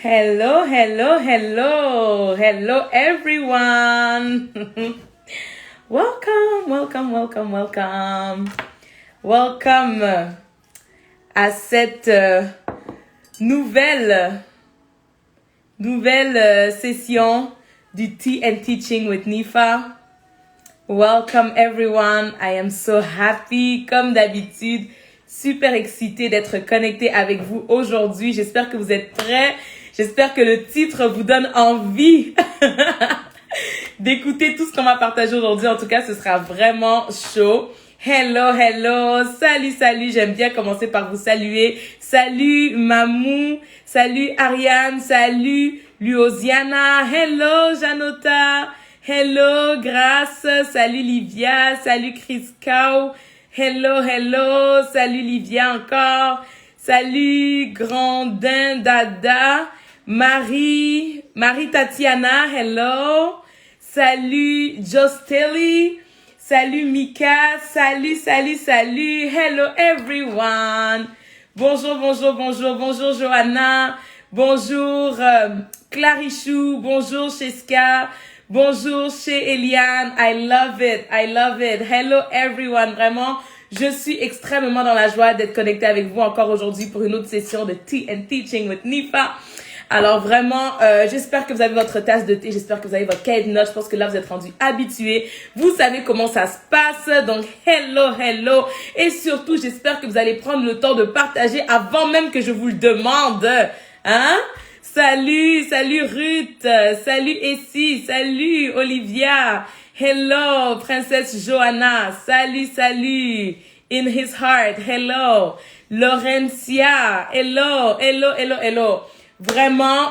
Hello, hello, hello, hello everyone. Welcome, welcome, welcome, welcome. Welcome à cette nouvelle session du Tea and Teaching with Nifa. Welcome everyone. I am so happy, comme d'habitude, super excitée d'être connectée avec vous aujourd'hui. J'espère que vous êtes prêts. J'espère que le titre vous donne envie d'écouter tout ce qu'on va partager aujourd'hui. En tout cas, ce sera vraiment chaud. Hello, hello, salut, j'aime bien commencer par vous saluer. Salut Mamou, salut Ariane, salut Luosiana, hello Janota, hello Grace, salut Livia, salut Chris Cow, hello, salut Livia encore, salut Grandin Dada, Marie Tatiana, hello, salut Jostelli, salut Mika, salut, hello everyone. Bonjour Johanna, bonjour Clarichou, bonjour Cheska, bonjour chez Eliane, I love it. Hello everyone, vraiment, je suis extrêmement dans la joie d'être connectée avec vous encore aujourd'hui pour une autre session de Tea and Teaching with Nifa. Alors vraiment, j'espère que vous avez votre tasse de thé, j'espère que vous avez votre cahier de notes. Je pense que là, vous êtes rendus habitués. Vous savez comment ça se passe. Donc, hello. Et surtout, j'espère que vous allez prendre le temps de partager avant même que je vous le demande. Hein? Salut Ruth. Salut Essie. Salut Olivia. Hello, Princesse Johanna. Salut. In his heart. Hello. Laurentia. Hello. Vraiment,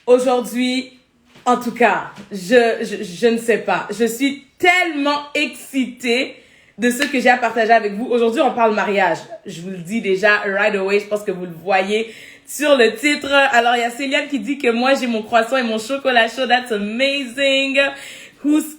aujourd'hui, en tout cas, je ne sais pas. Je suis tellement excitée de ce que j'ai à partager avec vous. Aujourd'hui, on parle mariage. Je vous le dis déjà right away. Je pense que vous le voyez sur le titre. Alors, il y a Céliane qui dit que moi, j'ai mon croissant et mon chocolat chaud. That's amazing.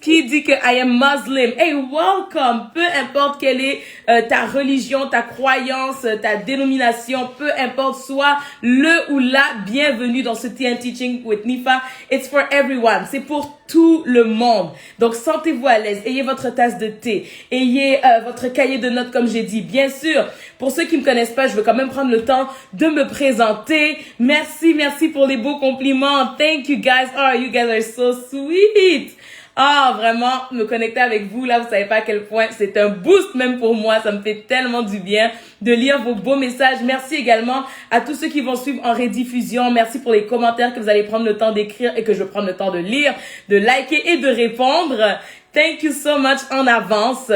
Qui dit que I am Muslim. Hey, welcome. Peu importe quelle est ta religion, ta croyance, ta dénomination, peu importe, soit le ou la bienvenue dans ce Tea and Teaching with Nifa. It's for everyone. C'est pour tout le monde. Donc, sentez-vous à l'aise. Ayez votre tasse de thé. Ayez votre cahier de notes, comme j'ai dit. Bien sûr, pour ceux qui me connaissent pas, je veux quand même prendre le temps de me présenter. Merci pour les beaux compliments. Thank you guys. Oh, you guys are so sweet. Vraiment, me connecter avec vous, là, vous savez pas à quel point c'est un boost même pour moi. Ça me fait tellement du bien de lire vos beaux messages. Merci également à tous ceux qui vont suivre en rediffusion. Merci pour les commentaires que vous allez prendre le temps d'écrire et que je vais prendre le temps de lire, de liker et de répondre. Thank you so much en avance.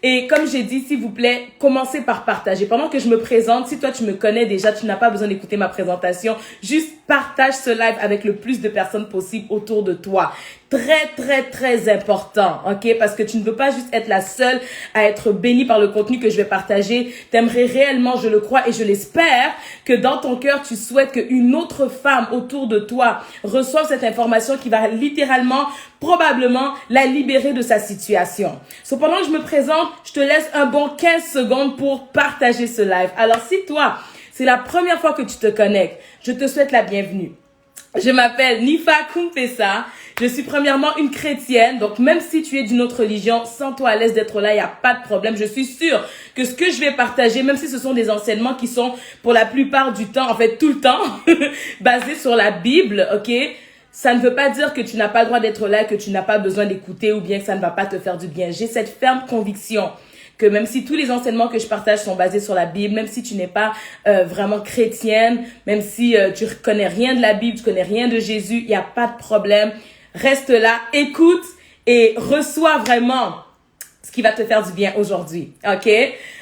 Et comme j'ai dit, s'il vous plaît, commencez par partager. Pendant que je me présente, si toi tu me connais déjà, tu n'as pas besoin d'écouter ma présentation. Juste partage ce live avec le plus de personnes possible autour de toi. Très important, ok? Parce que tu ne veux pas juste être la seule à être bénie par le contenu que je vais partager. T'aimerais réellement, je le crois et je l'espère, que dans ton cœur, tu souhaites qu'une autre femme autour de toi reçoive cette information qui va littéralement, probablement, la libérer de sa situation. Cependant, je me présente, je te laisse un bon 15 secondes pour partager ce live. Alors, si toi, c'est la première fois que tu te connectes, je te souhaite la bienvenue. Je m'appelle Nifa Kumpesa. Je suis premièrement une chrétienne. Donc, même si tu es d'une autre religion, sens-toi à l'aise d'être là. Il n'y a pas de problème. Je suis sûre que ce que je vais partager, même si ce sont des enseignements qui sont pour la plupart du temps, en fait tout le temps, basés sur la Bible, ok? Ça ne veut pas dire que tu n'as pas le droit d'être là, que tu n'as pas besoin d'écouter ou bien que ça ne va pas te faire du bien. J'ai cette ferme conviction que même si tous les enseignements que je partage sont basés sur la Bible, même si tu n'es pas vraiment chrétienne, même si tu ne connais rien de la Bible, tu connais rien de Jésus, il n'y a pas de problème. Reste là, écoute et reçois vraiment ce qui va te faire du bien aujourd'hui, ok?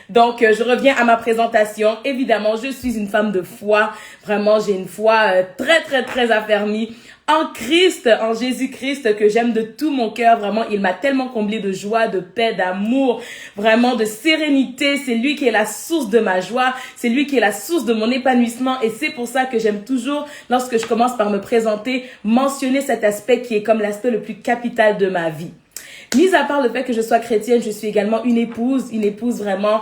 Donc, je reviens à ma présentation. Évidemment, je suis une femme de foi. Vraiment, j'ai une foi très affermie en Christ, en Jésus-Christ, que j'aime de tout mon cœur. Vraiment, il m'a tellement comblé de joie, de paix, d'amour, vraiment de sérénité. C'est lui qui est la source de ma joie. C'est lui qui est la source de mon épanouissement. Et c'est pour ça que j'aime toujours, lorsque je commence par me présenter, mentionner cet aspect qui est comme l'aspect le plus capital de ma vie. Mis à part le fait que je sois chrétienne, je suis également une épouse vraiment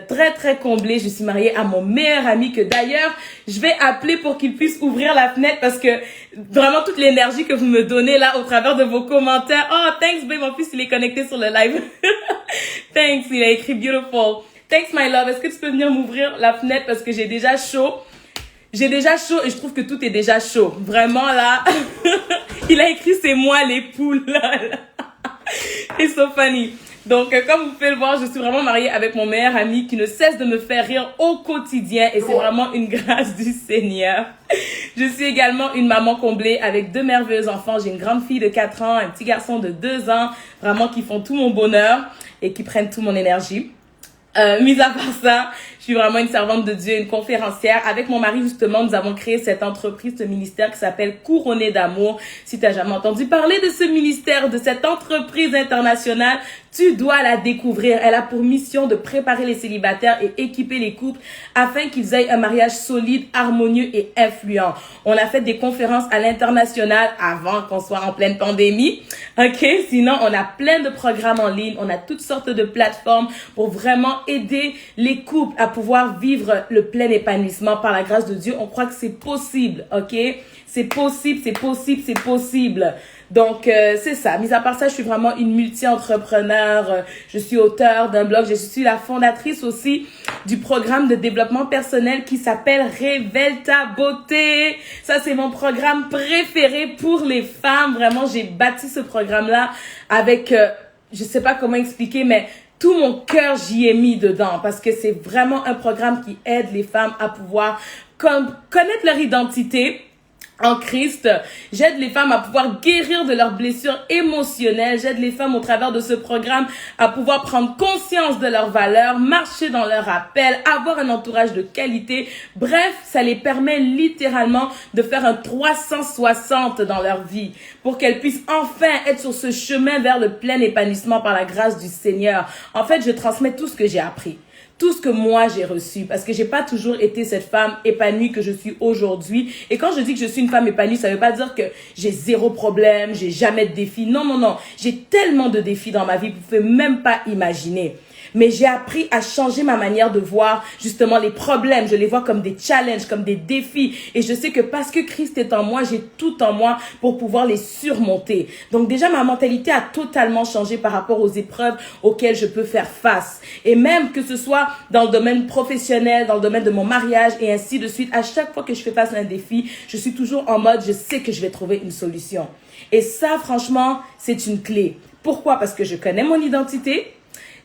très très comblée. Je suis mariée à mon meilleur ami que d'ailleurs, je vais appeler pour qu'il puisse ouvrir la fenêtre parce que vraiment toute l'énergie que vous me donnez là au travers de vos commentaires. Oh, thanks babe, mon fils il est connecté sur le live. Thanks, il a écrit beautiful. Thanks my love, est-ce que tu peux venir m'ouvrir la fenêtre parce que j'ai déjà chaud. J'ai déjà chaud et je trouve que tout est déjà chaud. Vraiment là, il a écrit c'est moi les poules là. It's so funny. Donc, comme vous pouvez le voir, je suis vraiment mariée avec mon meilleur ami qui ne cesse de me faire rire au quotidien et c'est vraiment une grâce du Seigneur. Je suis également une maman comblée avec 2 merveilleux enfants. J'ai une grande fille de 4 ans, un petit garçon de 2 ans, vraiment qui font tout mon bonheur et qui prennent toute mon énergie. Mis à part ça, je suis vraiment une servante de Dieu, une conférencière. Avec mon mari, justement, nous avons créé cette entreprise, ce ministère qui s'appelle Couronné d'amour. Si tu n'as jamais entendu parler de ce ministère, de cette entreprise internationale, tu dois la découvrir. Elle a pour mission de préparer les célibataires et équiper les couples afin qu'ils aient un mariage solide, harmonieux et influent. On a fait des conférences à l'international avant qu'on soit en pleine pandémie. OK? Sinon, on a plein de programmes en ligne. On a toutes sortes de plateformes pour vraiment aider les couples à pouvoir vivre le plein épanouissement par la grâce de Dieu. On croit que c'est possible. OK? C'est possible, c'est possible, c'est possible. Donc, c'est ça. Mis à part ça, je suis vraiment une multi-entrepreneur. Je suis auteure d'un blog. Je suis la fondatrice aussi du programme de développement personnel qui s'appelle Révèle ta beauté. Ça, c'est mon programme préféré pour les femmes. Vraiment, j'ai bâti ce programme-là avec, je sais pas comment expliquer, mais tout mon cœur, j'y ai mis dedans parce que c'est vraiment un programme qui aide les femmes à pouvoir connaître leur identité en Christ. J'aide les femmes à pouvoir guérir de leurs blessures émotionnelles. J'aide les femmes au travers de ce programme à pouvoir prendre conscience de leurs valeurs, marcher dans leur appel, avoir un entourage de qualité. Bref, ça les permet littéralement de faire un 360 dans leur vie pour qu'elles puissent enfin être sur ce chemin vers le plein épanouissement par la grâce du Seigneur. En fait, je transmets tout ce que j'ai appris. Tout ce que moi j'ai reçu, parce que j'ai pas toujours été cette femme épanouie que je suis aujourd'hui. Et quand je dis que je suis une femme épanouie, ça veut pas dire que j'ai 0 problème, j'ai jamais de défis. Non, non, non. J'ai tellement de défis dans ma vie, vous pouvez même pas imaginer. Mais j'ai appris à changer ma manière de voir justement les problèmes. Je les vois comme des challenges, comme des défis. Et je sais que parce que Christ est en moi, j'ai tout en moi pour pouvoir les surmonter. Donc déjà, ma mentalité a totalement changé par rapport aux épreuves auxquelles je peux faire face. Et même que ce soit dans le domaine professionnel, dans le domaine de mon mariage et ainsi de suite, à chaque fois que je fais face à un défi, je suis toujours en mode, je sais que je vais trouver une solution. Et ça, franchement, c'est une clé. Pourquoi? Parce que je connais mon identité.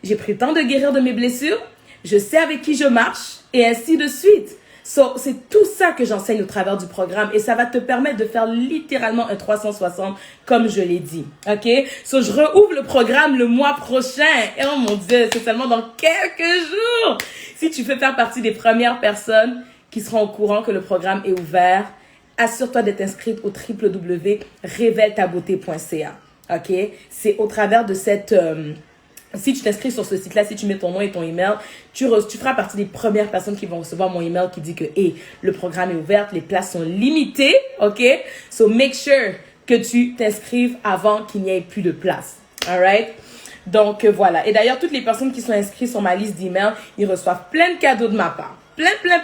J'ai pris le temps de guérir de mes blessures. Je sais avec qui je marche et ainsi de suite. C'est tout ça que j'enseigne au travers du programme et ça va te permettre de faire littéralement un 360 comme je l'ai dit. OK? Je rouvre le programme le mois prochain. Et oh mon Dieu, c'est seulement dans quelques jours. Si tu veux faire partie des premières personnes qui seront au courant que le programme est ouvert, assure-toi d'être inscrite au www.révèletabeauté.ca. OK? C'est au travers de cette... si tu t'inscris sur ce site-là, si tu mets ton nom et ton email, tu feras partie des premières personnes qui vont recevoir mon email qui dit que le programme est ouvert, les places sont limitées, OK? So make sure que tu t'inscrives avant qu'il n'y ait plus de place. Alright? Donc voilà. Et d'ailleurs, toutes les personnes qui sont inscrites sur ma liste d'emails, ils reçoivent plein de cadeaux de ma part.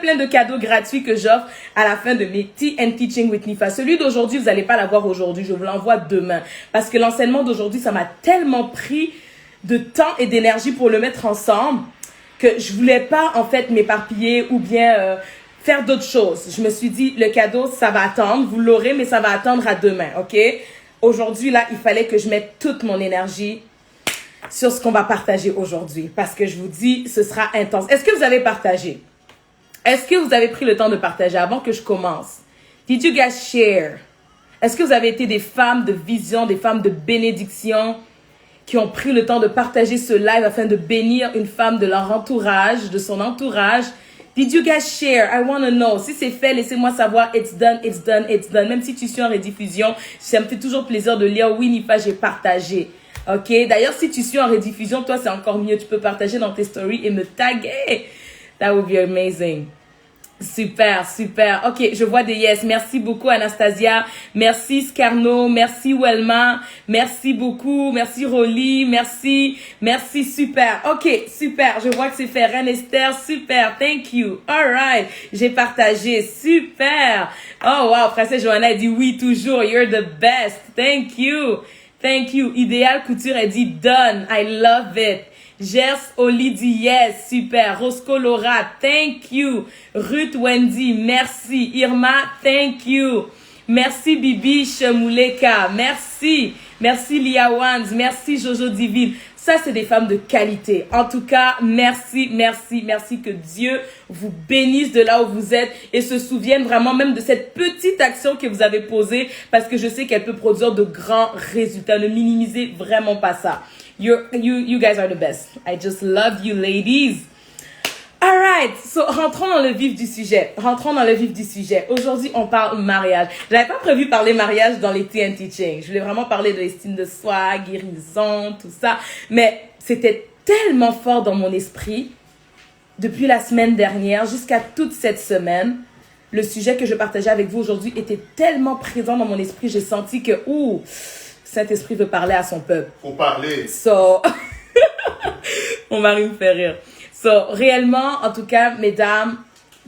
Plein de cadeaux gratuits que j'offre à la fin de mes Tea and Teaching with Nifa. Celui d'aujourd'hui, vous n'allez pas l'avoir aujourd'hui, je vous l'envoie demain. Parce que l'enseignement d'aujourd'hui, ça m'a tellement pris de temps et d'énergie pour le mettre ensemble que je voulais pas en fait m'éparpiller ou bien faire d'autres choses. Je me suis dit le cadeau ça va attendre, vous l'aurez mais ça va attendre à demain, OK? Aujourd'hui là, il fallait que je mette toute mon énergie sur ce qu'on va partager aujourd'hui parce que je vous dis ce sera intense. Est-ce que vous avez partagé? Est-ce que vous avez pris le temps de partager avant que je commence? Did you guys share? Est-ce que vous avez été des femmes de vision, des femmes de bénédiction qui ont pris le temps de partager ce live afin de bénir une femme de leur entourage, de son entourage? Did you guys share? I want to know. Si c'est fait, laissez-moi savoir. It's done, it's done, it's done. Même si tu suis en rediffusion, ça me fait toujours plaisir de lire. Oui, Nifa, j'ai partagé. OK? D'ailleurs, si tu suis en rediffusion, toi, c'est encore mieux. Tu peux partager dans tes stories et me taguer. That would be amazing. Super, super. Ok, je vois des yes. Merci beaucoup Anastasia. Merci Scarno. Merci Welma. Merci beaucoup. Merci Rolly. Merci. Merci, super. Ok, super. Je vois que c'est fait. Reine Esther, super. Thank you. Alright. J'ai partagé. Super. Oh wow, Princesse Johanna dit oui, toujours. You're the best. Thank you. Thank you. Idéal Couture, elle dit done. I love it. Gers Oli dit yes, super. Rosco Laura, thank you. Ruth Wendy, merci. Irma, thank you. Merci Bibi Chemouleka, merci. Merci Lia Wands, merci Jojo Divine. Ça, c'est des femmes de qualité. En tout cas, merci, merci, merci. Que Dieu vous bénisse de là où vous êtes et se souvienne vraiment même de cette petite action que vous avez posée parce que je sais qu'elle peut produire de grands résultats. Ne minimisez vraiment pas ça. You guys are the best. I just love you, ladies. Alright, so rentrons dans le vif du sujet. Aujourd'hui, on parle mariage. J'avais pas prévu parler mariage dans les TN Teaching. Je voulais vraiment parler de l'estime de soi, guérison, tout ça. Mais c'était tellement fort dans mon esprit depuis la semaine dernière jusqu'à toute cette semaine. Le sujet que je partageais avec vous aujourd'hui était tellement présent dans mon esprit. J'ai senti que, Saint-Esprit veut parler à son peuple. Faut parler. So, mon mari me fait rire. So, réellement, en tout cas, mesdames,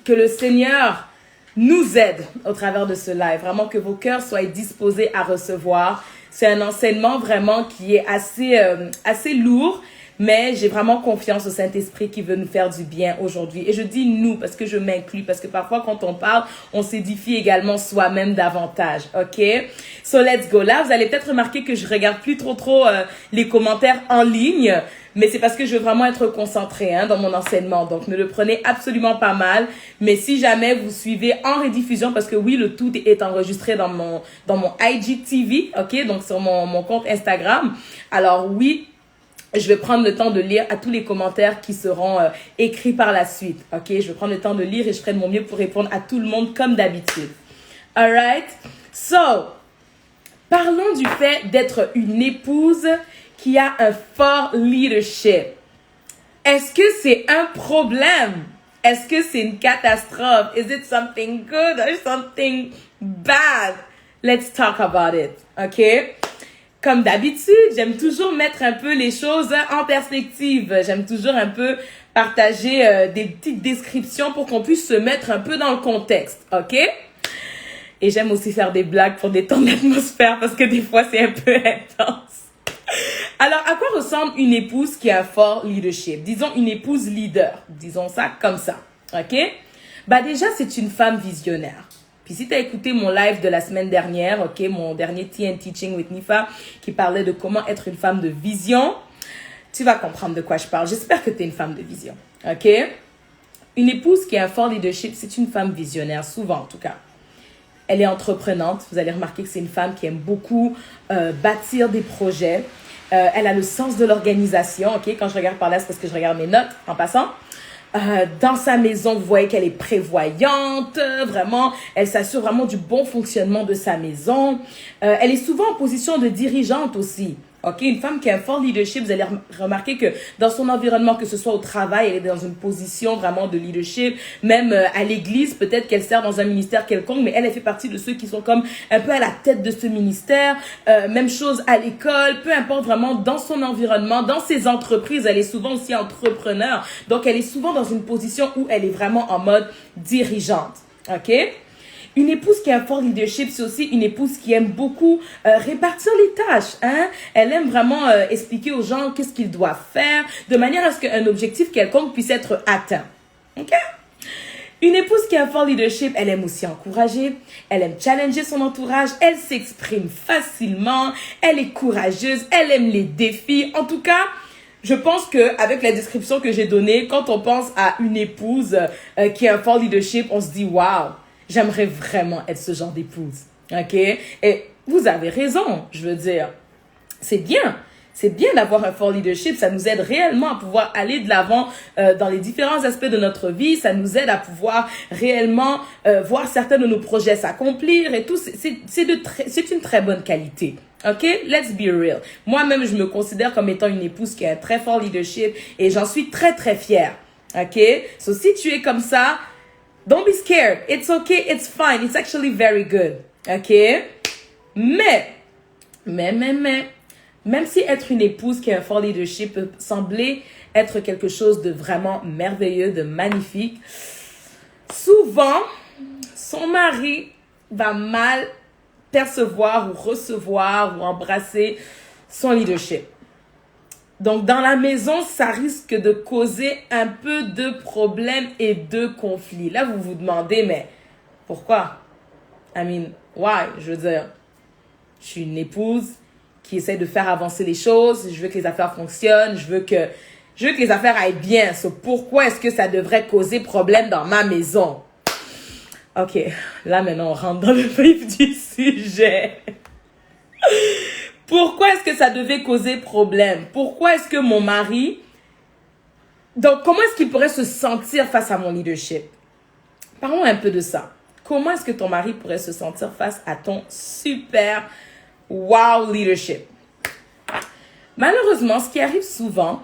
que le Seigneur nous aide au travers de ce live. Vraiment que vos cœurs soient disposés à recevoir. C'est un enseignement vraiment qui est assez lourd. Mais j'ai vraiment confiance au Saint-Esprit qui veut nous faire du bien aujourd'hui. Et je dis nous parce que je m'inclus. Parce que parfois quand on parle, on s'édifie également soi-même davantage. Ok? So let's go. Là, vous allez peut-être remarquer que je regarde plus trop les commentaires en ligne. Mais c'est parce que je veux vraiment être concentrée dans mon enseignement. Donc ne le prenez absolument pas mal. Mais si jamais vous suivez en rediffusion, parce que oui, le tout est enregistré dans mon IGTV. Ok? Donc sur mon compte Instagram. Alors oui, je vais prendre le temps de lire à tous les commentaires qui seront écrits par la suite. Ok, je vais prendre le temps de lire et je ferai de mon mieux pour répondre à tout le monde comme d'habitude. Alright? So, parlons du fait d'être une épouse qui a un fort leadership. Est-ce que c'est un problème? Est-ce que c'est une catastrophe? Is it something good or something bad? Let's talk about it. Ok? Comme d'habitude, j'aime toujours mettre un peu les choses en perspective. J'aime toujours un peu partager des petites descriptions pour qu'on puisse se mettre un peu dans le contexte, ok? Et j'aime aussi faire des blagues pour détendre l'atmosphère parce que des fois, c'est un peu intense. Alors, à quoi ressemble une épouse qui a un fort leadership? Disons une épouse leader. Disons ça comme ça, ok? Bah déjà, c'est une femme visionnaire. Puis si tu as écouté mon live de la semaine dernière, ok, mon dernier TN Teaching with Nifa, qui parlait de comment être une femme de vision, tu vas comprendre de quoi je parle. J'espère que tu es une femme de vision, ok? Une épouse qui a un fort leadership, c'est une femme visionnaire, souvent en tout cas. Elle est entreprenante. Vous allez remarquer que c'est une femme qui aime beaucoup bâtir des projets. Elle a le sens de l'organisation, ok? Quand je regarde par là, c'est parce que je regarde mes notes en passant. Dans sa maison, vous voyez qu'elle est prévoyante, vraiment, elle s'assure vraiment du bon fonctionnement de sa maison. Elle est souvent en position de dirigeante aussi. Ok, une femme qui a un fort leadership, vous allez remarquer que dans son environnement, que ce soit au travail, elle est dans une position vraiment de leadership. Même à l'église, peut-être qu'elle sert dans un ministère quelconque, mais elle fait partie de ceux qui sont comme un peu à la tête de ce ministère. Même chose à l'école, peu importe vraiment dans son environnement, dans ses entreprises, elle est souvent aussi entrepreneur. Donc, elle est souvent dans une position où elle est vraiment en mode dirigeante. Ok? Une épouse qui a un fort leadership, c'est aussi une épouse qui aime beaucoup répartir les tâches. Elle aime vraiment expliquer aux gens qu'est-ce qu'ils doivent faire, de manière à ce qu'un objectif quelconque puisse être atteint. Okay? Une épouse qui a un fort leadership, elle aime aussi encourager, elle aime challenger son entourage, elle s'exprime facilement, elle est courageuse, elle aime les défis. En tout cas, je pense qu'avec la description que j'ai donnée, quand on pense à une épouse qui a un fort leadership, on se dit « Wow !» J'aimerais vraiment être ce genre d'épouse, ok? Et vous avez raison, je veux dire. C'est bien d'avoir un fort leadership. Ça nous aide réellement à pouvoir aller de l'avant dans les différents aspects de notre vie. Ça nous aide à pouvoir réellement voir certains de nos projets s'accomplir et tout. C'est une très bonne qualité. Ok? Let's be real. Moi-même, je me considère comme étant une épouse qui a un très fort leadership et j'en suis très, très fière. Ok? So, si tu es comme ça, Don't be scared. It's okay. It's fine. It's actually very good. OK? Mais, même si être une épouse qui a un fort leadership peut sembler être quelque chose de vraiment merveilleux, de magnifique, souvent, son mari va mal percevoir ou recevoir ou embrasser son leadership. Donc, dans la maison, ça risque de causer un peu de problèmes et de conflits. Là, vous vous demandez, mais pourquoi? I mean, why? Je veux dire, je suis une épouse qui essaie de faire avancer les choses. Je veux que les affaires fonctionnent. Je veux que les affaires aillent bien. So, pourquoi est-ce que ça devrait causer problème dans ma maison? OK, là maintenant, on rentre dans le vif du sujet. Pourquoi est-ce que ça devait causer problème? Pourquoi est-ce que mon mari... Donc, comment est-ce qu'il pourrait se sentir face à mon leadership? Parlons un peu de ça. Comment est-ce que ton mari pourrait se sentir face à ton super wow leadership? Malheureusement, ce qui arrive souvent,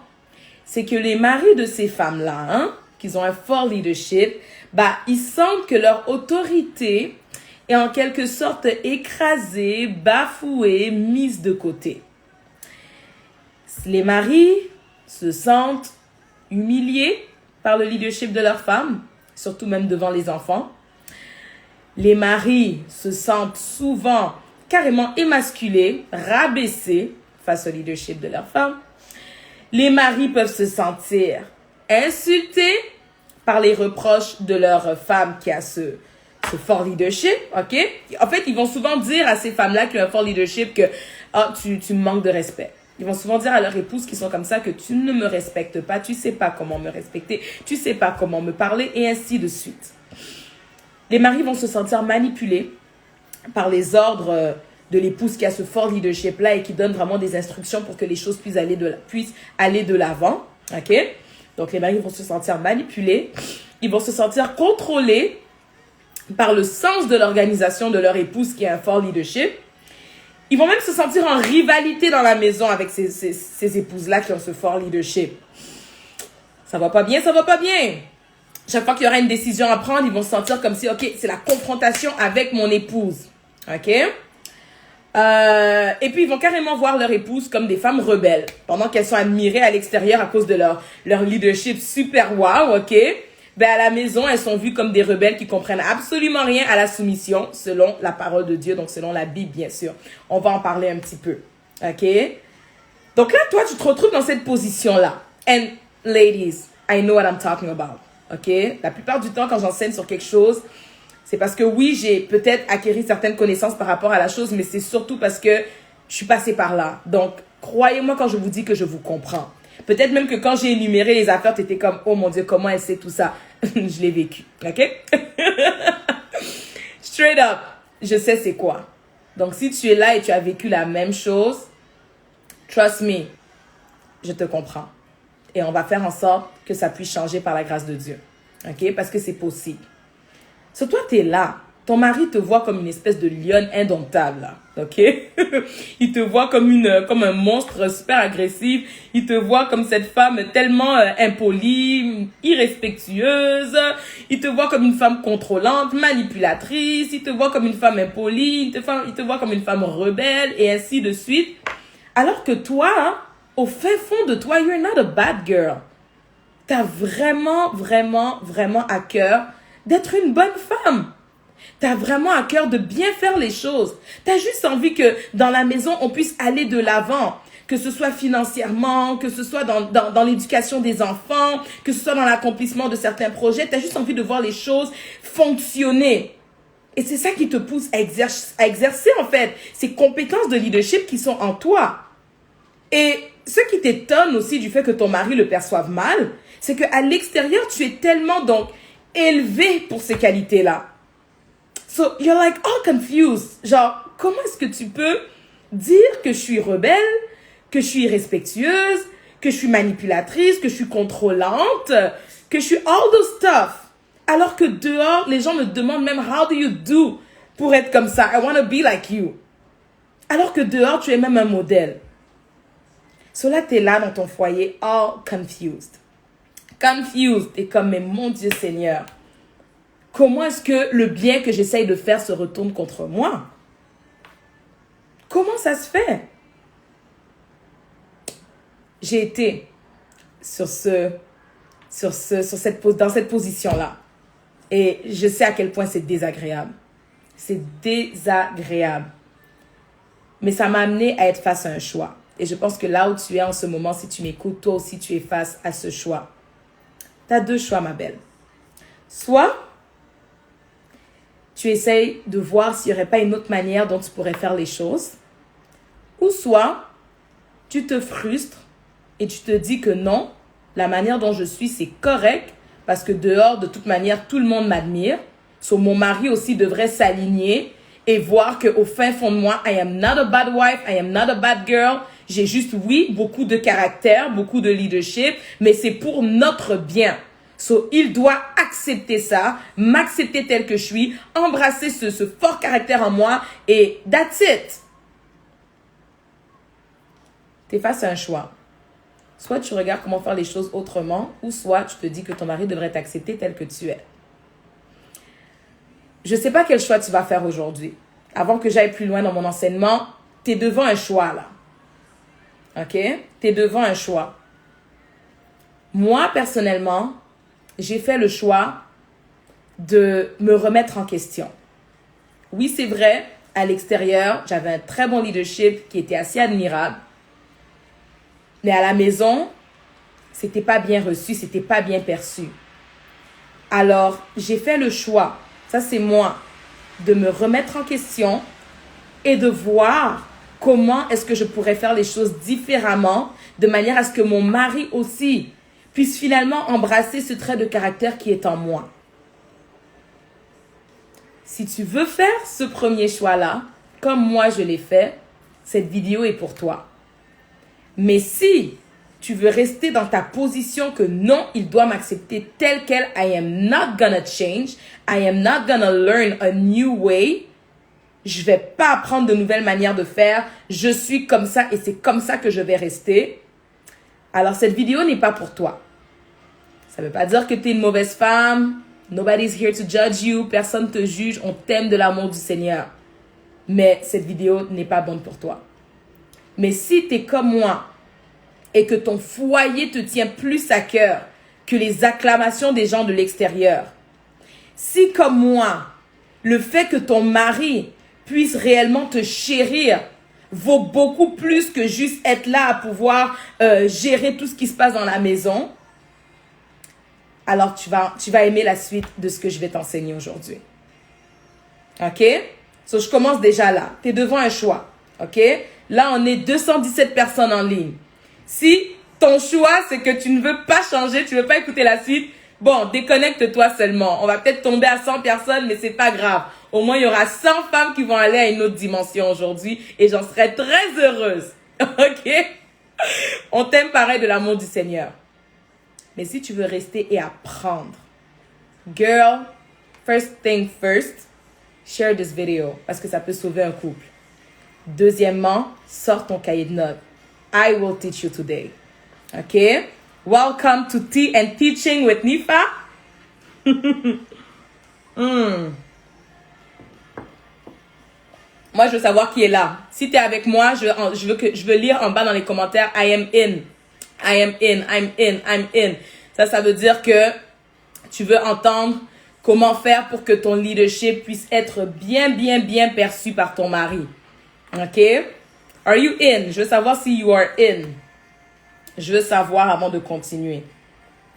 c'est que les maris de ces femmes-là, qui ont un fort leadership, ils sentent que leur autorité est en quelque sorte écrasée, bafouée, mise de côté. Les maris se sentent humiliés par le leadership de leur femme, surtout même devant les enfants. Les maris se sentent souvent carrément émasculés, rabaissés face au leadership de leur femme. Les maris peuvent se sentir insultés par les reproches de leur femme qui a ce fort leadership, OK? En fait, ils vont souvent dire à ces femmes-là qui ont un fort leadership que tu manques de respect. Ils vont souvent dire à leur épouse qui sont comme ça que tu ne me respectes pas, tu sais pas comment me respecter, tu sais pas comment me parler, et ainsi de suite. Les maris vont se sentir manipulés par les ordres de l'épouse qui a ce fort leadership-là et qui donne vraiment des instructions pour que les choses puissent aller de l'avant, OK? Donc, les maris vont se sentir manipulés, ils vont se sentir contrôlés par le sens de l'organisation de leur épouse qui a un fort leadership. Ils vont même se sentir en rivalité dans la maison avec ces épouses-là qui ont ce fort leadership. Ça va pas bien, ça va pas bien. Chaque fois qu'il y aura une décision à prendre, ils vont se sentir comme si, OK, c'est la confrontation avec mon épouse. OK? Et puis, ils vont carrément voir leur épouse comme des femmes rebelles. Pendant qu'elles sont admirées à l'extérieur à cause de leur leadership super wow, OK? À la maison, elles sont vues comme des rebelles qui comprennent absolument rien à la soumission, selon la parole de Dieu, donc selon la Bible, bien sûr. On va en parler un petit peu. OK? Donc là, toi, tu te retrouves dans cette position-là. And ladies, I know what I'm talking about. OK? La plupart du temps, quand j'enseigne sur quelque chose, c'est parce que oui, j'ai peut-être acquis certaines connaissances par rapport à la chose, mais c'est surtout parce que je suis passée par là. Donc, croyez-moi quand je vous dis que je vous comprends. Peut-être même que quand j'ai énuméré les affaires, tu étais comme, oh mon Dieu, comment elle sait tout ça? Je l'ai vécu. OK? Straight up, je sais c'est quoi. Donc, si tu es là et tu as vécu la même chose, trust me, je te comprends. Et on va faire en sorte que ça puisse changer par la grâce de Dieu. OK? Parce que c'est possible. So, toi, tu es là. Ton mari te voit comme une espèce de lionne indomptable, là. OK? Il te voit comme un monstre super agressif. Il te voit comme cette femme tellement impolie, irrespectueuse. Il te voit comme une femme contrôlante, manipulatrice. Il te voit comme une femme impolie. Il te voit comme une femme rebelle, et ainsi de suite. Alors que toi, au fin fond de toi, you're not a bad girl. T'as vraiment, vraiment, vraiment à cœur d'être une bonne femme. T'as vraiment à cœur de bien faire les choses. T'as juste envie que dans la maison, on puisse aller de l'avant. Que ce soit financièrement, que ce soit dans l'éducation des enfants, que ce soit dans l'accomplissement de certains projets. T'as juste envie de voir les choses fonctionner. Et c'est ça qui te pousse à exercer en fait ces compétences de leadership qui sont en toi. Et ce qui t'étonne aussi du fait que ton mari le perçoive mal, c'est qu'à l'extérieur, tu es tellement donc élevé pour ces qualités-là. So, you're like all confused. Genre, comment est-ce que tu peux dire que je suis rebelle, que je suis irrespectueuse, que je suis manipulatrice, que je suis contrôlante, que je suis all those stuff. Alors que dehors, les gens me demandent même, how do you do pour être comme ça? I want to be like you. Alors que dehors, tu es même un modèle. So là, tu es là dans ton foyer, all confused. Confused. Et comme, mais mon Dieu Seigneur, comment est-ce que le bien que j'essaye de faire se retourne contre moi? Comment ça se fait? J'ai été dans cette position-là. Et je sais à quel point c'est désagréable. C'est désagréable. Mais ça m'a amené à être face à un choix. Et je pense que là où tu es en ce moment, si tu m'écoutes, toi aussi tu es face à ce choix. Tu as deux choix, ma belle. Soit tu essayes de voir s'il n'y aurait pas une autre manière dont tu pourrais faire les choses. Ou soit tu te frustres et tu te dis que non, la manière dont je suis, c'est correct parce que dehors, de toute manière, tout le monde m'admire. So, mon mari aussi devrait s'aligner et voir qu'au fin fond de moi, I am not a bad wife, I am not a bad girl. J'ai juste, oui, beaucoup de caractère, beaucoup de leadership, mais c'est pour notre bien. So, il doit accepter ça, m'accepter tel que je suis, embrasser ce fort caractère en moi et that's it. Tu es face à un choix. Soit tu regardes comment faire les choses autrement, ou soit tu te dis que ton mari devrait t'accepter tel que tu es. Je ne sais pas quel choix tu vas faire aujourd'hui. Avant que j'aille plus loin dans mon enseignement, tu es devant un choix là. OK? Tu es devant un choix. Moi, personnellement, j'ai fait le choix de me remettre en question. Oui, c'est vrai, à l'extérieur, j'avais un très bon leadership qui était assez admirable. Mais à la maison, c'était pas bien reçu, c'était pas bien perçu. Alors, j'ai fait le choix, ça c'est moi, de me remettre en question et de voir comment est-ce que je pourrais faire les choses différemment de manière à ce que mon mari aussi puisse finalement embrasser ce trait de caractère qui est en moi. Si tu veux faire ce premier choix-là, comme moi je l'ai fait, cette vidéo est pour toi. Mais si tu veux rester dans ta position que non, il doit m'accepter tel quel, I am not gonna change, I am not gonna learn a new way, je vais pas apprendre de nouvelles manières de faire, je suis comme ça et c'est comme ça que je vais rester. Alors cette vidéo n'est pas pour toi. Ça veut pas dire que tu es une mauvaise femme, nobody's here to judge you, personne te juge, on t'aime de l'amour du Seigneur. Mais cette vidéo n'est pas bonne pour toi. Mais si tu es comme moi et que ton foyer te tient plus à cœur que les acclamations des gens de l'extérieur, si comme moi, le fait que ton mari puisse réellement te chérir vaut beaucoup plus que juste être là à pouvoir gérer tout ce qui se passe dans la maison, alors tu vas aimer la suite de ce que je vais t'enseigner aujourd'hui. OK? So, je commence déjà là. Tu es devant un choix. OK? Là, on est 217 personnes en ligne. Si ton choix, c'est que tu ne veux pas changer, tu ne veux pas écouter la suite, bon, déconnecte-toi seulement. On va peut-être tomber à 100 personnes, mais c'est pas grave. Au moins, il y aura 100 femmes qui vont aller à une autre dimension aujourd'hui et j'en serai très heureuse. OK? On t'aime pareil de l'amour du Seigneur. Mais si tu veux rester et apprendre, girl, first thing first, share this video parce que ça peut sauver un couple. Deuxièmement, sors ton cahier de notes. I will teach you today. Okay? Welcome to Tea and Teaching with Nifa. Moi, je veux savoir qui est là. Si tu es avec moi, je veux lire en bas dans les commentaires I am in. I am in, I'm in, I'm in. Ça veut dire que tu veux entendre comment faire pour que ton leadership puisse être bien perçu par ton mari. OK? Are you in? Je veux savoir si you are in. Je veux savoir avant de continuer.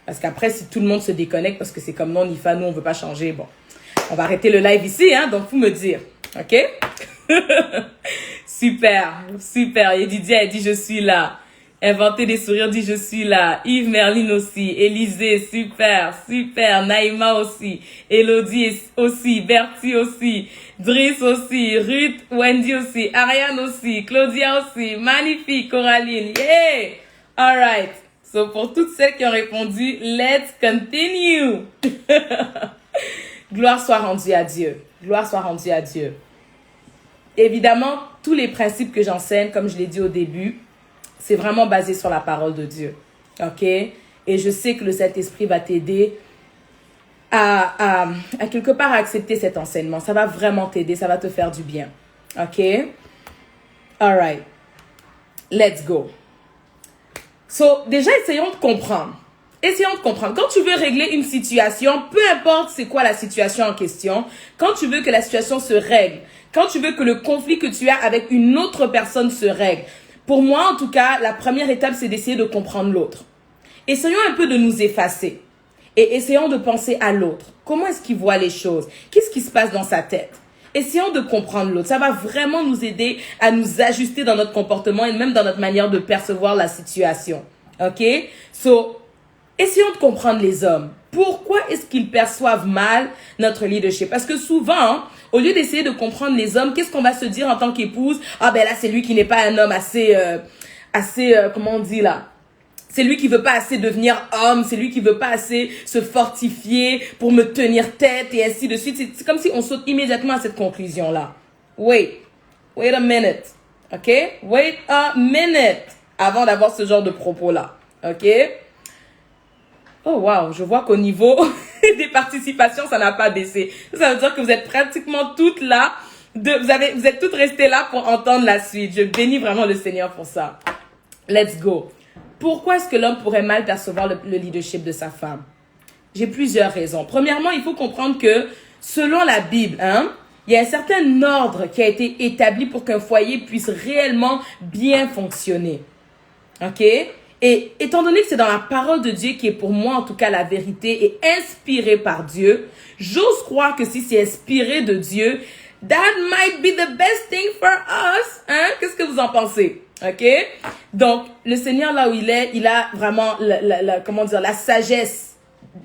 Parce qu'après, si tout le monde se déconnecte, parce que c'est comme non, Nifa, nous, on veut pas changer, bon. On va arrêter le live ici, hein, donc faut me dire. OK? Super. Et Didier a dit, je suis là. Inventer des sourires dit, je suis là. Yves Merlin aussi. Élisée, super. Naïma aussi. Elodie aussi. Bertie aussi. Driss aussi. Ruth, Wendy aussi. Ariane aussi. Claudia aussi. Magnifique. Coraline. Yeah! All right. So, pour toutes celles qui ont répondu, let's continue. Gloire soit rendue à Dieu. Gloire soit rendue à Dieu. Évidemment, tous les principes que j'enseigne, comme je l'ai dit au début, c'est vraiment basé sur la parole de Dieu. OK? Et je sais que le Saint-Esprit va t'aider à quelque part à accepter cet enseignement. Ça va vraiment t'aider, ça va te faire du bien. OK? All right. Let's go. So, déjà, essayons de comprendre. Essayons de comprendre. Quand tu veux régler une situation, peu importe c'est quoi la situation en question, quand tu veux que la situation se règle, quand tu veux que le conflit que tu as avec une autre personne se règle, pour moi, en tout cas, la première étape, c'est d'essayer de comprendre l'autre. Essayons un peu de nous effacer et essayons de penser à l'autre. Comment est-ce qu'il voit les choses? Qu'est-ce qui se passe dans sa tête? Essayons de comprendre l'autre. Ça va vraiment nous aider à nous ajuster dans notre comportement et même dans notre manière de percevoir la situation. OK? So, essayons de comprendre les hommes. Pourquoi est-ce qu'ils perçoivent mal notre leadership? Parce que souvent, au lieu d'essayer de comprendre les hommes, qu'est-ce qu'on va se dire en tant qu'épouse? Ah ben là, c'est lui qui n'est pas un homme assez, comment on dit là? C'est lui qui veut pas assez devenir homme, c'est lui qui veut pas assez se fortifier pour me tenir tête et ainsi de suite. C'est comme si on saute immédiatement à cette conclusion-là. Wait a minute, ok? Wait a minute avant d'avoir ce genre de propos-là, ok? Oh wow, je vois qu'au niveau des participations, ça n'a pas baissé. Ça veut dire que vous êtes pratiquement toutes là, vous êtes toutes restées là pour entendre la suite. Je bénis vraiment le Seigneur pour ça. Let's go. Pourquoi est-ce que l'homme pourrait mal percevoir le leadership de sa femme? J'ai plusieurs raisons. Premièrement, il faut comprendre que selon la Bible, il y a un certain ordre qui a été établi pour qu'un foyer puisse réellement bien fonctionner. OK? Et étant donné que c'est dans la parole de Dieu qui est pour moi en tout cas la vérité et inspirée par Dieu, j'ose croire que si c'est inspiré de Dieu, that might be the best thing for us. Qu'est-ce que vous en pensez? OK? Donc, le Seigneur, là où il est, il a vraiment, la sagesse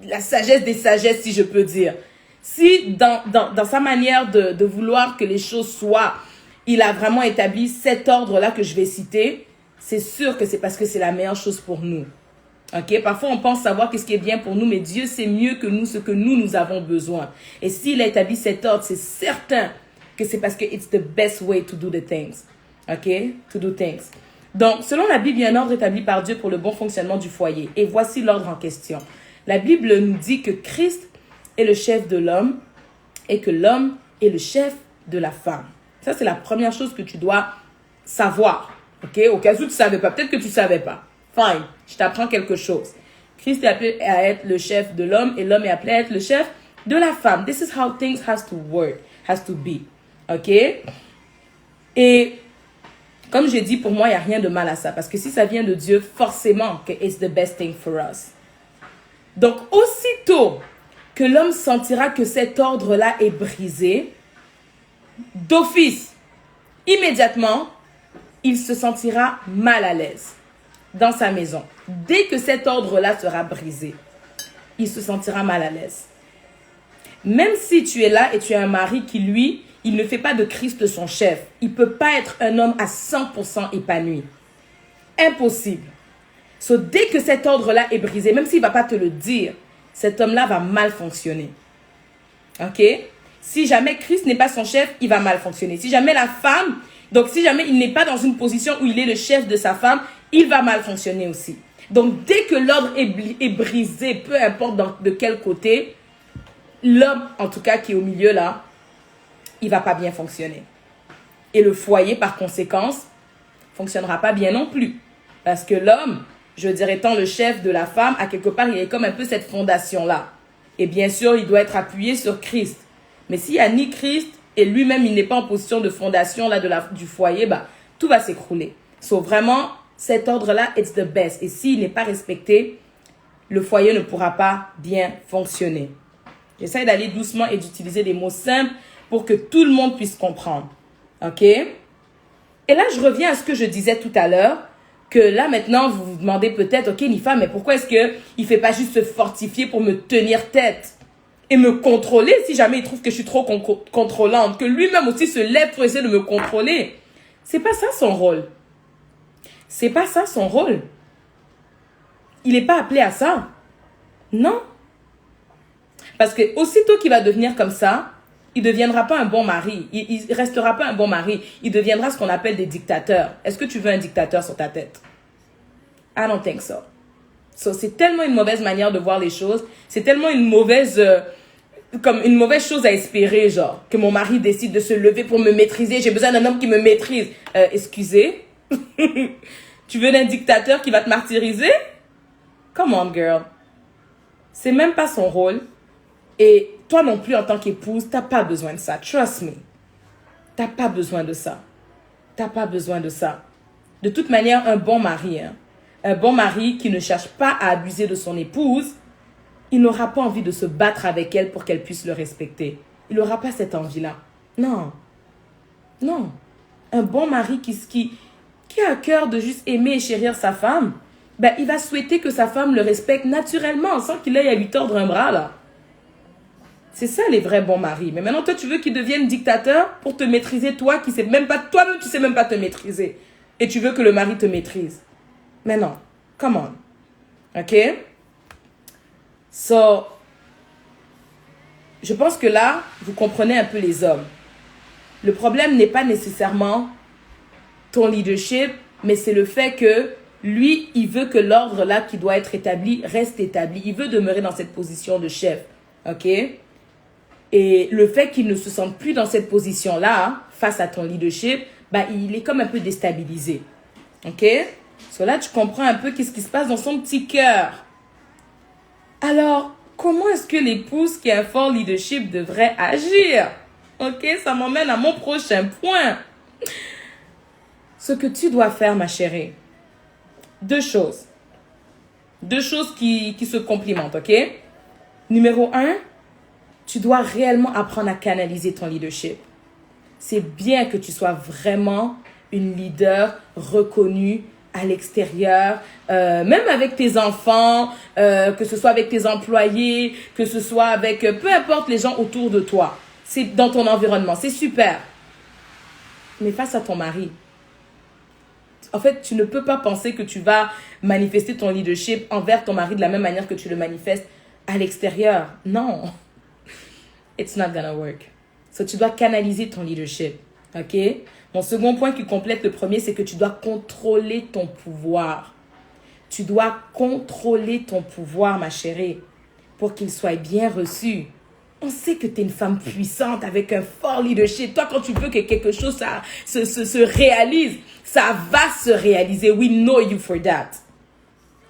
des sagesses, si je peux dire. Si dans sa manière de vouloir que les choses soient, il a vraiment établi cet ordre-là que je vais citer, c'est sûr que c'est parce que c'est la meilleure chose pour nous. OK? Parfois, on pense savoir qu'est-ce qui est bien pour nous, mais Dieu sait mieux que nous ce que nous avons besoin. Et s'il a établi cet ordre, c'est certain que c'est parce que it's the best way to do the things. OK? To do things. Donc, selon la Bible, il y a un ordre établi par Dieu pour le bon fonctionnement du foyer. Et voici l'ordre en question. La Bible nous dit que Christ est le chef de l'homme et que l'homme est le chef de la femme. Ça, c'est la première chose que tu dois savoir. OK? Au cas où tu ne savais pas. Peut-être que tu ne savais pas. Fine. Je t'apprends quelque chose. Christ est appelé à être le chef de l'homme et l'homme est appelé à être le chef de la femme. This is how things has to work, has to be. OK? Et comme j'ai dit, pour moi, il n'y a rien de mal à ça. Parce que si ça vient de Dieu, forcément que it's the best thing for us. Donc, aussitôt que l'homme sentira que cet ordre-là est brisé, d'office, immédiatement, il se sentira mal à l'aise dans sa maison. Dès que cet ordre-là sera brisé, il se sentira mal à l'aise. Même si tu es là et tu as un mari qui, lui, il ne fait pas de Christ son chef. Il ne peut pas être un homme à 100% épanoui. Impossible. So, dès que cet ordre-là est brisé, même s'il ne va pas te le dire, cet homme-là va mal fonctionner. OK? Si jamais Christ n'est pas son chef, il va mal fonctionner. Si jamais la femme, donc si jamais il n'est pas dans une position où il est le chef de sa femme, il va mal fonctionner aussi. Donc, dès que l'ordre est brisé, peu importe de quel côté, l'homme, en tout cas, qui est au milieu là, il va pas bien fonctionner. Et le foyer, par conséquence, fonctionnera pas bien non plus. Parce que l'homme, je dirais, étant le chef de la femme, à quelque part, il y a comme un peu cette fondation-là. Et bien sûr, il doit être appuyé sur Christ. Mais s'il n'y a ni Christ, et lui-même, il n'est pas en position de fondation là, du foyer, tout va s'écrouler. So, vraiment, cet ordre-là, it's the best. Et s'il n'est pas respecté, le foyer ne pourra pas bien fonctionner. J'essaie d'aller doucement et d'utiliser des mots simples pour que tout le monde puisse comprendre. OK? Et là, je reviens à ce que je disais tout à l'heure, que là, maintenant, vous vous demandez peut-être, OK, Nifa, mais pourquoi est-ce qu'il ne fait pas juste se fortifier pour me tenir tête et me contrôler si jamais il trouve que je suis trop contrôlante, que lui-même aussi se lève pour essayer de me contrôler? C'est pas ça son rôle. C'est pas ça son rôle. Il n'est pas appelé à ça. Non. Parce que aussitôt qu'il va devenir comme ça, il ne deviendra pas un bon mari. Il ne restera pas un bon mari. Il deviendra ce qu'on appelle des dictateurs. Est-ce que tu veux un dictateur sur ta tête? I don't think so. So, c'est tellement une mauvaise manière de voir les choses. C'est tellement une mauvaise comme une mauvaise chose à espérer, genre, que mon mari décide de se lever pour me maîtriser. J'ai besoin d'un homme qui me maîtrise. Excusez? Tu veux d'un dictateur qui va te martyriser? Come on, girl. C'est même pas son rôle. Et toi non plus, en tant qu'épouse, t'as pas besoin de ça. Trust me. T'as pas besoin de ça. T'as pas besoin de ça. De toute manière, un bon mari, un bon mari qui ne cherche pas à abuser de son épouse, il n'aura pas envie de se battre avec elle pour qu'elle puisse le respecter. Il n'aura pas cette envie-là. Non. Non. Un bon mari qui a à cœur de juste aimer et chérir sa femme, ben, il va souhaiter que sa femme le respecte naturellement, sans qu'il aille à lui tordre un bras, là. C'est ça, les vrais bons maris. Mais maintenant, toi, tu veux qu'il devienne dictateur pour te maîtriser, toi, qui sais même pas, toi-même, tu sais même pas te maîtriser. Et tu veux que le mari te maîtrise. Mais non. Come on. OK? So, je pense que là, vous comprenez un peu les hommes. Le problème n'est pas nécessairement ton leadership, mais c'est le fait que lui, il veut que l'ordre là qui doit être établi reste établi. Il veut demeurer dans cette position de chef. OK? Et le fait qu'il ne se sente plus dans cette position-là, face à ton leadership, bah, il est comme un peu déstabilisé. OK? So là, tu comprends un peu qu'est-ce qui se passe dans son petit cœur. Alors, comment est-ce que l'épouse qui a un fort leadership devrait agir? OK? Ça m'emmène à mon prochain point. Ce que tu dois faire, ma chérie. Deux choses. Deux choses qui se complimentent, OK? Numéro 1, tu dois réellement apprendre à canaliser ton leadership. C'est bien que tu sois vraiment une leader reconnue à l'extérieur, même avec tes enfants, que ce soit avec tes employés, que ce soit avec peu importe les gens autour de toi. C'est dans ton environnement, c'est super. Mais face à ton mari, en fait, tu ne peux pas penser que tu vas manifester ton leadership envers ton mari de la même manière que tu le manifestes à l'extérieur. Non. It's not gonna work. So, tu dois canaliser ton leadership. OK? Mon second point qui complète le premier, c'est que tu dois contrôler ton pouvoir. Tu dois contrôler ton pouvoir, ma chérie, pour qu'il soit bien reçu. On sait que tu es une femme puissante avec un fort leadership. Toi, quand tu veux que quelque chose se réalise, ça va se réaliser. We know you for that.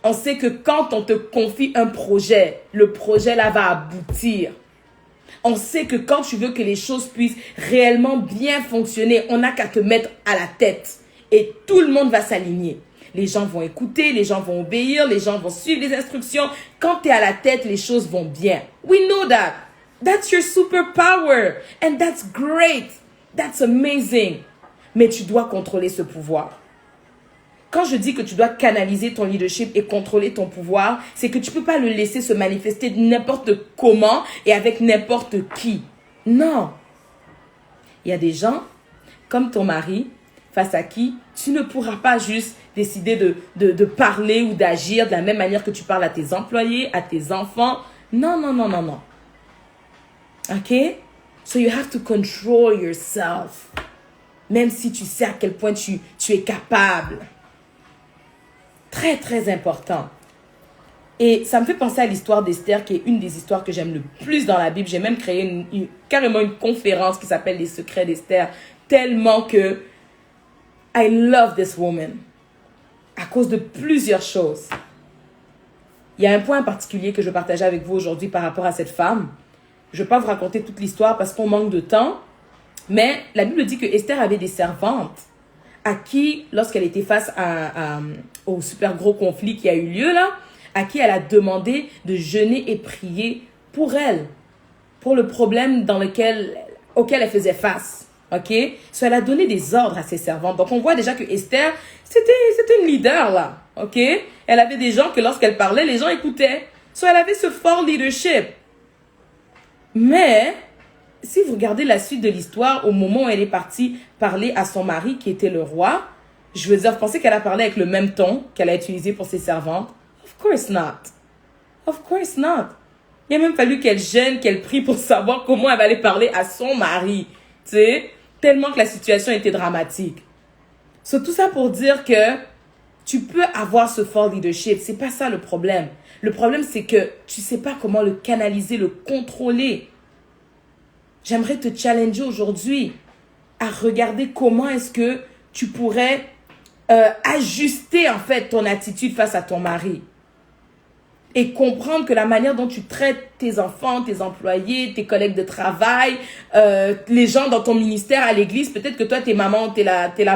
On sait que quand on te confie un projet, le projet là va aboutir. On sait que quand tu veux que les choses puissent réellement bien fonctionner, on n'a qu'à te mettre à la tête. Et tout le monde va s'aligner. Les gens vont écouter, les gens vont obéir, les gens vont suivre les instructions. Quand tu es à la tête, les choses vont bien. We know that. That's your superpower. And that's great. That's amazing. Mais tu dois contrôler ce pouvoir. Quand je dis que tu dois canaliser ton leadership et contrôler ton pouvoir, c'est que tu ne peux pas le laisser se manifester n'importe comment et avec n'importe qui. Non. Il y a des gens, comme ton mari, face à qui tu ne pourras pas juste décider de parler ou d'agir de la même manière que tu parles à tes employés, à tes enfants. Non, non, non, non, non. OK? So you have to control yourself. Même si tu sais à quel point tu es capable. Très, très important. Et ça me fait penser à l'histoire d'Esther, qui est une des histoires que j'aime le plus dans la Bible. J'ai même créé carrément une conférence qui s'appelle Les secrets d'Esther, tellement que I love this woman. À cause de plusieurs choses. Il y a un point en particulier que je veux partager avec vous aujourd'hui par rapport à cette femme. Je ne vais pas vous raconter toute l'histoire parce qu'on manque de temps. Mais la Bible dit que Esther avait des servantes à qui, lorsqu'elle était face au super gros conflit qui a eu lieu là, à qui elle a demandé de jeûner et prier pour elle, pour le problème auquel elle faisait face. OK? So, elle a donné des ordres à ses servantes. Donc, on voit déjà que Esther, c'était une leader là. OK? Elle avait des gens que lorsqu'elle parlait, les gens écoutaient. So, elle avait ce fort leadership. Mais si vous regardez la suite de l'histoire, au moment où elle est partie parler à son mari qui était le roi, je veux dire, vous pensez qu'elle a parlé avec le même ton qu'elle a utilisé pour ses servantes? Of course not. Of course not. Il a même fallu qu'elle jeûne, qu'elle prie pour savoir comment elle allait parler à son mari. Tu sais, tellement que la situation était dramatique. So, tout ça pour dire que tu peux avoir ce fort leadership. C'est pas ça le problème. Le problème, c'est que tu sais pas comment le canaliser, le contrôler. j'aimerais te challenger aujourd'hui à regarder comment est-ce que tu pourrais ajuster en fait ton attitude face à ton mari. Et comprendre que la manière dont tu traites tes enfants, tes employés, tes collègues de travail, les gens dans ton ministère à l'église, peut-être que toi, t'es la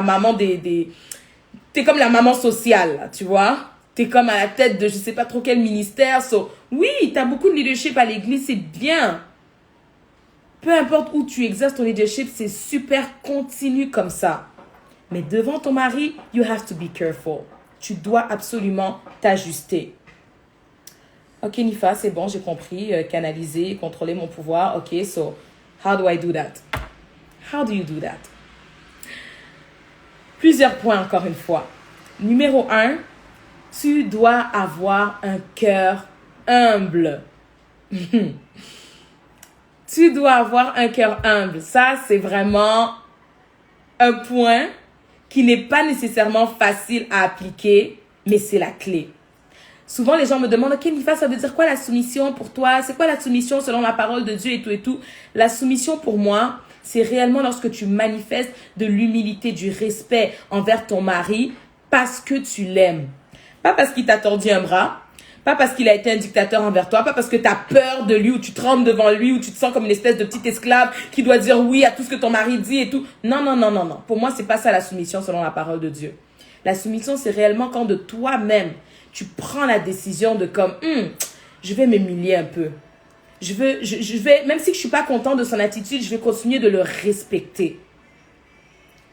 maman t'es comme la maman sociale, là, tu vois. T'es comme à la tête de je sais pas trop quel ministère. Oui, t'as beaucoup de leadership à l'église, c'est bien. Peu importe où tu exerces ton leadership, c'est super, continue comme ça. Mais devant ton mari, you have to be careful. Tu dois absolument t'ajuster. Ok, Nifa, c'est bon, j'ai compris. Canaliser, contrôler mon pouvoir. Ok, so, how do I do that? How do you do that? Plusieurs points, encore une fois. Numéro 1, tu dois avoir un cœur humble. Tu dois avoir un cœur humble. Ça, c'est vraiment un point qui n'est pas nécessairement facile à appliquer, mais c'est la clé. Souvent, les gens me demandent, ok, Nifa, ça veut dire quoi la soumission pour toi? C'est quoi la soumission selon la parole de Dieu et tout et tout? La soumission pour moi, c'est réellement lorsque tu manifestes de l'humilité, du respect envers ton mari parce que tu l'aimes. Pas parce qu'il t'a tordu un bras, pas parce qu'il a été un dictateur envers toi, pas parce que tu as peur de lui ou tu trembles devant lui ou tu te sens comme une espèce de petite esclave qui doit dire oui à tout ce que ton mari dit et tout. Non, non, non, non, non. Pour moi, c'est pas ça la soumission selon la parole de Dieu. La soumission, c'est réellement quand de toi-même, tu prends la décision de comme, je vais m'humilier un peu. Je vais, même si je suis pas content de son attitude, je vais continuer de le respecter.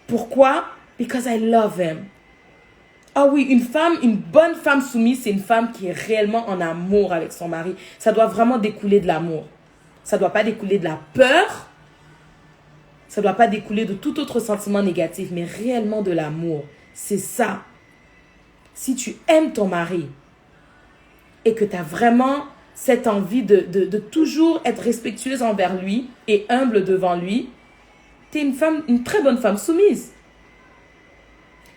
Pourquoi? Because I love him. Ah oui, une bonne femme soumise, c'est une femme qui est réellement en amour avec son mari. Ça doit vraiment découler de l'amour. Ça doit pas découler de la peur. Ça doit pas découler de tout autre sentiment négatif, mais réellement de l'amour. C'est ça. Si tu aimes ton mari et que tu as vraiment cette envie de toujours être respectueuse envers lui et humble devant lui, tu es une très bonne femme soumise.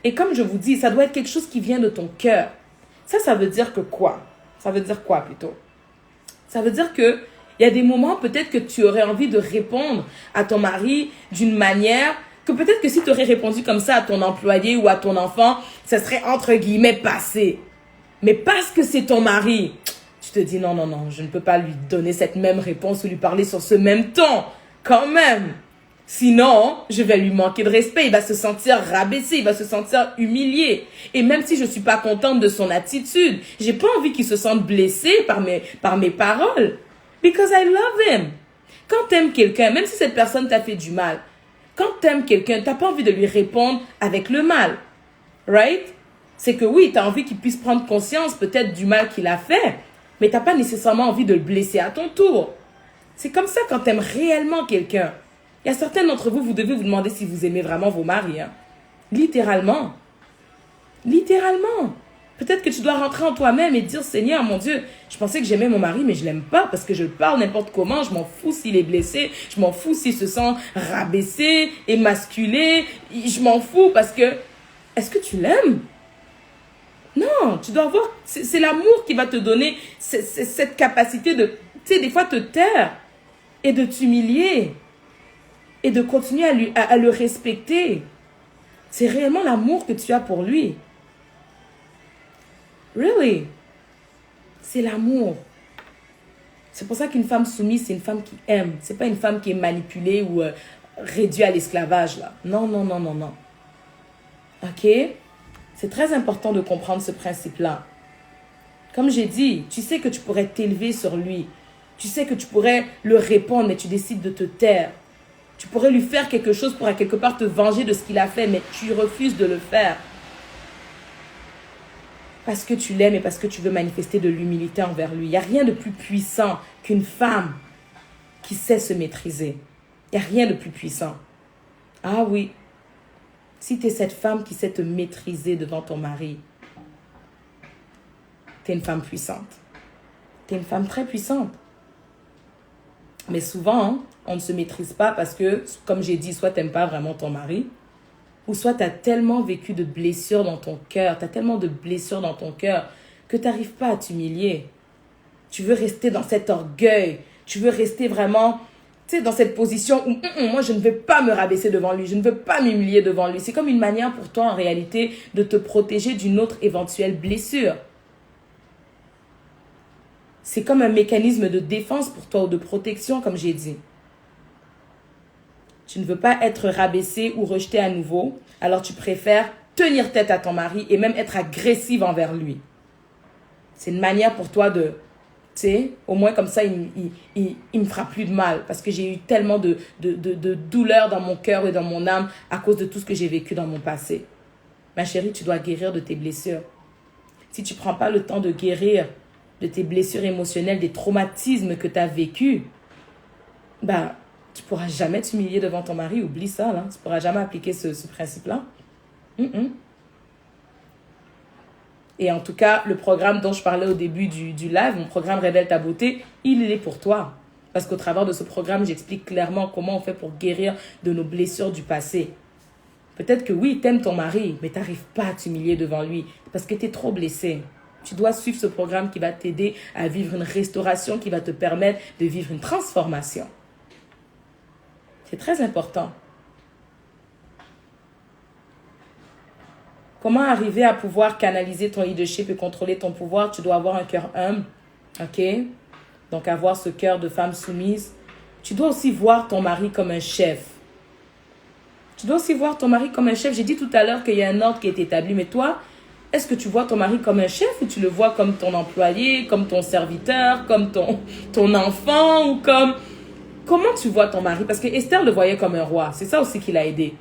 Et comme je vous dis, ça doit être quelque chose qui vient de ton cœur. Ça veut dire que quoi? Ça veut dire quoi plutôt? Ça veut dire que il y a des moments peut-être que tu aurais envie de répondre à ton mari d'une manière que peut-être que si tu aurais répondu comme ça à ton employé ou à ton enfant, ça serait entre guillemets passé. Mais parce que c'est ton mari, tu te dis non, non, non, je ne peux pas lui donner cette même réponse ou lui parler sur ce même ton. Quand même. Sinon, je vais lui manquer de respect. Il va se sentir rabaissé, il va se sentir humilié. Et même si je ne suis pas contente de son attitude, j'ai pas envie qu'il se sente blessé par mes paroles. Because I love him. Quand tu aimes quelqu'un, même si cette personne t'a fait du mal, quand tu aimes quelqu'un, tu n'as pas envie de lui répondre avec le mal. Right? C'est que oui, tu as envie qu'il puisse prendre conscience peut-être du mal qu'il a fait, mais tu n'as pas nécessairement envie de le blesser à ton tour. C'est comme ça quand tu aimes réellement quelqu'un. Il y a certains d'entre vous, vous devez vous demander si vous aimez vraiment vos maris. Hein. Littéralement. Littéralement. Peut-être que tu dois rentrer en toi-même et dire, Seigneur, mon Dieu, je pensais que j'aimais mon mari, mais je l'aime pas parce que je parle n'importe comment. Je m'en fous s'il est blessé. Je m'en fous s'il se sent rabaissé, émasculé. Je m'en fous parce que, est-ce que tu l'aimes? Non, tu dois avoir, c'est l'amour qui va te donner cette capacité de, tu sais, des fois te taire et de t'humilier. Et de continuer à le respecter. C'est réellement l'amour que tu as pour lui. Really? C'est l'amour. C'est pour ça qu'une femme soumise, c'est une femme qui aime. C'est pas une femme qui est manipulée ou réduite à l'esclavage, là. Non, non, non, non, non. Ok? C'est très important de comprendre ce principe-là. Comme j'ai dit, tu sais que tu pourrais t'élever sur lui. Tu sais que tu pourrais le répondre, mais tu décides de te taire. Tu pourrais lui faire quelque chose pour à quelque part te venger de ce qu'il a fait, mais tu refuses de le faire. Parce que tu l'aimes et parce que tu veux manifester de l'humilité envers lui. Il n'y a rien de plus puissant qu'une femme qui sait se maîtriser. Il n'y a rien de plus puissant. Ah oui. Si tu es cette femme qui sait te maîtriser devant ton mari, tu es une femme puissante. Tu es une femme très puissante. Mais souvent, on ne se maîtrise pas parce que, comme j'ai dit, soit tu n'aimes pas vraiment ton mari, ou soit tu as tellement vécu de blessures dans ton cœur, tu as tellement de blessures dans ton cœur que tu n'arrives pas à t'humilier. Tu veux rester dans cet orgueil, tu veux rester vraiment tu sais, dans cette position où moi, je ne veux pas me rabaisser devant lui, je ne veux pas m'humilier devant lui. C'est comme une manière pour toi, en réalité, de te protéger d'une autre éventuelle blessure. C'est comme un mécanisme de défense pour toi ou de protection, comme j'ai dit. Tu ne veux pas être rabaissé ou rejeté à nouveau, alors tu préfères tenir tête à ton mari et même être agressive envers lui. C'est une manière pour toi de, tu sais, au moins comme ça, il me fera plus de mal parce que j'ai eu tellement de douleur dans mon cœur et dans mon âme à cause de tout ce que j'ai vécu dans mon passé. Ma chérie, tu dois guérir de tes blessures. Si tu ne prends pas le temps de guérir de tes blessures émotionnelles, des traumatismes que tu as vécus, bah, tu ne pourras jamais t'humilier devant ton mari. Oublie ça, là. Tu ne pourras jamais appliquer ce principe-là. Et en tout cas, le programme dont je parlais au début du live, mon programme Révèle ta beauté, il est pour toi. Parce qu'au travers de ce programme, j'explique clairement comment on fait pour guérir de nos blessures du passé. Peut-être que oui, tu aimes ton mari, mais tu n'arrives pas à t'humilier devant lui parce que tu es trop blessé. Tu dois suivre ce programme qui va t'aider à vivre une restauration, qui va te permettre de vivre une transformation. C'est très important. Comment arriver à pouvoir canaliser ton leadership et contrôler ton pouvoir? Tu dois avoir un cœur humble, ok? Donc avoir ce cœur de femme soumise. Tu dois aussi voir ton mari comme un chef. Tu dois aussi voir ton mari comme un chef. J'ai dit tout à l'heure qu'il y a un ordre qui est établi, mais toi, est-ce que tu vois ton mari comme un chef ou tu le vois comme ton employé, comme ton serviteur, comme ton enfant ou comme... Comment tu vois ton mari? Parce que Esther le voyait comme un roi. C'est ça aussi qui l'a aidé.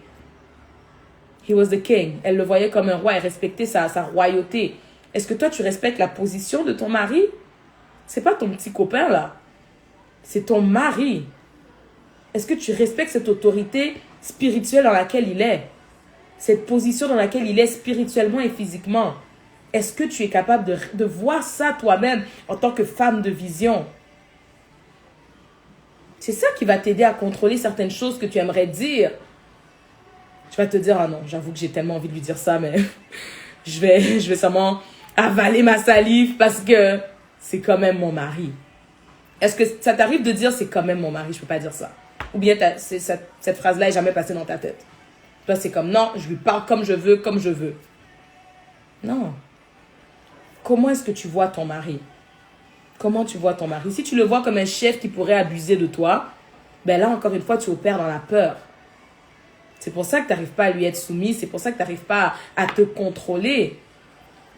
He was the king. Elle le voyait comme un roi. Elle respectait sa royauté. Est-ce que toi, tu respectes la position de ton mari? C'est pas ton petit copain, là. C'est ton mari. Est-ce que tu respectes cette autorité spirituelle dans laquelle il est? Cette position dans laquelle il est spirituellement et physiquement? Est-ce que tu es capable de voir ça toi-même en tant que femme de vision? C'est ça qui va t'aider à contrôler certaines choses que tu aimerais dire. Tu vas te dire, ah non, j'avoue que j'ai tellement envie de lui dire ça, mais je vais seulement avaler ma salive parce que c'est quand même mon mari. Est-ce que ça t'arrive de dire, c'est quand même mon mari, je peux pas dire ça? Ou bien cette phrase-là est jamais passée dans ta tête? Toi, c'est comme, non, je lui parle comme je veux, comme je veux. Non. Comment est-ce que tu vois ton mari? Comment tu vois ton mari? Si tu le vois comme un chef qui pourrait abuser de toi, ben là, encore une fois, tu opères dans la peur. C'est pour ça que tu n'arrives pas à lui être soumise. C'est pour ça que tu n'arrives pas à te contrôler.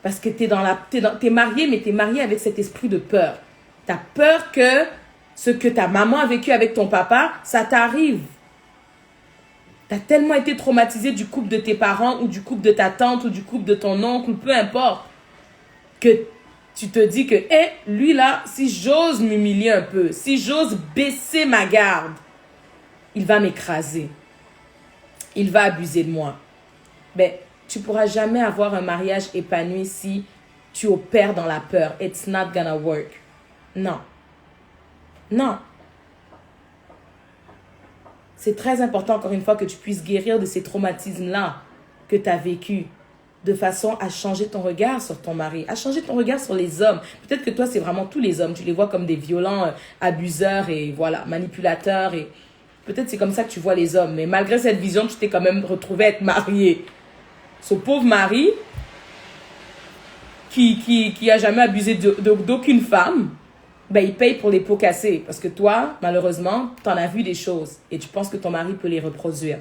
Parce que t'es marié, mais tu es marié avec cet esprit de peur. Tu as peur que ce que ta maman a vécu avec ton papa, ça t'arrive. Tu as tellement été traumatisé du couple de tes parents ou du couple de ta tante ou du couple de ton oncle, ou peu importe, que tu te dis que, lui là, si j'ose m'humilier un peu, si j'ose baisser ma garde, il va m'écraser. Il va abuser de moi. Ben, tu ne pourras jamais avoir un mariage épanoui si tu opères dans la peur. It's not gonna work. Non. Non. C'est très important, encore une fois, que tu puisses guérir de ces traumatismes-là que tu as vécus, de façon à changer ton regard sur ton mari, à changer ton regard sur les hommes. Peut-être que toi, c'est vraiment tous les hommes. Tu les vois comme des violents abuseurs et voilà, manipulateurs. Et peut-être c'est comme ça que tu vois les hommes. Mais malgré cette vision, tu t'es quand même retrouvé à être marié. Ce pauvre mari qui a jamais abusé d'aucune femme, ben, il paye pour les pots cassés. Parce que toi, malheureusement, tu en as vu des choses. Et tu penses que ton mari peut les reproduire.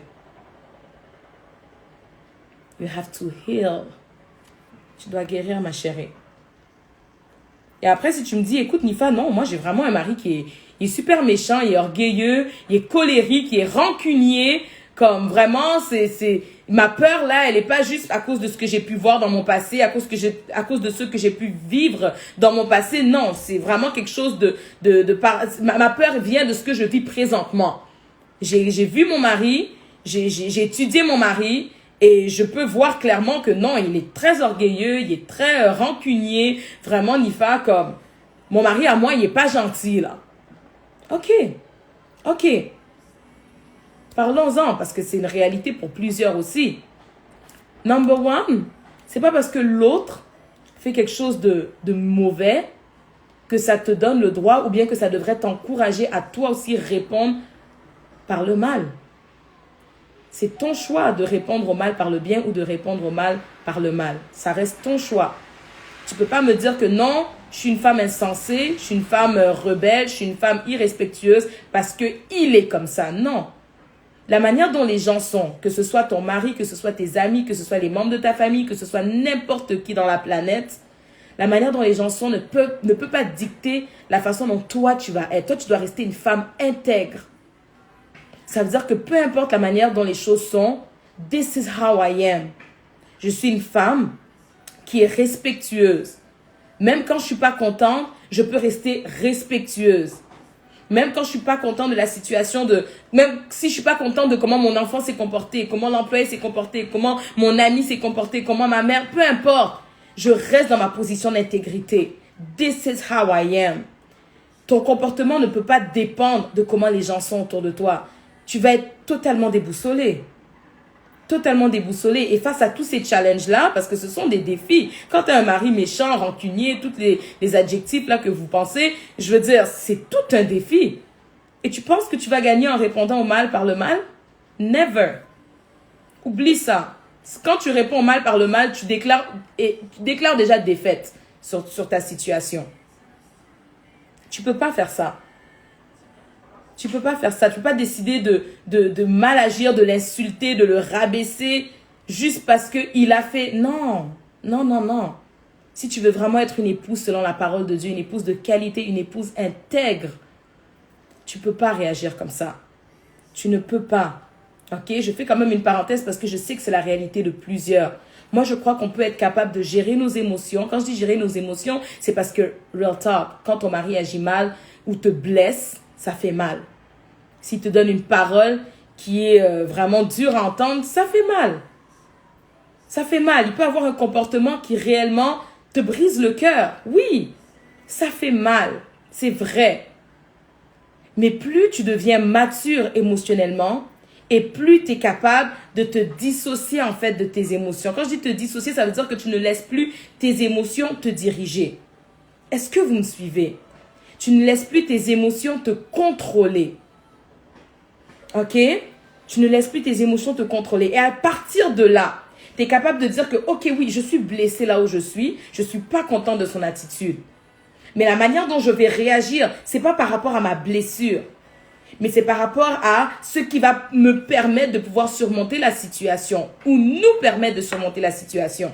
You have to heal. Tu dois guérir, ma chérie. Et après, si tu me dis, écoute, Nifa, non, moi, j'ai vraiment un mari qui est super méchant, il est orgueilleux, il est colérique, il est rancunier. Comme vraiment, ma peur, là, elle n'est pas juste à cause de ce que j'ai pu voir dans mon passé, à cause de ce que j'ai pu vivre dans mon passé. Non, c'est vraiment quelque chose ma peur vient de ce que je vis présentement. J'ai vu mon mari, j'ai étudié mon mari, et je peux voir clairement que non, il est très orgueilleux, il est très rancunier. Vraiment, Nifa, comme mon mari à moi, il n'est pas gentil, là. Ok. Parlons-en, parce que c'est une réalité pour plusieurs aussi. Number one, c'est pas parce que l'autre fait quelque chose de mauvais que ça te donne le droit ou bien que ça devrait t'encourager à toi aussi répondre par le mal. C'est ton choix de répondre au mal par le bien ou de répondre au mal par le mal. Ça reste ton choix. Tu ne peux pas me dire que non, je suis une femme insensée, je suis une femme rebelle, je suis une femme irrespectueuse parce qu'il est comme ça. Non. La manière dont les gens sont, que ce soit ton mari, que ce soit tes amis, que ce soit les membres de ta famille, que ce soit n'importe qui dans la planète, la manière dont les gens sont ne peut pas dicter la façon dont toi tu vas être. Toi, tu dois rester une femme intègre. Ça veut dire que peu importe la manière dont les choses sont, this is how I am. Je suis une femme qui est respectueuse. Même quand je ne suis pas contente, je peux rester respectueuse. Même quand je ne suis pas contente de la situation, même si je ne suis pas contente de comment mon enfant s'est comporté, comment l'employé s'est comporté, comment mon ami s'est comporté, comment ma mère, peu importe. Je reste dans ma position d'intégrité. This is how I am. Ton comportement ne peut pas dépendre de comment les gens sont autour de toi. Tu vas être totalement déboussolé. Totalement déboussolé. Et face à tous ces challenges-là, parce que ce sont des défis. Quand tu as un mari méchant, rancunier, tous les adjectifs là que vous pensez, je veux dire, c'est tout un défi. Et tu penses que tu vas gagner en répondant au mal par le mal? Never. Oublie ça. Quand tu réponds au mal par le mal, tu déclares déjà défaite sur ta situation. Tu ne peux pas faire ça. Tu ne peux pas faire ça. Tu ne peux pas décider de mal agir, de l'insulter, de le rabaisser juste parce qu'il a fait. Non, non, non, non. Si tu veux vraiment être une épouse selon la parole de Dieu, une épouse de qualité, une épouse intègre, tu ne peux pas réagir comme ça. Tu ne peux pas. Ok, je fais quand même une parenthèse parce que je sais que c'est la réalité de plusieurs. Moi, je crois qu'on peut être capable de gérer nos émotions. Quand je dis gérer nos émotions, c'est parce que, real talk, quand ton mari agit mal ou te blesse, ça fait mal. S'il te donne une parole qui est vraiment dure à entendre, ça fait mal. Ça fait mal. Il peut avoir un comportement qui réellement te brise le cœur. Oui, ça fait mal. C'est vrai. Mais plus tu deviens mature émotionnellement, et plus tu es capable de te dissocier en fait de tes émotions. Quand je dis te dissocier, ça veut dire que tu ne laisses plus tes émotions te diriger. Est-ce que vous me suivez? Tu ne laisses plus tes émotions te contrôler. Ok? Tu ne laisses plus tes émotions te contrôler. Et à partir de là, tu es capable de dire que, ok, oui, je suis blessée là où je suis suis pas content de son attitude. Mais la manière dont je vais réagir, c'est pas par rapport à ma blessure, mais c'est par rapport à ce qui va me permettre de pouvoir surmonter la situation ou nous permettre de surmonter la situation.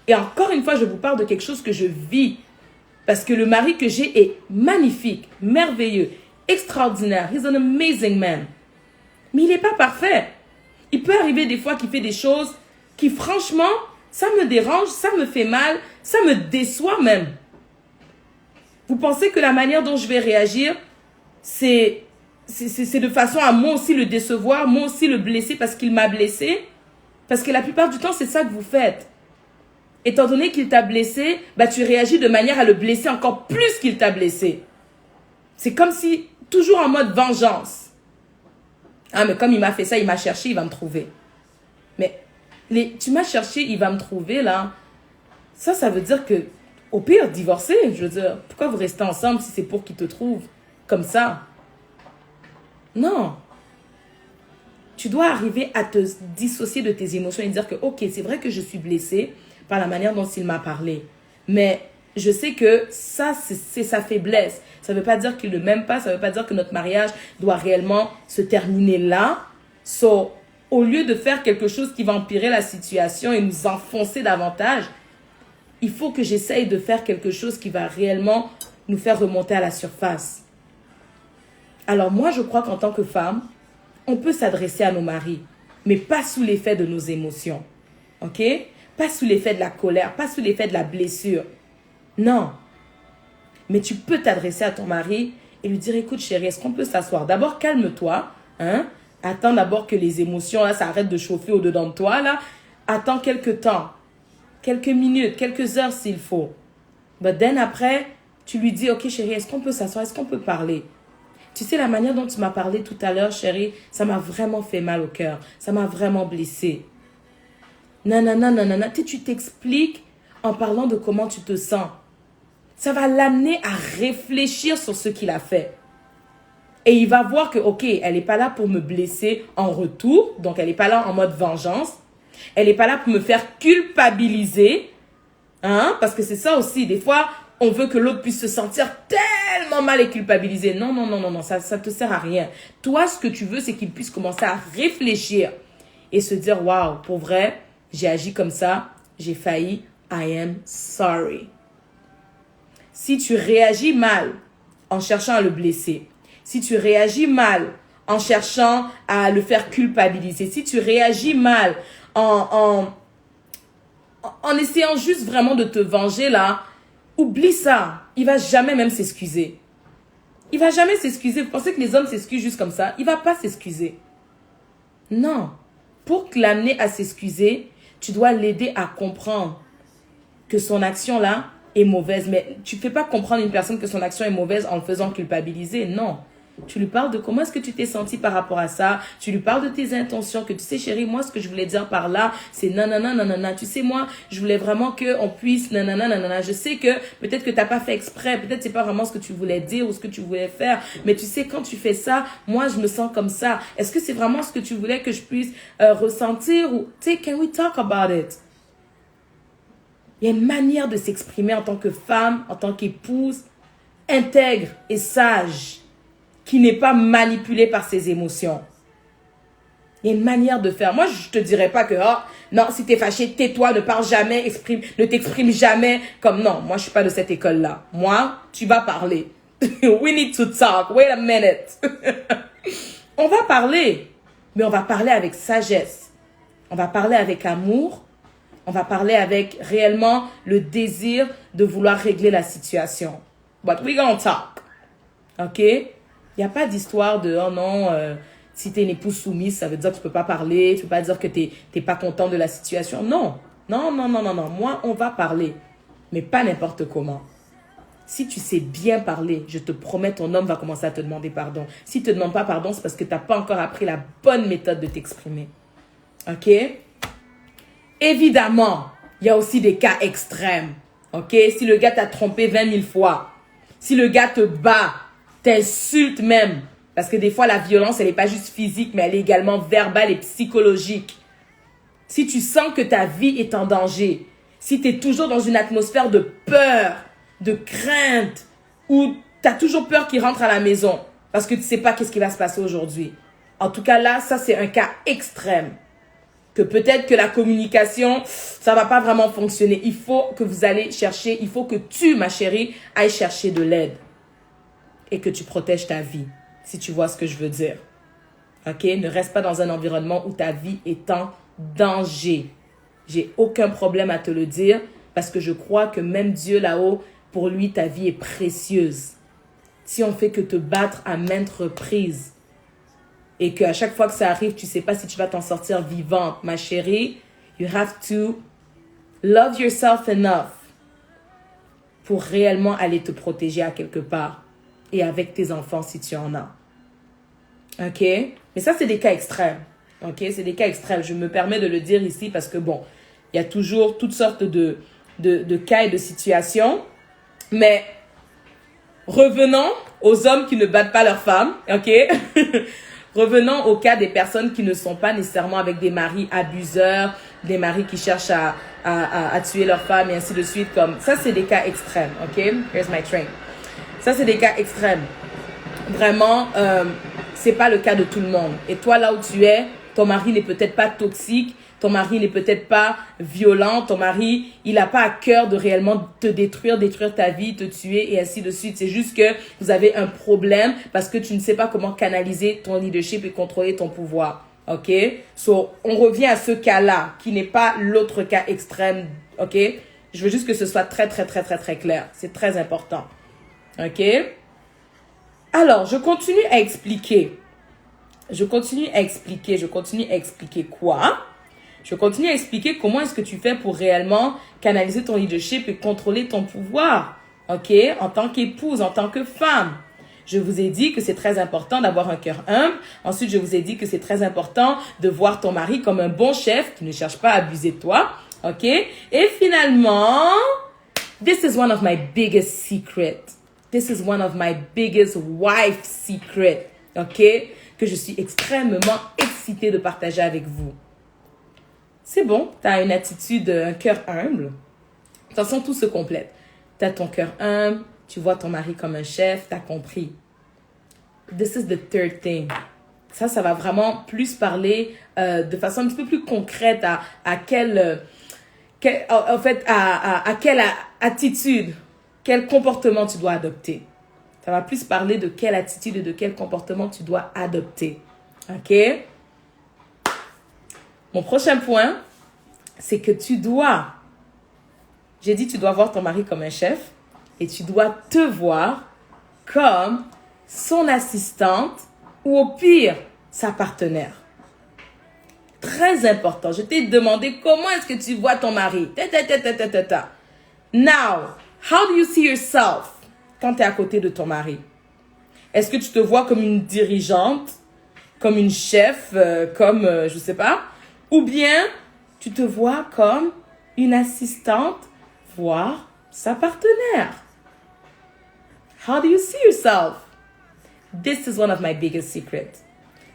Et encore une fois, je vous parle de quelque chose que je vis parce que le mari que j'ai est magnifique, merveilleux, extraordinaire. He's an amazing man. Mais il n'est pas parfait. Il peut arriver des fois qu'il fait des choses qui, franchement, ça me dérange, ça me fait mal, ça me déçoit même. Vous pensez que la manière dont je vais réagir, c'est de façon à moi aussi le décevoir, moi aussi le blesser parce qu'il m'a blessé? Parce que la plupart du temps, c'est ça que vous faites. Étant donné qu'il t'a blessé, bah, tu réagis de manière à le blesser encore plus qu'il t'a blessé. C'est comme si, toujours en mode vengeance. Ah, mais comme il m'a fait ça, il m'a cherché, il va me trouver. Mais tu m'as cherché, il va me trouver, là. Ça veut dire que, au pire, divorcer, je veux dire, pourquoi vous restez ensemble si c'est pour qu'il te trouve comme ça? Non. Tu dois arriver à te dissocier de tes émotions et dire que, ok, c'est vrai que je suis blessée par la manière dont il m'a parlé. Mais je sais que ça, c'est sa faiblesse. Ça ne veut pas dire qu'il ne m'aime pas. Ça ne veut pas dire que notre mariage doit réellement se terminer là. So, au lieu de faire quelque chose qui va empirer la situation et nous enfoncer davantage, il faut que j'essaye de faire quelque chose qui va réellement nous faire remonter à la surface. Alors moi, je crois qu'en tant que femme, on peut s'adresser à nos maris, mais pas sous l'effet de nos émotions. Ok? Pas sous l'effet de la colère, pas sous l'effet de la blessure. Non. Mais tu peux t'adresser à ton mari et lui dire, écoute chérie, est-ce qu'on peut s'asseoir? D'abord, calme-toi. Hein? Attends d'abord que les émotions, là, ça arrête de chauffer au-dedans de toi. Là. Attends quelques temps. Quelques minutes, quelques heures s'il faut. But then après, tu lui dis, ok chérie, est-ce qu'on peut s'asseoir? Est-ce qu'on peut parler? Tu sais, la manière dont tu m'as parlé tout à l'heure, chérie, ça m'a vraiment fait mal au cœur. Ça m'a vraiment blessée. Nanana, nanana. Tu t'expliques en parlant de comment tu te sens. Ça va l'amener à réfléchir sur ce qu'il a fait. Et il va voir que, ok, elle n'est pas là pour me blesser en retour. Donc, elle n'est pas là en mode vengeance. Elle n'est pas là pour me faire culpabiliser. Hein? Parce que c'est ça aussi. Des fois, on veut que l'autre puisse se sentir tellement mal et culpabilisé. Non, non, non, non, non. Ça te sert à rien. Toi, ce que tu veux, c'est qu'il puisse commencer à réfléchir et se dire, waouh, pour vrai, j'ai agi comme ça. J'ai failli. I am sorry. Si tu réagis mal en cherchant à le blesser, si tu réagis mal en cherchant à le faire culpabiliser, si tu réagis mal en essayant juste vraiment de te venger là, oublie ça. Il va jamais même s'excuser. Il va jamais s'excuser. Vous pensez que les hommes s'excusent juste comme ça? Il va pas s'excuser. Non. Pour l'amener à s'excuser, tu dois l'aider à comprendre que son action là est mauvaise. Mais tu ne fais pas comprendre une personne que son action est mauvaise en le faisant culpabiliser. Non. Tu lui parles de comment est-ce que tu t'es senti par rapport à ça. Tu lui parles de tes intentions. Que tu sais, chérie, moi, ce que je voulais dire par là, c'est nanana, nanana. Tu sais, moi, je voulais vraiment qu'on puisse nanana, nanana. Je sais que peut-être que tu n'as pas fait exprès. Peut-être que ce n'est pas vraiment ce que tu voulais dire ou ce que tu voulais faire. Mais tu sais, quand tu fais ça, moi, je me sens comme ça. Est-ce que c'est vraiment ce que tu voulais que je puisse ressentir? Ou, tu sais, can we talk about it? Il y a une manière de s'exprimer en tant que femme, en tant qu'épouse, intègre et sage, qui n'est pas manipulée par ses émotions. Il y a une manière de faire. Moi, je te dirais pas que, oh, non, si t'es fâché, tais-toi, ne parle jamais, ne t'exprime jamais. Comme non, moi, je suis pas de cette école-là. Moi, tu vas parler. We need to talk. Wait a minute. On va parler, mais on va parler avec sagesse. On va parler avec amour. On va parler avec réellement le désir de vouloir régler la situation. But we gonna talk. OK? Il n'y a pas d'histoire de, oh non, si tu es une épouse soumise, ça veut dire que tu ne peux pas parler, tu ne peux pas dire que tu n'es pas content de la situation. Non. Non, non, non, non, non. Moi, on va parler, mais pas n'importe comment. Si tu sais bien parler, je te promets, ton homme va commencer à te demander pardon. S'il ne te demande pas pardon, c'est parce que tu n'as pas encore appris la bonne méthode de t'exprimer. OK? Évidemment, il y a aussi des cas extrêmes. OK? Si le gars t'a trompé 20 000 fois, si le gars te bat, t'insulte même, parce que des fois, la violence, elle n'est pas juste physique, mais elle est également verbale et psychologique. Si tu sens que ta vie est en danger, si tu es toujours dans une atmosphère de peur, de crainte, ou tu as toujours peur qu'il rentre à la maison, parce que tu ne sais pas qu'est-ce qui va se passer aujourd'hui. En tout cas, là, ça, c'est un cas extrême. Que peut-être que la communication, ça ne va pas vraiment fonctionner. Il faut que vous allez chercher, il faut que tu, ma chérie, ailles chercher de l'aide. Et que tu protèges ta vie, si tu vois ce que je veux dire. OK? Ne reste pas dans un environnement où ta vie est en danger. J'ai aucun problème à te le dire parce que je crois que même Dieu là-haut, pour lui, ta vie est précieuse. Si on fait que te battre à maintes reprises et qu'à chaque fois que ça arrive, tu ne sais pas si tu vas t'en sortir vivante, ma chérie, you have to love yourself enough pour réellement aller te protéger à quelque part. Et avec tes enfants si tu en as. OK? Mais ça, c'est des cas extrêmes. OK? C'est des cas extrêmes. Je me permets de le dire ici parce que, bon, il y a toujours toutes sortes de cas et de situations. Mais revenons aux hommes qui ne battent pas leurs femmes. OK? Revenons au cas des personnes qui ne sont pas nécessairement avec des maris abuseurs, des maris qui cherchent à tuer leurs femmes et ainsi de suite. Comme ça, c'est des cas extrêmes. OK? Here's my train. Ça, c'est des cas extrêmes. Vraiment, c'est pas le cas de tout le monde. Et toi, là où tu es, ton mari n'est peut-être pas toxique, ton mari n'est peut-être pas violent, ton mari, il n'a pas à cœur de réellement te détruire ta vie, te tuer et ainsi de suite. C'est juste que vous avez un problème parce que tu ne sais pas comment canaliser ton leadership et contrôler ton pouvoir. OK? So, on revient à ce cas-là, qui n'est pas l'autre cas extrême. OK? Je veux juste que ce soit très, très, très, très, très clair. C'est très important. OK? Alors, je continue à expliquer. Je continue à expliquer quoi? Je continue à expliquer comment est-ce que tu fais pour réellement canaliser ton leadership et contrôler ton pouvoir. OK? En tant qu'épouse, en tant que femme. Je vous ai dit que c'est très important d'avoir un cœur humble. Ensuite, je vous ai dit que c'est très important de voir ton mari comme un bon chef qui ne cherche pas à abuser de toi. OK? Et finalement, this is one of my biggest secrets. This is one of my biggest wife secret. ok? Que je suis extrêmement excitée de partager avec vous. C'est bon, tu as une attitude, un cœur humble. De toute façon, tout se complète. Tu as ton cœur humble, tu vois ton mari comme un chef, tu as compris. This is the third thing. Ça va vraiment plus parler de façon un petit peu plus concrète à quelle attitude, quel comportement tu dois adopter. Ça va plus parler de quelle attitude et de quel comportement tu dois adopter. OK? Mon prochain point, c'est que tu dois voir ton mari comme un chef et tu dois te voir comme son assistante ou au pire, sa partenaire. Très important. Je t'ai demandé comment est-ce que tu vois ton mari. Now, how do you see yourself quand tu es à côté de ton mari? Est-ce que tu te vois comme une dirigeante, comme une chef, je sais pas? Ou bien, tu te vois comme une assistante, voire sa partenaire? How do you see yourself? This is one of my biggest secrets.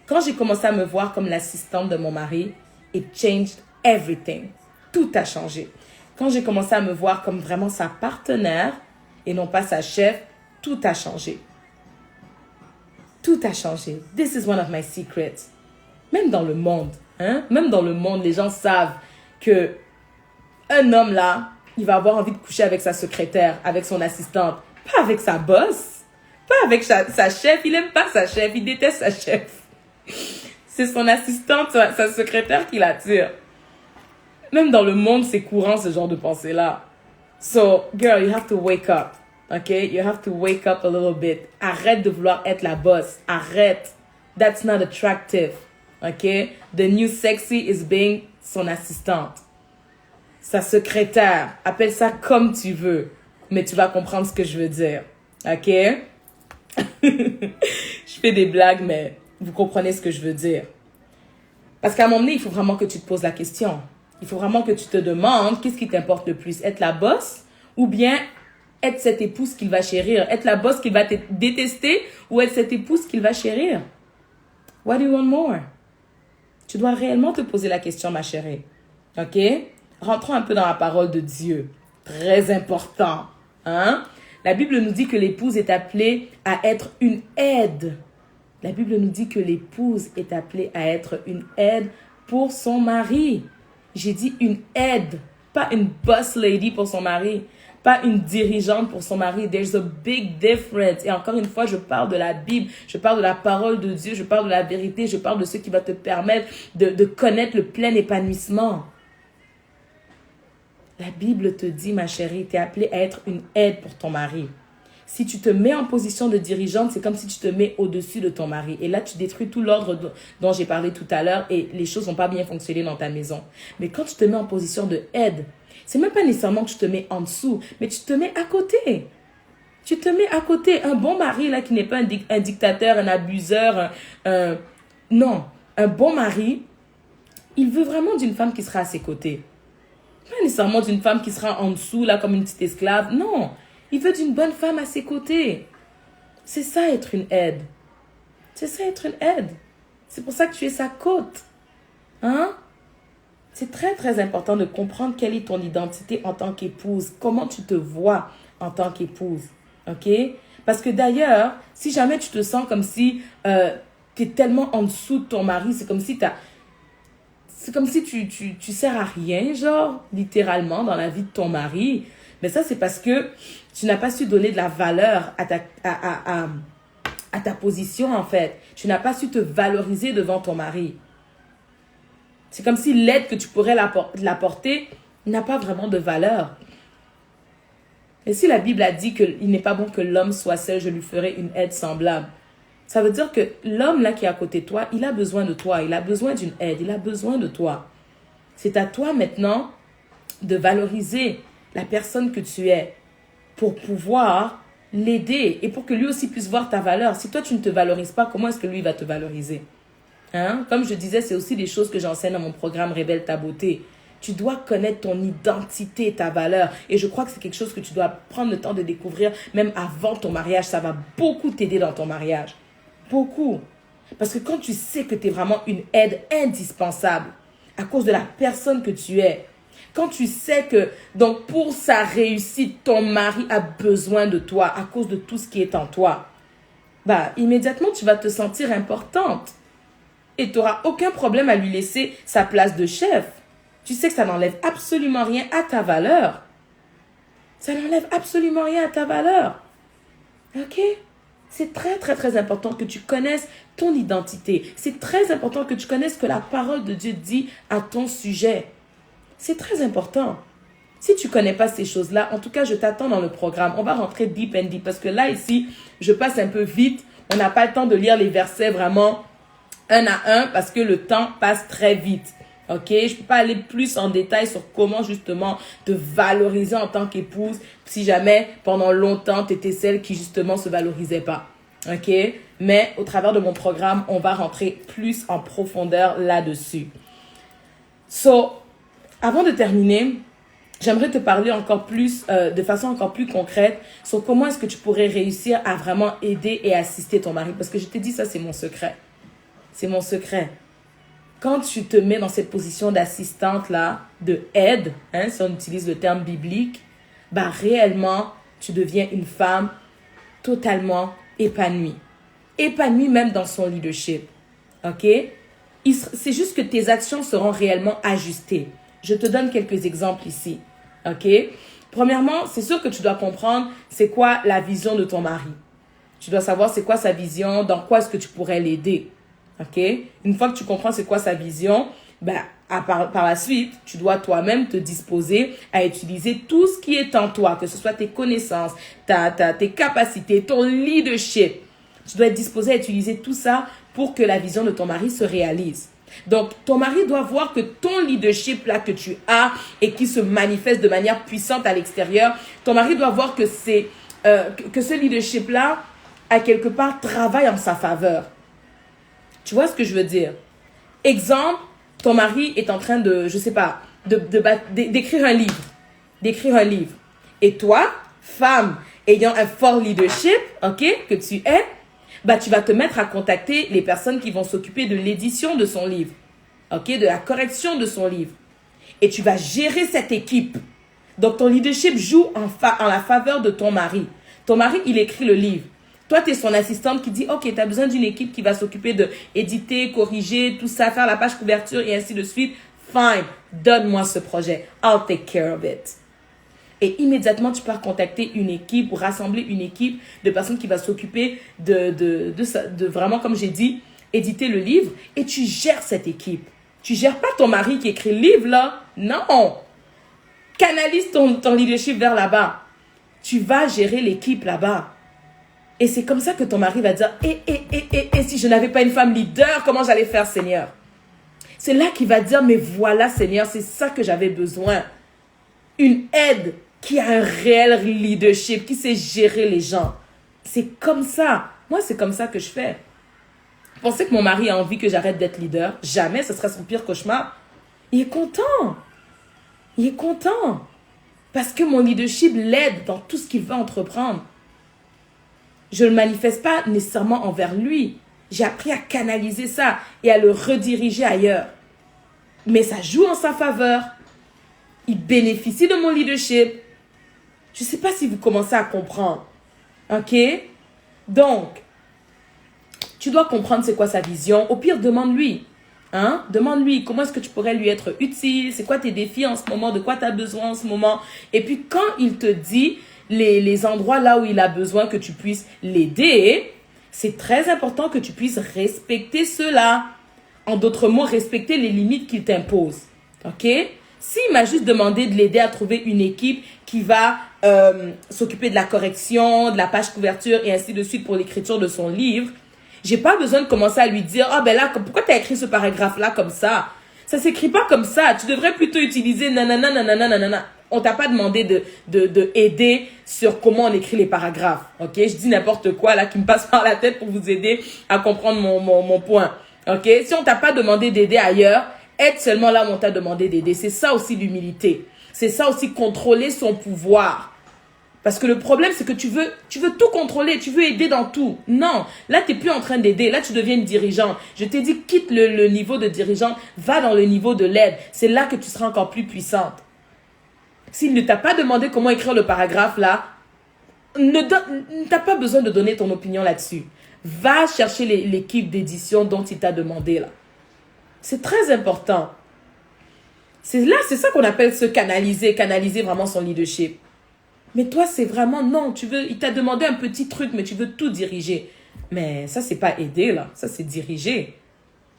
Quand j'ai commencé à me voir comme l'assistante de mon mari, it changed everything. Tout a changé. Quand j'ai commencé à me voir comme vraiment sa partenaire et non pas sa chef, tout a changé. Tout a changé. This is one of my secrets. Même dans le monde, même dans le monde, les gens savent que un homme là, il va avoir envie de coucher avec sa secrétaire, avec son assistante, pas avec sa boss, pas avec sa chef. Il n'aime pas sa chef, il déteste sa chef. C'est son assistante, sa secrétaire qui l'attire. Même dans le monde, c'est courant ce genre de pensée-là. So, girl, you have to wake up. Okay? You have to wake up a little bit. Arrête de vouloir être la boss. Arrête. That's not attractive. Okay? The new sexy is being son assistante. Sa secrétaire. Appelle ça comme tu veux. Mais tu vas comprendre ce que je veux dire. Ok? Je fais des blagues, mais vous comprenez ce que je veux dire. Parce qu'à un moment donné, il faut vraiment que tu te poses la question. Il faut vraiment que tu te demandes qu'est-ce qui t'importe le plus. Être la boss ou bien être cette épouse qu'il va chérir. Être la boss qu'il va détester ou être cette épouse qu'il va chérir. What do you want more? Tu dois réellement te poser la question, ma chérie. Ok? Rentrons un peu dans la parole de Dieu. Très important. Hein? La Bible nous dit que l'épouse est appelée à être une aide. La Bible nous dit que l'épouse est appelée à être une aide pour son mari. J'ai dit une aide, pas une boss lady pour son mari, pas une dirigeante pour son mari. There's a big difference. Et encore une fois, je parle de la Bible, je parle de la parole de Dieu, je parle de la vérité, je parle de ce qui va te permettre de connaître le plein épanouissement. La Bible te dit, ma chérie, tu es appelée à être une aide pour ton mari. Si tu te mets en position de dirigeante, c'est comme si tu te mets au-dessus de ton mari. Et là, tu détruis tout l'ordre dont j'ai parlé tout à l'heure et les choses n'ont pas bien fonctionné dans ta maison. Mais quand tu te mets en position de aide, c'est même pas nécessairement que tu te mets en dessous, mais tu te mets à côté. Tu te mets à côté. Un bon mari, là, qui n'est pas un dictateur, un abuseur, non. Un bon mari, il veut vraiment d'une femme qui sera à ses côtés. Pas nécessairement d'une femme qui sera en dessous, là, comme une petite esclave. Non. Il veut d'une bonne femme à ses côtés. C'est ça être une aide. C'est ça être une aide. C'est pour ça que tu es sa côte. Hein? C'est très, très important de comprendre quelle est ton identité en tant qu'épouse. Comment tu te vois en tant qu'épouse. OK? Parce que d'ailleurs, si jamais tu te sens comme si tu es tellement en dessous de ton mari, c'est comme si tu sers à rien, genre, littéralement, dans la vie de ton mari. Mais ça, c'est parce que tu n'as pas su donner de la valeur à ta position, en fait. Tu n'as pas su te valoriser devant ton mari. C'est comme si l'aide que tu pourrais l'apporter n'a pas vraiment de valeur. Et si la Bible a dit qu'il n'est pas bon que l'homme soit seul, je lui ferai une aide semblable. Ça veut dire que l'homme là qui est à côté de toi, il a besoin de toi. Il a besoin d'une aide. Il a besoin de toi. C'est à toi maintenant de valoriser la personne que tu es pour pouvoir l'aider et pour que lui aussi puisse voir ta valeur. Si toi, tu ne te valorises pas, comment est-ce que lui va te valoriser? Hein? Comme je disais, c'est aussi des choses que j'enseigne dans mon programme Révèle ta beauté. Tu dois connaître ton identité, ta valeur. Et je crois que c'est quelque chose que tu dois prendre le temps de découvrir même avant ton mariage. Ça va beaucoup t'aider dans ton mariage. Beaucoup. Parce que quand tu sais que tu es vraiment une aide indispensable à cause de la personne que tu es, quand tu sais que, donc pour sa réussite, ton mari a besoin de toi à cause de tout ce qui est en toi, bah, immédiatement, tu vas te sentir importante. Et tu n'auras aucun problème à lui laisser sa place de chef. Tu sais que ça n'enlève absolument rien à ta valeur. Ça n'enlève absolument rien à ta valeur. OK? C'est très, très, très important que tu connaisses ton identité. C'est très important que tu connaisses ce que la parole de Dieu dit à ton sujet. C'est très important. Si tu ne connais pas ces choses-là, en tout cas, je t'attends dans le programme. On va rentrer deep and deep parce que là, ici, je passe un peu vite. On n'a pas le temps de lire les versets vraiment un à un parce que le temps passe très vite. OK? Je ne peux pas aller plus en détail sur comment justement te valoriser en tant qu'épouse si jamais pendant longtemps, tu étais celle qui justement se valorisait pas. OK? Mais au travers de mon programme, on va rentrer plus en profondeur là-dessus. Avant de terminer, j'aimerais te parler encore plus, de façon encore plus concrète sur comment est-ce que tu pourrais réussir à vraiment aider et assister ton mari. Parce que je t'ai dit, ça, c'est mon secret. C'est mon secret. Quand tu te mets dans cette position d'assistante-là, de aide, si on utilise le terme biblique, bah réellement, tu deviens une femme totalement épanouie. Épanouie même dans son leadership. OK? C'est juste que tes actions seront réellement ajustées. Je te donne quelques exemples ici. OK? Premièrement, c'est sûr que tu dois comprendre c'est quoi la vision de ton mari. Tu dois savoir c'est quoi sa vision, dans quoi est-ce que tu pourrais l'aider. OK? Une fois que tu comprends c'est quoi sa vision, par la suite, tu dois toi-même te disposer à utiliser tout ce qui est en toi, que ce soit tes connaissances, tes capacités, ton leadership. Tu dois être disposé à utiliser tout ça pour que la vision de ton mari se réalise. Donc, ton mari doit voir que ton leadership là que tu as et qui se manifeste de manière puissante à l'extérieur, ton mari doit voir que que ce leadership là, à quelque part, travaille en sa faveur. Tu vois ce que je veux dire? Exemple, ton mari est en train de, je sais pas, d'écrire un livre. D'écrire un livre. Et toi, femme, ayant un fort leadership, OK, que tu es, tu vas te mettre à contacter les personnes qui vont s'occuper de l'édition de son livre. OK, de la correction de son livre. Et tu vas gérer cette équipe. Donc, ton leadership joue en la faveur de ton mari. Ton mari, il écrit le livre. Toi, tu es son assistante qui dit, OK, tu as besoin d'une équipe qui va s'occuper de éditer, corriger, tout ça, faire la page couverture et ainsi de suite. Fine, donne-moi ce projet. I'll take care of it. Et immédiatement, tu peux contacter une équipe ou rassembler une équipe de personnes qui va s'occuper de vraiment, comme j'ai dit, éditer le livre. Et tu gères cette équipe. Tu gères pas ton mari qui écrit le livre, là. Non. Canalise ton leadership vers là-bas. Tu vas gérer l'équipe là-bas. Et c'est comme ça que ton mari va dire, si je n'avais pas une femme leader, comment j'allais faire, Seigneur? C'est là qu'il va dire, mais voilà, Seigneur, c'est ça que j'avais besoin. Une aide qui a un réel leadership, qui sait gérer les gens. C'est comme ça. Moi, c'est comme ça que je fais. Pensez que mon mari a envie que j'arrête d'être leader? Jamais, ce serait son pire cauchemar. Il est content. Il est content. Parce que mon leadership l'aide dans tout ce qu'il va entreprendre. Je ne le manifeste pas nécessairement envers lui. J'ai appris à canaliser ça et à le rediriger ailleurs. Mais ça joue en sa faveur. Il bénéficie de mon leadership. Je ne sais pas si vous commencez à comprendre. OK? Donc, tu dois comprendre c'est quoi sa vision. Au pire, demande-lui. Demande-lui comment est-ce que tu pourrais lui être utile. C'est quoi tes défis en ce moment? De quoi tu as besoin en ce moment? Et puis, quand il te dit les endroits là où il a besoin que tu puisses l'aider, c'est très important que tu puisses respecter cela. En d'autres mots, respecter les limites qu'il t'impose. OK? S'il m'a juste demandé de l'aider à trouver une équipe qui va s'occuper de la correction, de la page couverture et ainsi de suite pour l'écriture de son livre, j'ai pas besoin de commencer à lui dire « là, pourquoi tu as écrit ce paragraphe-là comme ça? Ça s'écrit pas comme ça. Tu devrais plutôt utiliser nanana, nanana, nanana. » On t'a pas demandé de aider sur comment on écrit les paragraphes. OK? Je dis n'importe quoi là qui me passe par la tête pour vous aider à comprendre mon point. OK? Si on t'a pas demandé d'aider ailleurs, aide seulement là où on t'a demandé d'aider. C'est ça aussi l'humilité. C'est ça aussi contrôler son pouvoir. Parce que le problème, c'est que tu veux tout contrôler, tu veux aider dans tout. Non, là, tu n'es plus en train d'aider. Là, tu deviens une dirigeante. Je t'ai dit, quitte le niveau de dirigeante, va dans le niveau de l'aide. C'est là que tu seras encore plus puissante. S'il ne t'a pas demandé comment écrire le paragraphe là, t'as pas besoin de donner ton opinion là-dessus. Va chercher l'équipe d'édition dont il t'a demandé là. C'est très important. C'est ça qu'on appelle se canaliser vraiment son leadership. Mais toi, c'est vraiment non, il t'a demandé un petit truc, mais tu veux tout diriger. Mais ça, c'est pas aider là, ça c'est diriger.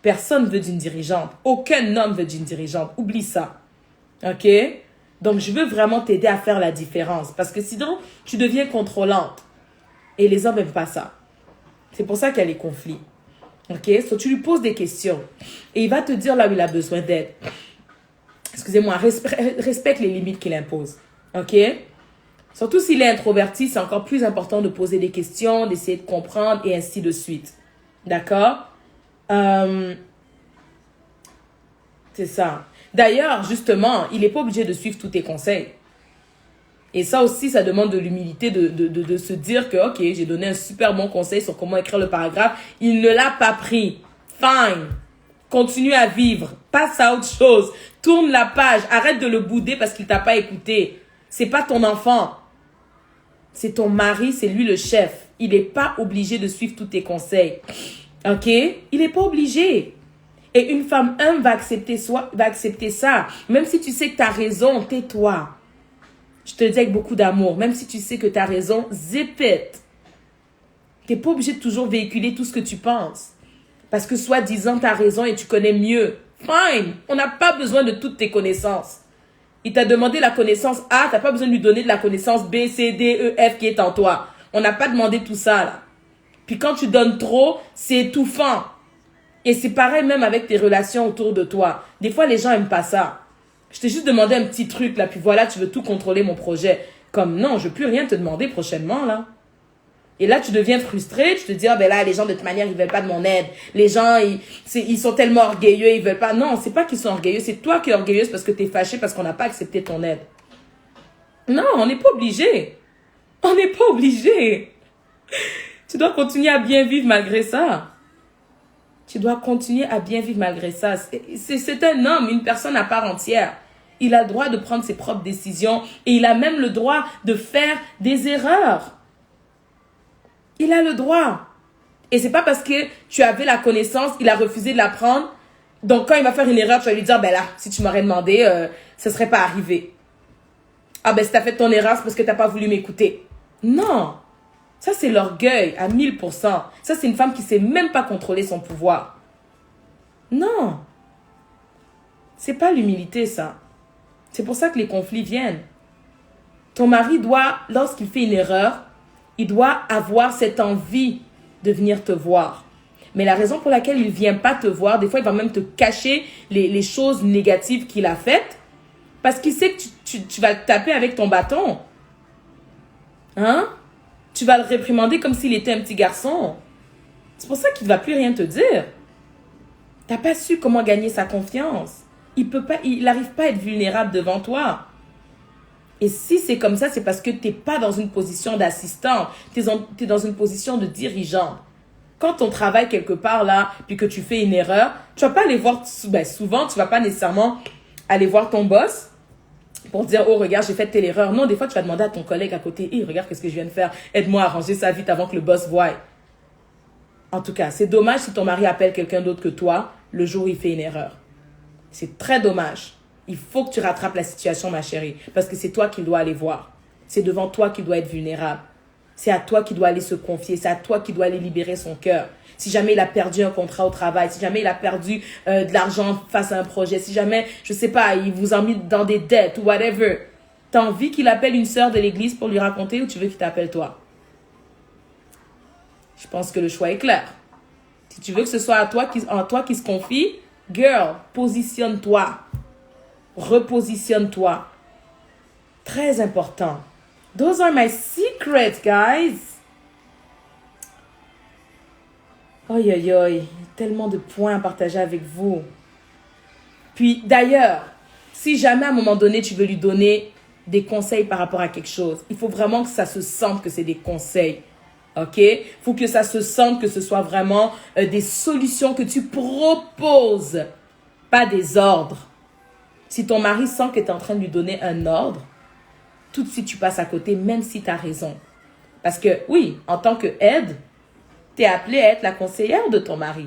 Personne veut d'une dirigeante. Aucun homme veut d'une dirigeante. Oublie ça. OK? Donc, je veux vraiment t'aider à faire la différence. Parce que sinon, tu deviens contrôlante. Et les hommes n'aiment pas ça. C'est pour ça qu'il y a les conflits. OK? So, tu lui poses des questions. Et il va te dire là où il a besoin d'aide. Excusez-moi, respecte les limites qu'il impose. OK? Surtout s'il est introverti, c'est encore plus important de poser des questions, d'essayer de comprendre et ainsi de suite. D'accord? C'est ça. D'ailleurs, justement, il n'est pas obligé de suivre tous tes conseils. Et ça aussi, ça demande de l'humilité de se dire que, OK, j'ai donné un super bon conseil sur comment écrire le paragraphe. Il ne l'a pas pris. Fine. Continue à vivre. Passe à autre chose. Tourne la page. Arrête de le bouder parce qu'il t'a pas écouté. C'est pas ton enfant. C'est ton mari, c'est lui le chef. Il n'est pas obligé de suivre tous tes conseils. OK? Il n'est pas obligé. Et une femme humble va accepter ça. Même si tu sais que tu as raison, tais-toi. Je te le dis avec beaucoup d'amour. Même si tu sais que tu as raison, zip it. Tu n'es pas obligé de toujours véhiculer tout ce que tu penses. Parce que soi-disant, tu as raison et tu connais mieux. Fine. On n'a pas besoin de toutes tes connaissances. Il t'a demandé la connaissance A, tu n'as pas besoin de lui donner de la connaissance B, C, D, E, F qui est en toi. On n'a pas demandé tout ça, là. Puis quand tu donnes trop, c'est étouffant. Et c'est pareil même avec tes relations autour de toi. Des fois, les gens n'aiment pas ça. Je t'ai juste demandé un petit truc, là, puis voilà, tu veux tout contrôler mon projet. Comme non, je ne veux plus rien te demander prochainement, là. Et là, tu deviens frustré, tu te dis, ah ben là, les gens, de toute manière, ils veulent pas de mon aide. Les gens, ils sont tellement orgueilleux, ils veulent pas. Non, c'est pas qu'ils sont orgueilleux, c'est toi qui es orgueilleuse parce que tu es fâché parce qu'on n'a pas accepté ton aide. Non, on n'est pas obligé. On n'est pas obligé. Tu dois continuer à bien vivre malgré ça. Tu dois continuer à bien vivre malgré ça. C'est un homme, une personne à part entière. Il a le droit de prendre ses propres décisions et il a même le droit de faire des erreurs. Il a le droit. Et c'est pas parce que tu avais la connaissance, il a refusé de la prendre. Donc, quand il va faire une erreur, tu vas lui dire, ben là, si tu m'aurais demandé, ça serait pas arrivé. Ah ben, si t'as fait ton erreur, c'est parce que t'as pas voulu m'écouter. Non. Ça, c'est l'orgueil à 1000%. Ça, c'est une femme qui sait même pas contrôler son pouvoir. Non. C'est pas l'humilité, ça. C'est pour ça que les conflits viennent. Ton mari doit, lorsqu'il fait une erreur, il doit avoir cette envie de venir te voir. Mais la raison pour laquelle il ne vient pas te voir, des fois, il va même te cacher les choses négatives qu'il a faites parce qu'il sait que tu vas le taper avec ton bâton. Hein? Tu vas le réprimander comme s'il était un petit garçon. C'est pour ça qu'il ne va plus rien te dire. Tu n'as pas su comment gagner sa confiance. Il n'arrive pas à être vulnérable devant toi. Et si c'est comme ça, c'est parce que tu n'es pas dans une position d'assistant. Tu es dans une position de dirigeant. Quand on travaille quelque part là, puis que tu fais une erreur, tu ne vas pas aller voir, souvent, tu ne vas pas nécessairement aller voir ton boss pour dire, oh, regarde, j'ai fait telle erreur. Non, des fois, tu vas demander à ton collègue à côté, hey, regarde ce que je viens de faire. Aide-moi à arranger ça vite avant que le boss voie. En tout cas, c'est dommage si ton mari appelle quelqu'un d'autre que toi le jour où il fait une erreur. C'est très dommage. Il faut que tu rattrapes la situation, ma chérie, parce que c'est toi qu'il doit aller voir. C'est devant toi qu'il doit être vulnérable. C'est à toi qu'il doit aller se confier. C'est à toi qu'il doit aller libérer son cœur. Si jamais il a perdu un contrat au travail, si jamais il a perdu de l'argent face à un projet, si jamais, je sais pas, il vous a mis dans des dettes ou whatever, t'as envie qu'il appelle une sœur de l'église pour lui raconter ou tu veux qu'il t'appelle toi? Je pense que le choix est clair. Si tu veux que ce soit en toi qui se confie, girl, positionne-toi. Repositionne-toi. Très important. Those are my secrets, guys. Aïe, aïe, aïe. Tellement de points à partager avec vous. Puis, d'ailleurs, si jamais à un moment donné, tu veux lui donner des conseils par rapport à quelque chose. Il faut vraiment que ça se sente que c'est des conseils. OK? Il faut que ça se sente que ce soit vraiment des solutions que tu proposes, pas des ordres. Si ton mari sent que tu es en train de lui donner un ordre, tout de suite tu passes à côté, même si tu as raison. Parce que oui, en tant qu'aide, tu es appelée à être la conseillère de ton mari.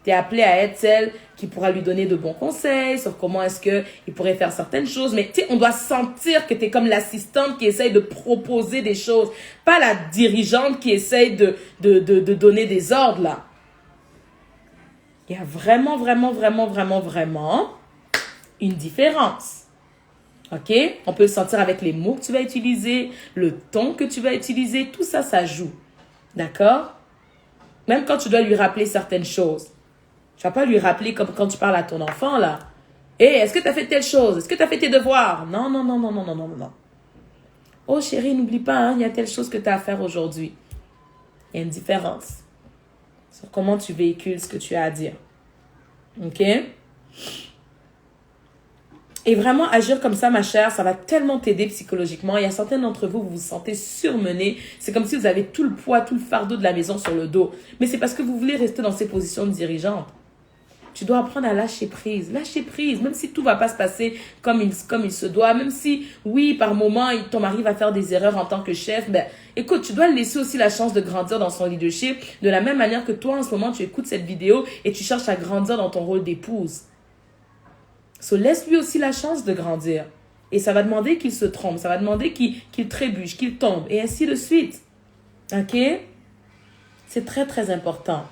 Tu es appelée à être celle qui pourra lui donner de bons conseils sur comment est-ce qu'il pourrait faire certaines choses. Mais tu sais, on doit sentir que tu es comme l'assistante qui essaye de proposer des choses. Pas la dirigeante qui essaye de donner des ordres là. Il y a vraiment une différence. OK? On peut le sentir avec les mots que tu vas utiliser, le ton que tu vas utiliser. Tout ça, ça joue. D'accord? Même quand tu dois lui rappeler certaines choses. Tu vas pas lui rappeler comme quand tu parles à ton enfant, là. Hey, est-ce que tu as fait telle chose? Est-ce que tu as fait tes devoirs? Non. Oh, chérie, n'oublie pas, hein, il y a telle chose que tu as à faire aujourd'hui. Il y a une différence sur comment tu véhicules ce que tu as à dire. OK? Et vraiment, agir comme ça, ma chère, ça va tellement t'aider psychologiquement. Il y a certains d'entre vous, vous vous sentez surmenés. C'est comme si vous avez tout le poids, tout le fardeau de la maison sur le dos. Mais c'est parce que vous voulez rester dans ces positions de dirigeante. Tu dois apprendre à lâcher prise. Lâcher prise, même si tout ne va pas se passer comme il se doit. Même si, oui, par moment, ton mari va faire des erreurs en tant que chef. Ben, écoute, tu dois lui laisser aussi la chance de grandir dans son leadership. De la même manière que toi, en ce moment, tu écoutes cette vidéo et tu cherches à grandir dans ton rôle d'épouse. So, laisse-lui aussi la chance de grandir. Et ça va demander qu'il se trompe. Ça va demander qu'il trébuche, qu'il tombe. Et ainsi de suite. OK? C'est très important.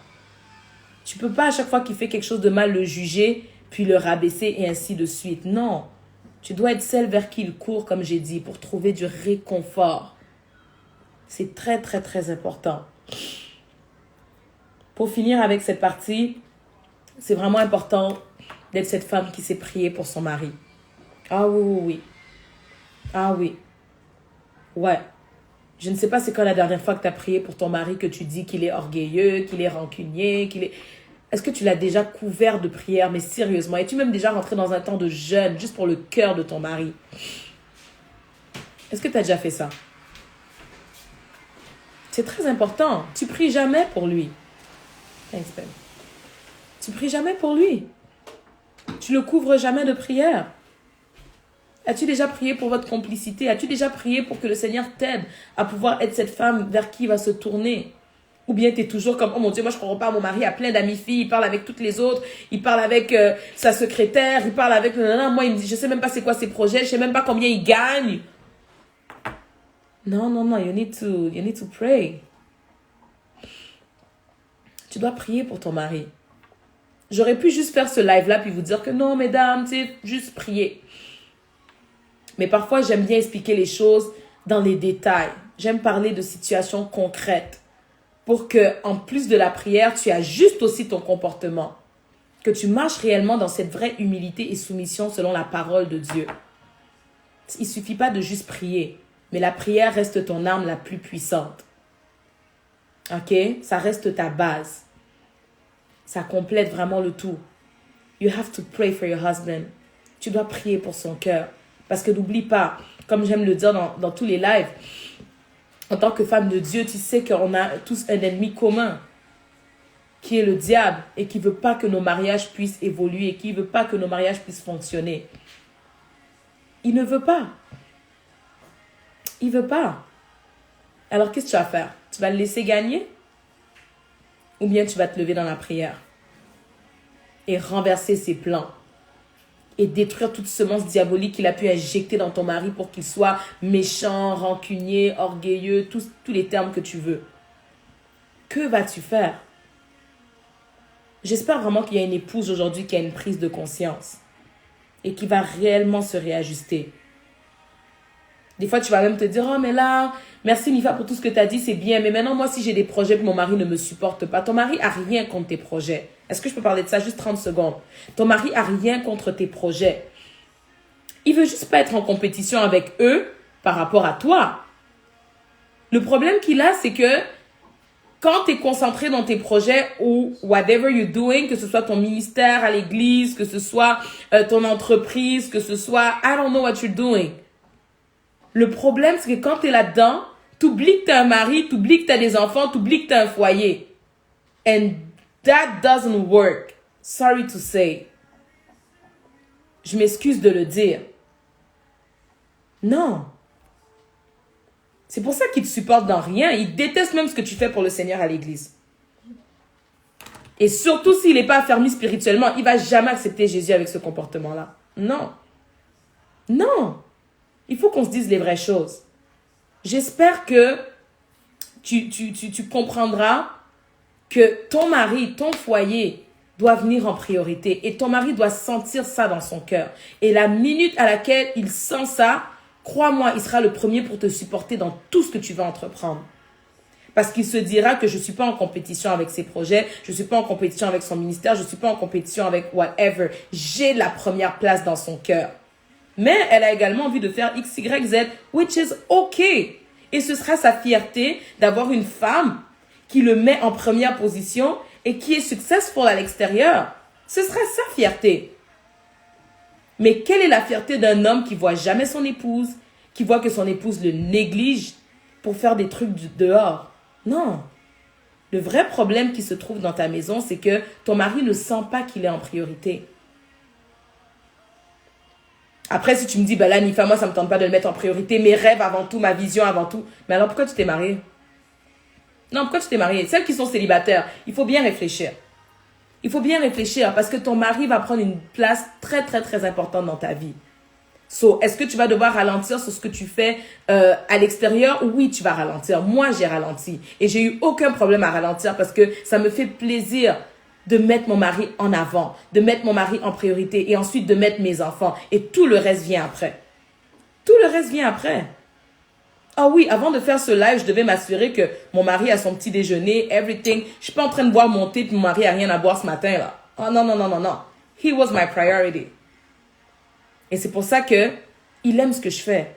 Tu peux pas à chaque fois qu'il fait quelque chose de mal le juger, puis le rabaisser et ainsi de suite. Non. Tu dois être celle vers qui il court, comme j'ai dit, pour trouver du réconfort. C'est très important. Pour finir avec cette partie, c'est vraiment important d'être cette femme qui sait prier pour son mari. Ah oui. Ah oui. Ouais. Je ne sais pas c'est quand la dernière fois que tu as prié pour ton mari que tu dis qu'il est orgueilleux, qu'il est rancunier, qu'il est... Est-ce que tu l'as déjà couvert de prière, mais sérieusement? Es-tu même déjà rentré dans un temps de jeûne, juste pour le cœur de ton mari? Est-ce que tu as déjà fait ça? C'est très important. Tu pries jamais pour lui. Thanks, Ben. Tu pries jamais pour lui. Tu le couvres jamais de prière. As-tu déjà prié pour votre complicité? As-tu déjà prié pour que le Seigneur t'aide à pouvoir être cette femme vers qui il va se tourner? Ou bien tu es toujours comme, oh mon Dieu, moi je ne comprends pas, mon mari a plein d'amis filles, il parle avec toutes les autres, il parle avec sa secrétaire, il parle avec... Moi, il me dit, je ne sais même pas c'est quoi ses projets, je ne sais même pas combien il gagne. Non, you need to pray. Tu dois prier pour ton mari. J'aurais pu juste faire ce live-là puis vous dire que non, mesdames, tu sais, juste prier. Mais parfois, j'aime bien expliquer les choses dans les détails. J'aime parler de situations concrètes pour que, en plus de la prière, tu ajustes aussi ton comportement. Que tu marches réellement dans cette vraie humilité et soumission selon la parole de Dieu. Il ne suffit pas de juste prier, mais la prière reste ton arme la plus puissante. OK? Ça reste ta base. Ça complète vraiment le tout. You have to pray for your husband. Tu dois prier pour son cœur. Parce que n'oublie pas, comme j'aime le dire dans tous les lives, en tant que femme de Dieu, tu sais qu'on a tous un ennemi commun, qui est le diable, et qui ne veut pas que nos mariages puissent évoluer, qui ne veut pas que nos mariages puissent fonctionner. Il ne veut pas. Il ne veut pas. Alors, qu'est-ce que tu vas faire? Tu vas le laisser gagner? Ou bien tu vas te lever dans la prière et renverser ses plans et détruire toute semence diabolique qu'il a pu injecter dans ton mari pour qu'il soit méchant, rancunier, orgueilleux, tous les termes que tu veux. Que vas-tu faire? J'espère vraiment qu'il y a une épouse aujourd'hui qui a une prise de conscience et qui va réellement se réajuster. Des fois, tu vas même te dire, oh mais là, merci Mifa pour tout ce que tu as dit, c'est bien. Mais maintenant, moi, si j'ai des projets que mon mari ne me supporte pas, ton mari a rien contre tes projets. Est-ce que je peux parler de ça juste 30 secondes? Ton mari a rien contre tes projets. Il veut juste pas être en compétition avec eux par rapport à toi. Le problème qu'il a, c'est que quand tu es concentré dans tes projets ou whatever you're doing, que ce soit ton ministère à l'église, que ce soit ton entreprise, que ce soit I don't know what you're doing. Le problème, c'est que quand tu es là-dedans, tu oublies que tu as un mari, tu oublies que tu as des enfants, tu oublies que tu as un foyer. And that doesn't work. Sorry to say. Je m'excuse de le dire. Non. C'est pour ça qu'il te supporte dans rien. Il déteste même ce que tu fais pour le Seigneur à l'église. Et surtout s'il n'est pas affermi spirituellement, il ne va jamais accepter Jésus avec ce comportement-là. Non. Non. Il faut qu'on se dise les vraies choses. J'espère que tu comprendras que ton mari, ton foyer doit venir en priorité. Et ton mari doit sentir ça dans son cœur. Et la minute à laquelle il sent ça, crois-moi, il sera le premier pour te supporter dans tout ce que tu vas entreprendre. Parce qu'il se dira que je ne suis pas en compétition avec ses projets, je ne suis pas en compétition avec son ministère, je ne suis pas en compétition avec whatever. J'ai la première place dans son cœur. Mais elle a également envie de faire X, Y, Z, which is okay. Et ce sera sa fierté d'avoir une femme qui le met en première position et qui est successful à l'extérieur. Ce sera sa fierté. Mais quelle est la fierté d'un homme qui voit jamais son épouse, qui voit que son épouse le néglige pour faire des trucs du dehors? Non. Le vrai problème qui se trouve dans ta maison, c'est que ton mari ne sent pas qu'il est en priorité. Après, si tu me dis, ben là, Nifa, moi, ça ne me tente pas de le mettre en priorité, mes rêves avant tout, ma vision avant tout. Mais alors, pourquoi tu t'es mariée? Non, pourquoi tu t'es mariée? Celles qui sont célibataires, il faut bien réfléchir. Il faut bien réfléchir parce que ton mari va prendre une place très, très, très importante dans ta vie. So, est-ce que tu vas devoir ralentir sur ce que tu fais à l'extérieur? Oui, tu vas ralentir. Moi, j'ai ralenti. Et j'ai eu aucun problème à ralentir parce que ça me fait plaisir de mettre mon mari en avant, de mettre mon mari en priorité et ensuite de mettre mes enfants. Et tout le reste vient après. Tout le reste vient après. Ah oui, avant de faire ce live, je devais m'assurer que mon mari a son petit déjeuner, everything. Je suis pas en train de boire mon thé puis mon mari a rien à boire ce matin là. Oh non, non, non, non, non. He was my priority. Et c'est pour ça que il aime ce que je fais.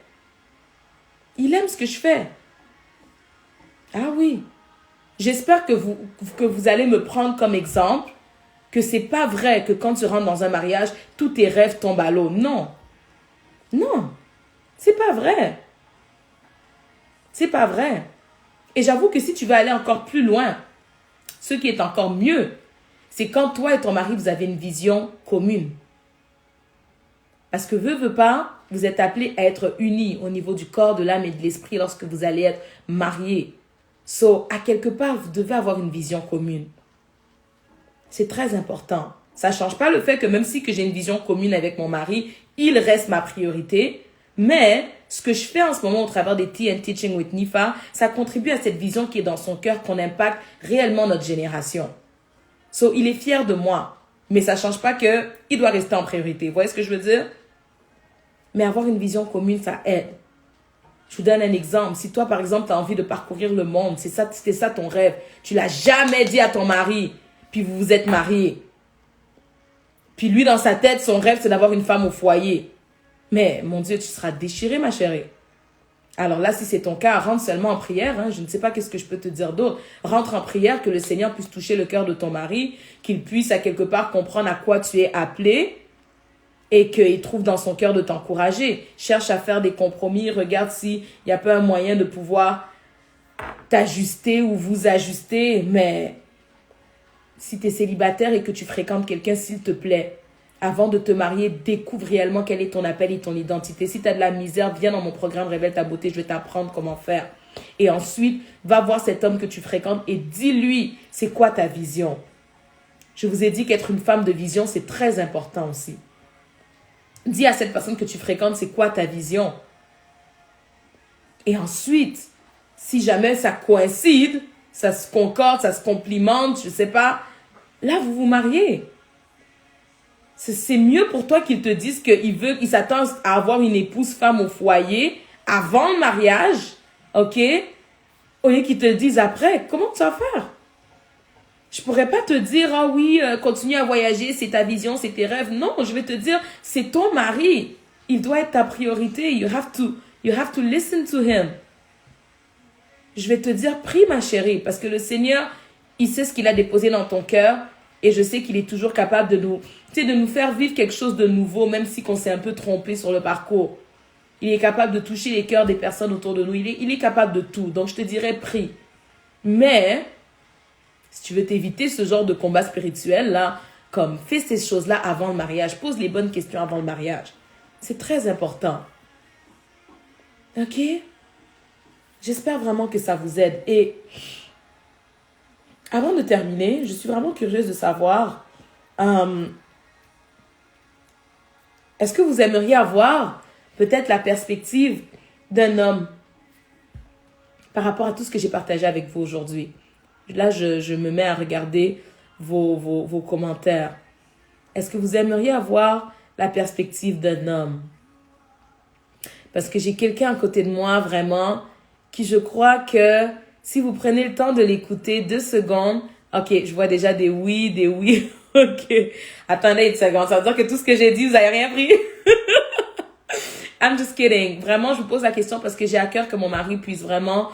Il aime ce que je fais. Ah oui. J'espère que vous allez me prendre comme exemple que c'est pas vrai que quand tu rentres dans un mariage, tous tes rêves tombent à l'eau. Non. Non. C'est pas vrai. C'est pas vrai. Et j'avoue que si tu veux aller encore plus loin, ce qui est encore mieux, c'est quand toi et ton mari, vous avez une vision commune. Parce que veux pas, vous êtes appelés à être unis au niveau du corps, de l'âme et de l'esprit lorsque vous allez être mariés. So, à quelque part, vous devez avoir une vision commune. C'est très important. Ça ne change pas le fait que même si que j'ai une vision commune avec mon mari, il reste ma priorité. Mais ce que je fais en ce moment au travers des Tea and Teaching with Nifa, ça contribue à cette vision qui est dans son cœur, qu'on impacte réellement notre génération. So, il est fier de moi. Mais ça ne change pas qu'il doit rester en priorité. Vous voyez ce que je veux dire? Mais avoir une vision commune, ça aide. Je vous donne un exemple. Si toi, par exemple, tu as envie de parcourir le monde, c'était ça ton rêve. Tu l'as jamais dit à ton mari, puis vous vous êtes mariés. Puis lui, dans sa tête, son rêve, c'est d'avoir une femme au foyer. Mais, mon Dieu, tu seras déchirée, ma chérie. Alors là, si c'est ton cas, rentre seulement en prière. Hein. Je ne sais pas qu'est-ce que je peux te dire d'autre. Rentre en prière, que le Seigneur puisse toucher le cœur de ton mari, qu'il puisse à quelque part comprendre à quoi tu es appelé, et qu'il trouve dans son cœur de t'encourager. Cherche à faire des compromis. Regarde s'il n'y a pas un moyen de pouvoir t'ajuster ou vous ajuster. Mais si tu es célibataire et que tu fréquentes quelqu'un, s'il te plaît, avant de te marier, découvre réellement quel est ton appel et ton identité. Si tu as de la misère, viens dans mon programme Révèle ta beauté. Je vais t'apprendre comment faire. Et ensuite, va voir cet homme que tu fréquentes et dis-lui, c'est quoi ta vision? Je vous ai dit qu'être une femme de vision, c'est très important aussi. Dis à cette personne que tu fréquentes, c'est quoi ta vision? Et ensuite, si jamais ça coïncide, ça se concorde, ça se complimente, je ne sais pas, là, vous vous mariez. C'est mieux pour toi qu'il te dise qu'il s'attend à avoir une épouse femme au foyer avant le mariage, ok? Au lieu qu'il te dise après, comment tu vas faire? Je pourrais pas te dire, ah oui, continue à voyager, c'est ta vision, c'est tes rêves. Non, je vais te dire, c'est ton mari. Il doit être ta priorité. You have to listen to him. Je vais te dire, prie ma chérie, parce que le Seigneur, il sait ce qu'il a déposé dans ton cœur et je sais qu'il est toujours capable de nous faire vivre quelque chose de nouveau, même si qu'on s'est un peu trompé sur le parcours. Il est capable de toucher les cœurs des personnes autour de nous. Il est capable de tout. Donc, je te dirais prie. Mais, si tu veux t'éviter ce genre de combat spirituel, là, comme fais ces choses-là avant le mariage. Pose les bonnes questions avant le mariage. C'est très important. OK? J'espère vraiment que ça vous aide. Et avant de terminer, je suis vraiment curieuse de savoir, est-ce que vous aimeriez avoir peut-être la perspective d'un homme par rapport à tout ce que j'ai partagé avec vous aujourd'hui? Là, je me mets à regarder vos commentaires. Est-ce que vous aimeriez avoir la perspective d'un homme? Parce que j'ai quelqu'un à côté de moi, vraiment, qui je crois que si vous prenez le temps de l'écouter 2 secondes, ok, je vois déjà des oui, ok. Attendez une seconde, ça veut dire que tout ce que j'ai dit, vous n'avez rien pris? I'm just kidding. Vraiment, je vous pose la question parce que j'ai à cœur que mon mari puisse vraiment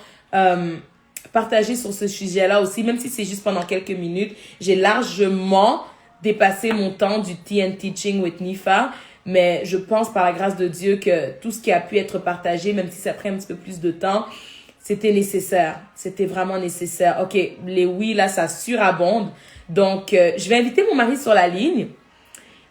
partager sur ce sujet-là aussi, même si c'est juste pendant quelques minutes. J'ai largement dépassé mon temps du TN Teaching with Nifa, mais je pense par la grâce de Dieu que tout ce qui a pu être partagé, même si ça prend un petit peu plus de temps, c'était nécessaire. C'était vraiment nécessaire. Ok, les oui, là, ça surabonde. Donc, je vais inviter mon mari sur la ligne.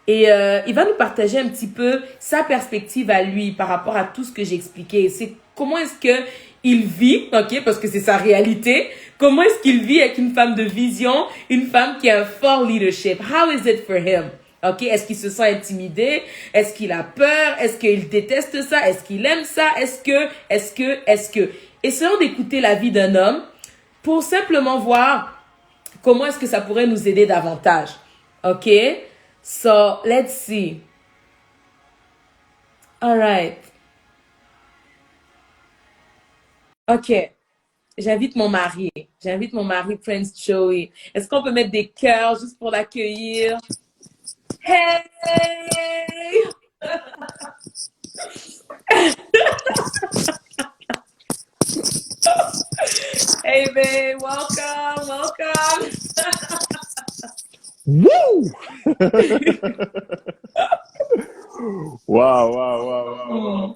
Et il va nous partager un petit peu sa perspective à lui par rapport à tout ce que j'ai expliqué. C'est comment est-ce que il vit, ok, parce que c'est sa réalité. Comment est-ce qu'il vit avec une femme de vision, une femme qui a un fort leadership? How is it for him? Ok, est-ce qu'il se sent intimidé? Est-ce qu'il a peur? Est-ce qu'il déteste ça? Est-ce qu'il aime ça? Est-ce que? Essayons d'écouter la vie d'un homme pour simplement voir comment est-ce que ça pourrait nous aider davantage. Ok? So, let's see. All right. OK. J'invite mon mari. J'invite mon mari, Prince Joey. Est-ce qu'on peut mettre des cœurs juste pour l'accueillir? Hey! Hey, babe. Welcome. Welcome. Woo! Wow.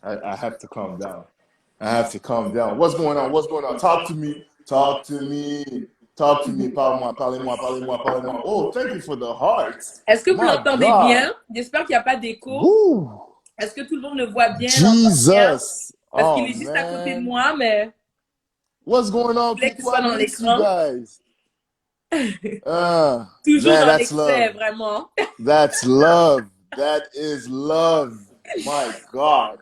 I have to calm down. I have to calm down. What's going on? What's going on? Talk to me. Talk to me. Talk to me. Parle-moi, parlez-moi, parlez-moi, parlez-moi. Oh, thank you for the hearts. Est-ce que vous My l'entendez God. bien? J'espère qu'il n'y a pas d'écho. Woo! Est-ce que tout le monde le voit bien, l'entend bien? Jesus. Parce qu'il Oh, est juste à côté de man. moi, mais What's going je on, voulais qu'il people? soit I dans miss you l'écran. guys. Toujours Man, dans that's l'excès, love. vraiment. That's love. That is love. My God.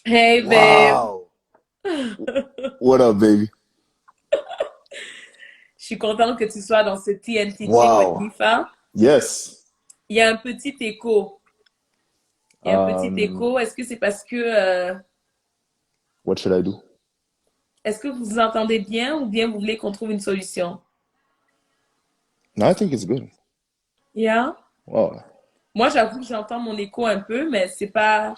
Hey, babe. Wow. What up, baby? Je suis contente que tu sois dans ce TN Teaching with Wow. Nifa. Yes. Il y a un petit écho. Il y a un petit Um, écho. Est-ce que c'est parce que... what should I do? est-ce que vous vous entendez bien ou bien vous voulez qu'on trouve une solution? No, I think it's good. Yeah? Wow. Moi, j'avoue que j'entends mon écho un peu, mais c'est pas...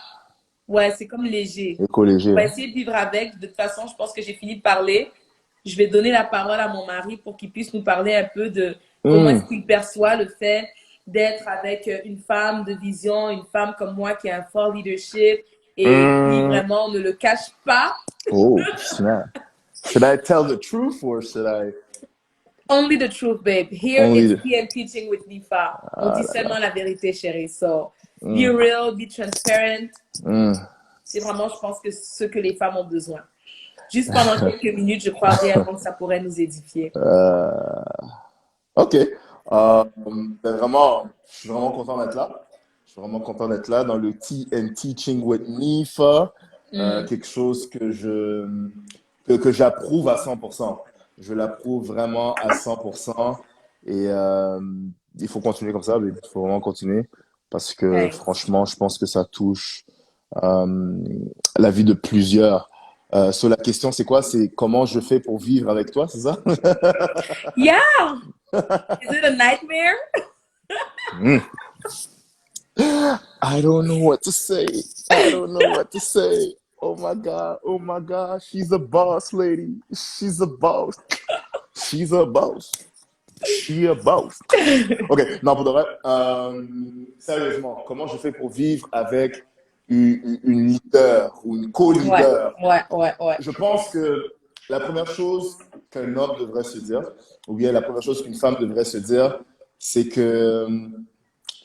Ouais, c'est comme léger. Écho On léger. va essayer de vivre avec. De toute façon, je pense que j'ai fini de parler. Je vais donner la parole à mon mari pour qu'il puisse nous parler un peu de comment est-ce qu'il perçoit le fait d'être avec une femme de vision, une femme comme moi qui a un fort leadership et qui vraiment ne le cache pas. Oh, snap. Should I tell the truth or should I? Only the truth, babe. Here Only it's the- TN Teaching with Nifa. On dit seulement la vérité, chérie. So, Mm. be real, be transparent. Mm. C'est vraiment, je pense, que ce que les femmes ont besoin. Juste pendant quelques minutes, je crois réellement que ça pourrait nous édifier. Ok. Vraiment, je suis vraiment content d'être là. Je suis vraiment content d'être là dans le Tea and Teaching with Nifa. Quelque chose que j'approuve à 100%. Je l'approuve vraiment à 100%. Et il faut continuer comme ça, mais il faut vraiment continuer. Parce que Thanks. franchement, je pense que ça touche la vie de plusieurs. So, la question, c'est quoi? C'est comment je fais pour vivre avec toi, c'est ça? Yeah! Is it a nightmare? I don't know what to say. I don't know what to say. Oh my God. Oh my God. She's a boss lady. She's a boss. She's a boss. She a boss. Ok, non, pour de vrai, sérieusement, comment je fais pour vivre avec une leader ou une Ouais, co-leader. ouais. Je pense que la première chose qu'un homme devrait se dire, ou bien la première chose qu'une femme devrait se dire, c'est que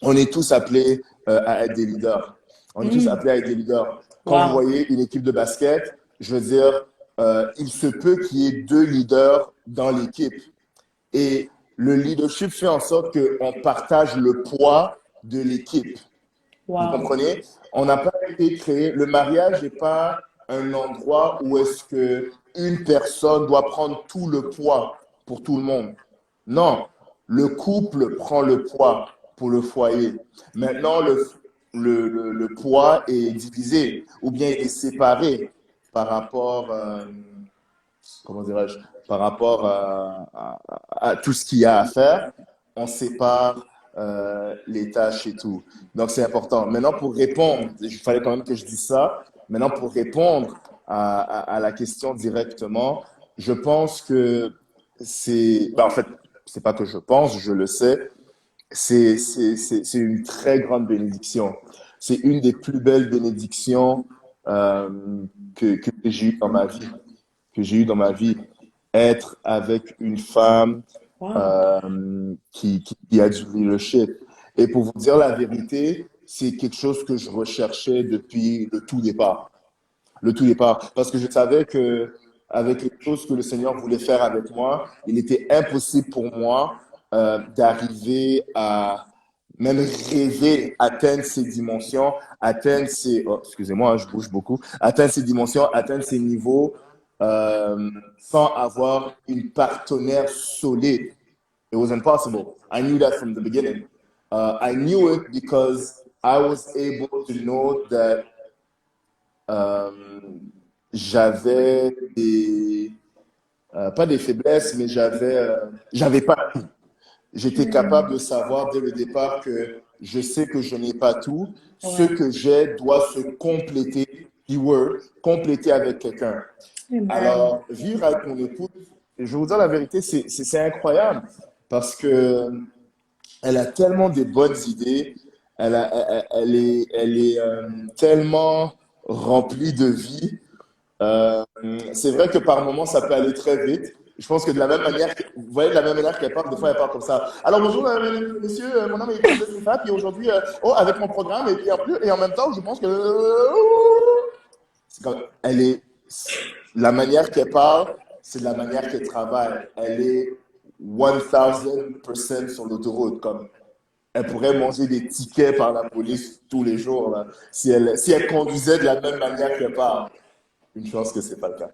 on est tous appelés à être des leaders. On est tous appelés à être des leaders. Quand vous Wow. voyez une équipe de basket, je veux dire, il se peut qu'il y ait deux leaders dans l'équipe. Et le leadership fait en sorte qu'on partage le poids de l'équipe. Vous Wow. comprenez? On n'a pas été créé. Le mariage n'est pas un endroit où est-ce que une personne doit prendre tout le poids pour tout le monde. Non, le couple prend le poids pour le foyer. Maintenant, le poids est divisé ou bien est séparé par rapport, comment dirais-je, par rapport à tout ce qu'il y a à faire. On sépare les tâches et tout. Donc, c'est important. Maintenant, pour répondre, il fallait quand même que je dise ça. Maintenant, pour répondre à la question directement, je pense que c'est, ben, en fait, c'est pas que je pense, je le sais, c'est une très grande bénédiction. C'est une des plus belles bénédictions euh, que j'ai eues dans ma vie. Que j'ai eues dans ma vie. Être avec une femme Wow. qui a du leadership. Et pour vous dire la vérité, c'est quelque chose que je recherchais depuis le tout départ. Le tout départ. Parce que je savais que avec les choses que le Seigneur voulait faire avec moi, il était impossible pour moi d'arriver à même rêver, atteindre ces dimensions, atteindre ces, oh, excusez-moi, je bouge beaucoup, atteindre ces dimensions, atteindre ces niveaux sans avoir une partenaire solide. It was impossible. I knew that from the beginning. I knew it because I was able to know that euh, j'avais des, pas des faiblesses, mais j'avais pas tout. J'étais capable de savoir dès le départ que je sais que je n'ai pas tout. Ce Ouais. que j'ai doit se compléter, keyword, compléter avec quelqu'un. Amen. Alors, vivre avec mon épouse, je vais vous dire la vérité, c'est incroyable parce que elle a tellement de bonnes idées, elle est tellement remplie de vie. Euh, c'est vrai que par moments, ça peut aller très vite. Je pense que de la même manière, vous voyez, de la même manière qu'elle parle, des fois, elle parle comme ça. Alors, bonjour, messieurs, mon nom est Princesse Nifat, et aujourd'hui, oh, avec mon programme, et puis en plus, et en même temps, je pense que. Elle est. La manière qu'elle parle, c'est de la manière qu'elle travaille. Elle est 1000% sur l'autoroute. Comme elle pourrait manger des tickets par la police tous les jours là, si elle conduisait de la même manière qu'elle parle. Une chance que c'est pas le cas.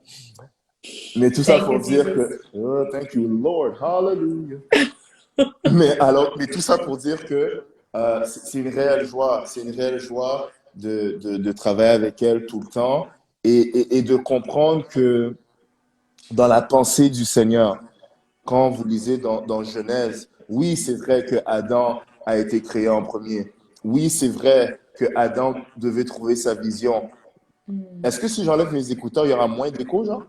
Mais tout ça Thank pour you, dire Jesus. que, oh, thank you Lord, hallelujah. Mais tout ça pour dire que c'est une réelle joie, c'est une réelle joie de travailler avec elle tout le temps et de comprendre que dans la pensée du Seigneur, quand vous lisez dans Genèse, oui, c'est vrai que Adam a été créé en premier. Oui, c'est vrai que Adam devait trouver sa vision. Est-ce que si j'enlève mes écouteurs, il y aura moins d'écho, genre?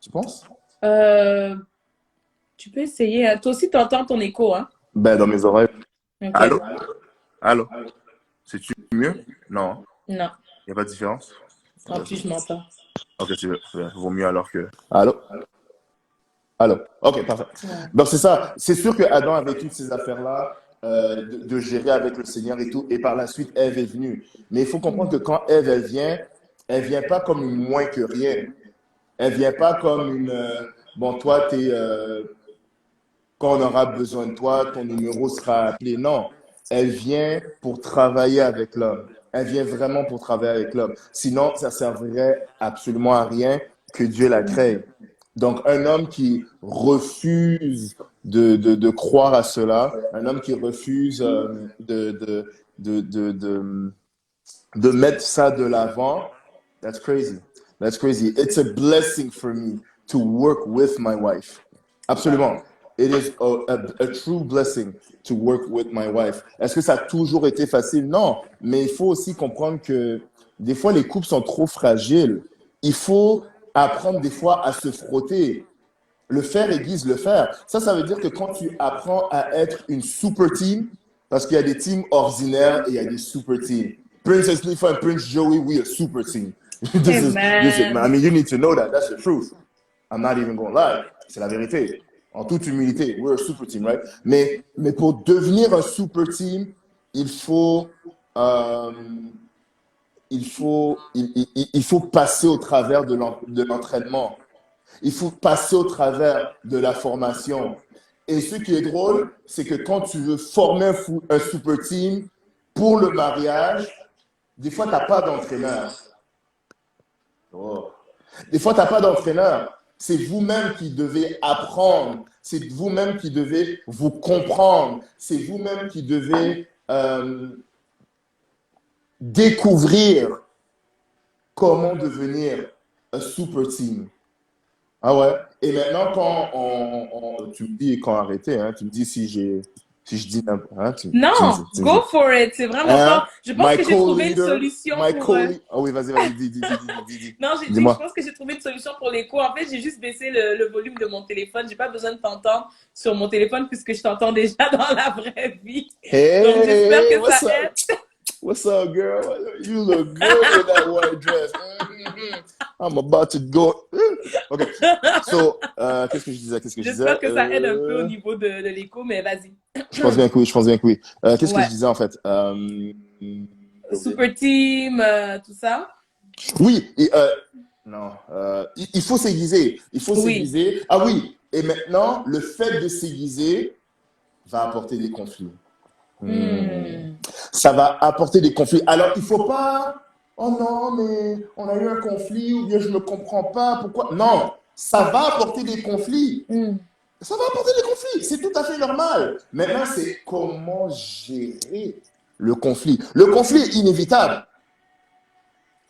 Tu penses? Euh, Tu peux essayer, hein. Toi aussi, tu entends ton écho, hein? Ben, dans mes oreilles. OK. Allô? Allô? C'est-tu mieux? Non. Non. Il n'y a pas de différence? En Ok, plus, je m'entends. vaut mieux alors que. Allô? Allô? Ok, parfait. Ouais. Donc, c'est ça. C'est sûr que Adam avait toutes ces affaires-là de gérer avec le Seigneur et tout. Et par la suite, Ève est venue. Mais il faut comprendre que quand Ève, elle vient pas comme une moins que rien. Elle vient pas comme une. Bon, toi, quand on aura besoin de toi, ton numéro sera appelé. Non, elle vient pour travailler avec l'homme. Elle vient vraiment pour travailler avec l'homme. Sinon, ça servirait absolument à rien que Dieu la crée. Donc, un homme qui refuse de croire à cela, un homme qui refuse de, de mettre ça de l'avant, that's crazy. That's crazy. It's a blessing for me to work with my wife. Absolument. It is a true blessing to work with my wife. Est-ce que ça a toujours été facile? Non. Mais il faut aussi comprendre que des fois, les couples sont trop fragiles. Il faut apprendre des fois à se frotter. Le faire aiguise le faire. Ça veut dire que quand tu apprends à être une super team, parce qu'il y a des teams ordinaires et il y a des super teams. Princess Nifa and Prince Joey, we a super team. this is, I Amen. mean, you need to know that. That's the truth. I'm not even gonna lie. C'est la vérité. En toute humilité, we're a super team, right? Mais pour devenir un super team, il faut, euh, il faut passer au travers de l'entraînement. Il faut passer au travers de la formation. Et ce qui est drôle, c'est que quand tu veux former un super team pour le mariage, des fois, tu n'as pas d'entraîneur. Oh. Des fois, tu n'as pas d'entraîneur. C'est vous-même qui devez apprendre. C'est vous-même qui devez vous comprendre. C'est vous-même qui devez découvrir comment devenir un super team. Ah ouais. Et maintenant, tu me dis quand arrêter, hein, tu me dis si je dis n'importe hein, Non, go for it. C'est vraiment fort. Je pense que j'ai trouvé une solution pour... Oh oui, vas-y, dis. Non, je pense que j'ai trouvé une solution pour l'écho. En fait, j'ai juste baissé le volume de mon téléphone. J'ai pas besoin de t'entendre sur mon téléphone puisque je t'entends déjà dans la vraie vie. Hey, donc, j'espère que ça aide. What's up, girl? You look good with that white dress. I'm about to go. OK. So, qu'est-ce que je disais? J'espère que ça aide un peu au niveau de l'écho, mais vas-y. Je pense bien que oui. Qu'est-ce que je disais, en fait? Super team, tout ça? Oui. Non. Il faut s'aiguiser. S'aiguiser. Ah oui. Et maintenant, le fait de s'aiguiser va apporter des conflits. Ça va apporter des conflits. Alors, il ne faut pas, oh non, mais on a eu un conflit ou bien je ne comprends pas, pourquoi. Non, ça va apporter des conflits. Ça va apporter des conflits, c'est tout à fait normal. Maintenant, c'est comment gérer le conflit. Le conflit est inévitable.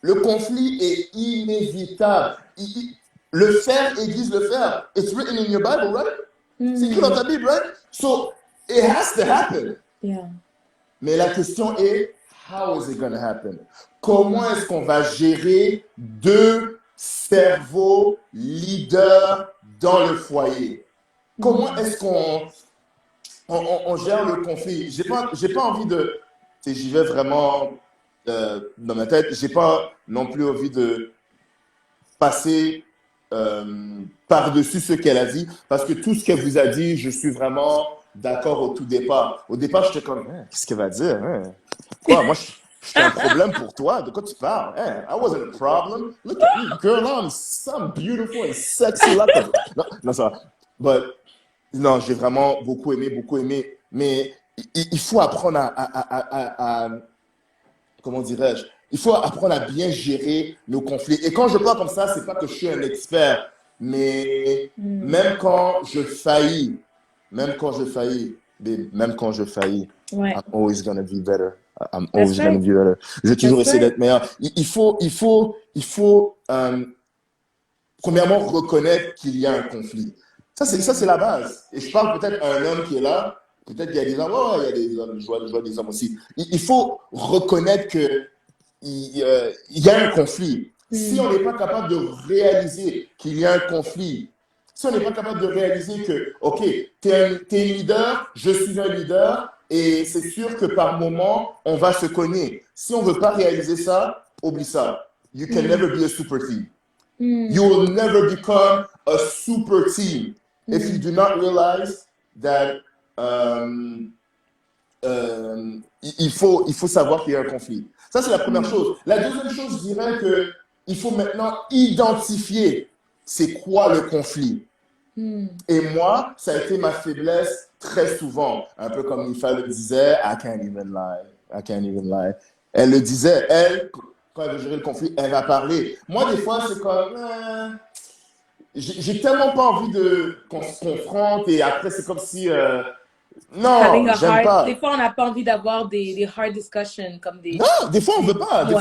Le fer aiguise le fer. It's written in your Bible, right? C'est écrit dans ta Bible, right? So, it has to happen. Yeah. Mais la question est, how is it going to happen? Comment est-ce qu'on va gérer deux cerveaux leaders dans le foyer? Comment est-ce qu'on gère le conflit? J'ai pas envie de... J'y vais vraiment dans ma tête. J'ai pas non plus envie de passer par-dessus ce qu'elle a dit, parce que tout ce qu'elle vous a dit, je suis vraiment d'accord au tout départ. Au départ, j'étais comme, qu'est-ce qu'elle va dire? Quoi, moi, je suis un problème pour toi? De quoi tu parles? I wasn't a problem. Look at me, girl, I'm beautiful and sexy. Non, ça va. But, non, j'ai vraiment beaucoup aimé. Mais il faut apprendre à comment dirais-je? Il faut apprendre à bien gérer nos conflits. Et quand je parle comme ça, c'est pas que je suis un expert, mais même quand je faillis, babe, même quand je faillis, ouais. I'm always gonna be better. Je vais toujours essayer d'être meilleur. Il faut premièrement reconnaître qu'il y a un conflit. Ça, c'est la base. Et je parle peut-être à un homme qui est là. Peut-être qu'il y a des hommes, il y a des hommes, je vois des hommes aussi. Il faut reconnaître qu'il y a un conflit. Si on n'est pas capable de réaliser qu'il y a un conflit, si on n'est pas capable de réaliser que, OK, tu es un leader, je suis un leader, et c'est sûr que par moment, on va se cogner. Si on ne veut pas réaliser ça, oublie ça. You can never be a super team. You will never become a super team if you do not realize that il faut savoir qu'il y a un conflit. Ça, c'est la première chose. La deuxième chose, je dirais qu'il faut maintenant identifier c'est quoi le conflit. Et moi, ça a été ma faiblesse très souvent. Un peu comme Nifa le disait, I can't even lie. Elle le disait, quand elle veut gérer le conflit, elle va parler. Moi, des fois, c'est comme... j'ai tellement pas envie qu'on se confronte et après, c'est comme si... non, j'aime pas. Des fois, on n'a pas envie d'avoir des hard discussions. Comme des... Non, des fois, on veut pas. Il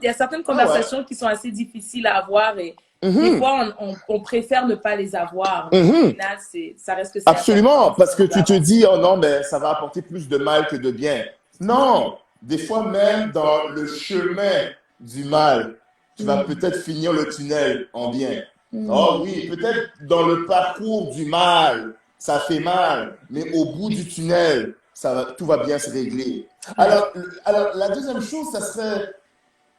y a certaines conversations qui sont assez difficiles à avoir et des fois, on préfère ne pas les avoir. Au final, ça reste que c'est absolument, parce que tu te dis, oh non, mais ça va apporter plus de mal que de bien. Non, des fois même dans le chemin du mal, tu vas peut-être finir le tunnel en bien. Oh oui, peut-être dans le parcours du mal, ça fait mal, mais au bout du tunnel, tout va bien se régler. Alors, la deuxième chose, ça serait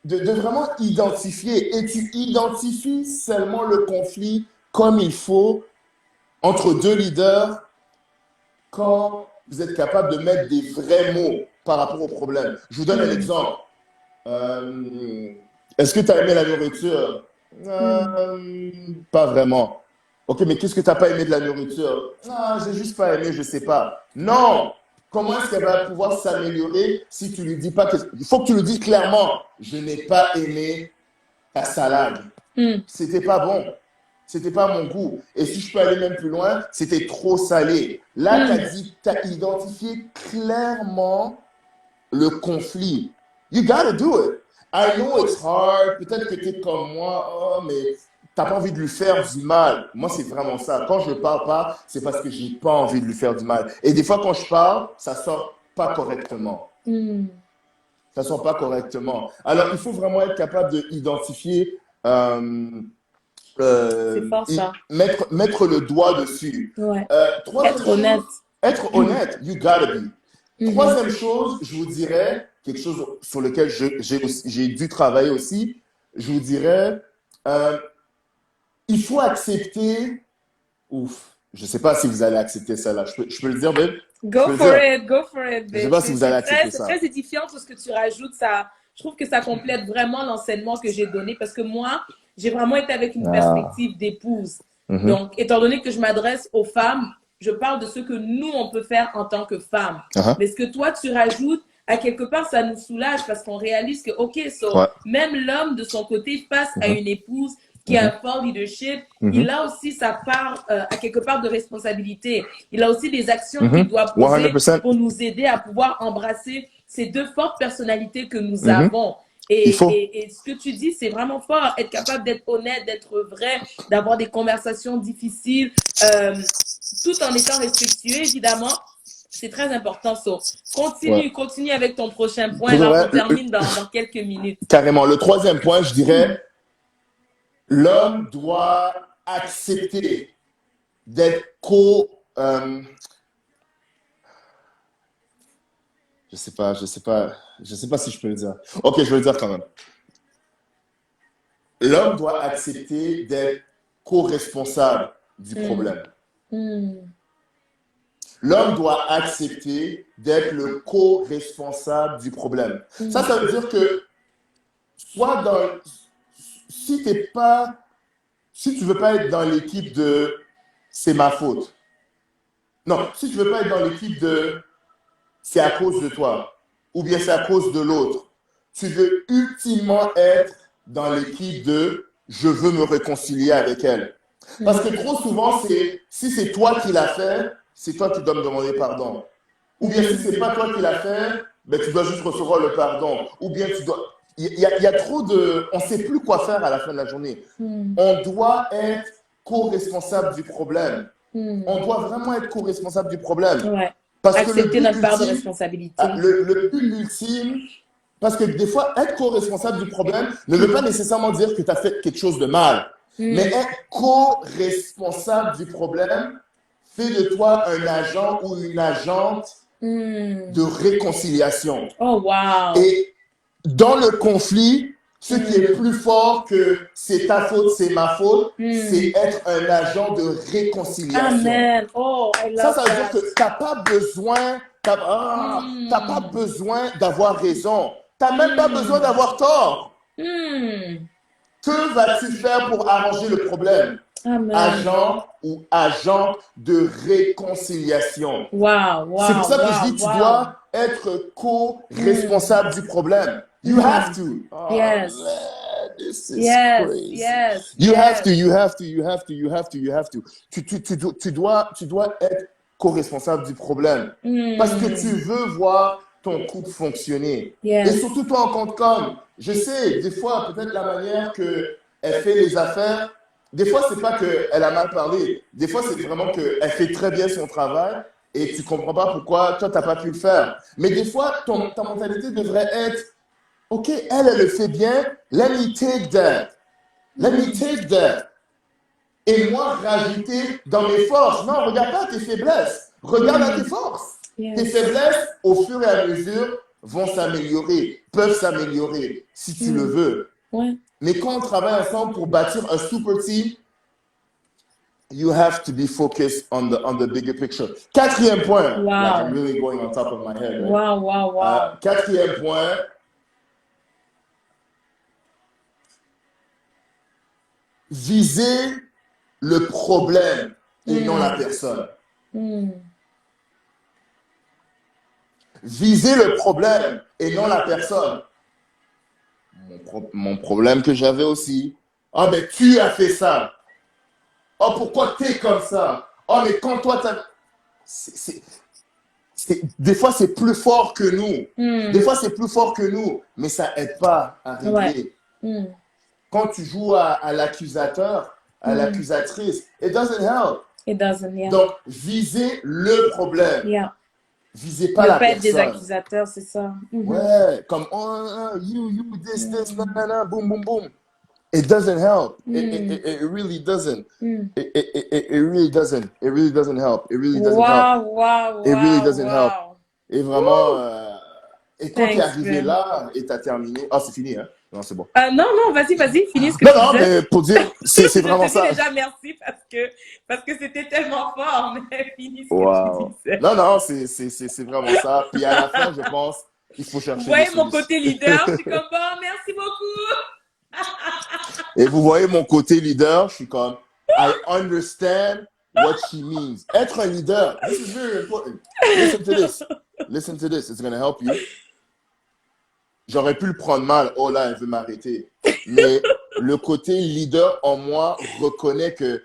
de vraiment identifier. Et tu identifies seulement le conflit comme il faut entre deux leaders quand vous êtes capable de mettre des vrais mots par rapport au problème. Je vous donne un exemple. Est-ce que tu as aimé la nourriture? Pas vraiment. Ok, mais qu'est-ce que tu n'as pas aimé de la nourriture? Ah, j'ai juste pas aimé, je sais pas. Non! Comment est-ce qu'elle va pouvoir s'améliorer si tu lui dis pas que... Il faut que tu lui dises clairement, je n'ai pas aimé ta salade. C'était pas bon. C'était pas mon goût. Et si je peux aller même plus loin, c'était trop salé. Là, tu as identifié clairement le conflit. You gotta do it. I know it's hard. Peut-être que tu es comme moi, oh, mais t'as pas envie de lui faire du mal. Moi, c'est vraiment ça. Quand je ne parle pas, c'est parce que j'ai pas envie de lui faire du mal. Et des fois, quand je parle, ça sort pas correctement. Ça sort pas correctement. Alors, il faut vraiment être capable d'identifier, C'est fort, ça. mettre le doigt dessus. Ouais. Troisième Être honnête. Être honnête. You gotta be. Troisième chose, je vous dirais, quelque chose sur lequel j'ai dû travailler aussi, je vous dirais, il faut accepter, je ne sais pas si vous allez accepter ça là, je peux le dire, babe? Go for it, babe. Je ne sais pas si vous allez accepter ça. C'est très édifiant tout ce que tu rajoutes, ça. Je trouve que ça complète vraiment l'enseignement que j'ai donné parce que moi, j'ai vraiment été avec une perspective d'épouse. Donc, étant donné que je m'adresse aux femmes, je parle de ce que nous, on peut faire en tant que femmes. Mais ce que toi, tu rajoutes, à quelque part, ça nous soulage parce qu'on réalise que, OK, même l'homme, de son côté, face à une épouse qui a un fort leadership, il a aussi sa part, à quelque part, de responsabilité. Il a aussi des actions qu'il doit poser 100%. pour nous aider à pouvoir embrasser ces deux fortes personnalités que nous avons. Et ce que tu dis, c'est vraiment fort. Être capable d'être honnête, d'être vrai, d'avoir des conversations difficiles, tout en étant respectueux, évidemment. C'est très important, ça. Continue avec ton prochain point. Là, on termine dans quelques minutes. Carrément. Le troisième point, je dirais, l'homme doit accepter d'être je sais pas si je peux le dire. Ok, je vais le dire quand même. L'homme doit accepter d'être co-responsable du problème. L'homme doit accepter d'être le co-responsable du problème. Ça veut dire que si tu veux pas être dans l'équipe de c'est ma faute. Non, si tu veux pas être dans l'équipe de c'est à cause de toi ou bien c'est à cause de l'autre. Tu veux ultimement être dans l'équipe de je veux me réconcilier avec elle. Parce que trop souvent, si c'est toi qui l'as fait, c'est toi qui dois me demander pardon. Ou bien si c'est pas toi qui l'as fait, ben, tu dois juste recevoir le pardon. Ou bien tu dois... Il y a trop de... On ne sait plus quoi faire à la fin de la journée. On doit être co-responsable du problème. On doit vraiment être co-responsable du problème. Ouais. Parce accepter notre part de responsabilité. Le but ultime, parce que des fois, être co-responsable du problème ne veut pas nécessairement dire que tu as fait quelque chose de mal. Mais être co-responsable du problème fait de toi un agent ou une agente de réconciliation. Oh, wow! Et dans le conflit, ce qui est plus fort que c'est ta faute, c'est ma faute, c'est être un agent de réconciliation. Amen. Oh, I love ça veut dire que tu n'as pas besoin, t'as pas besoin d'avoir raison. Tu n'as même pas besoin d'avoir tort. Que vas-tu faire pour arranger le problème? Amen. Agent ou agente de réconciliation. Wow. C'est pour ça que je dis tu dois être co-responsable du problème. You have to. Oh, yes. Man, this is crazy. Yes. You have to. Tu dois être co-responsable du problème. Parce que tu veux voir ton couple fonctionner. Yes. Et surtout toi en compte comme, je sais, des fois, peut-être la manière qu'elle fait les affaires, des fois, c'est pas qu'elle a mal parlé. Des fois, c'est vraiment qu'elle fait très bien son travail et tu comprends pas pourquoi toi, tu n'as pas pu le faire. Mais des fois, ta mentalité devrait être, OK, elle le fait bien, let me take that. Let me take that. Et moi, rajouter dans mes forces. Non, regarde pas tes faiblesses. Regarde à tes forces. Tes faiblesses, au fur et à mesure, vont s'améliorer, peuvent s'améliorer, si tu le veux. Ouais. Mais quand on travaille ensemble pour bâtir un super team, you have to be focused on the bigger picture. Quatrième point, Wow. like I'm really going on top of my head, right? Wow. Quatrième point, viser le problème et non la personne. Viser le problème et non la personne. Mon problème que j'avais aussi. Ah, mais tu as fait ça. Oh, pourquoi t'es comme ça? Oh, mais quand toi, t'as... Des fois, c'est plus fort que nous. Des fois, c'est plus fort que nous. Mais ça aide pas à régler. Quand tu joues à l'accusateur, à l'accusatrice, it doesn't help. It doesn't, yeah. Donc, visez le problème. Yeah. Visez pas la personne. des accusateurs, c'est ça. Ouais, comme, oh, you, this, nanana, boom, boom, boom. It doesn't help. It really doesn't. It really doesn't. It really doesn't help. It really doesn't help. Wow. It really doesn't help. Et vraiment, et quand tu es Thanks, arrivé man. là et tu as terminé. Ah, c'est fini, hein? Non, c'est bon. Non, vas-y, finis ce que Non, tu non, disais. mais pour dire, c'est vraiment Je te ça. dis déjà merci parce que c'était tellement fort, mais finis ce que Wow. tu disais. Non, c'est vraiment ça. Puis à la fin, je pense, il faut chercher Vous voyez des mon solutions. côté leader, je suis comme bon, merci beaucoup. Et vous voyez mon côté leader, je suis comme, I understand what she means. Être un leader, this is very important. Listen to this. Listen to this. It's going to help you. J'aurais pu le prendre mal. Oh là, elle veut m'arrêter. Mais le côté leader en moi reconnaît que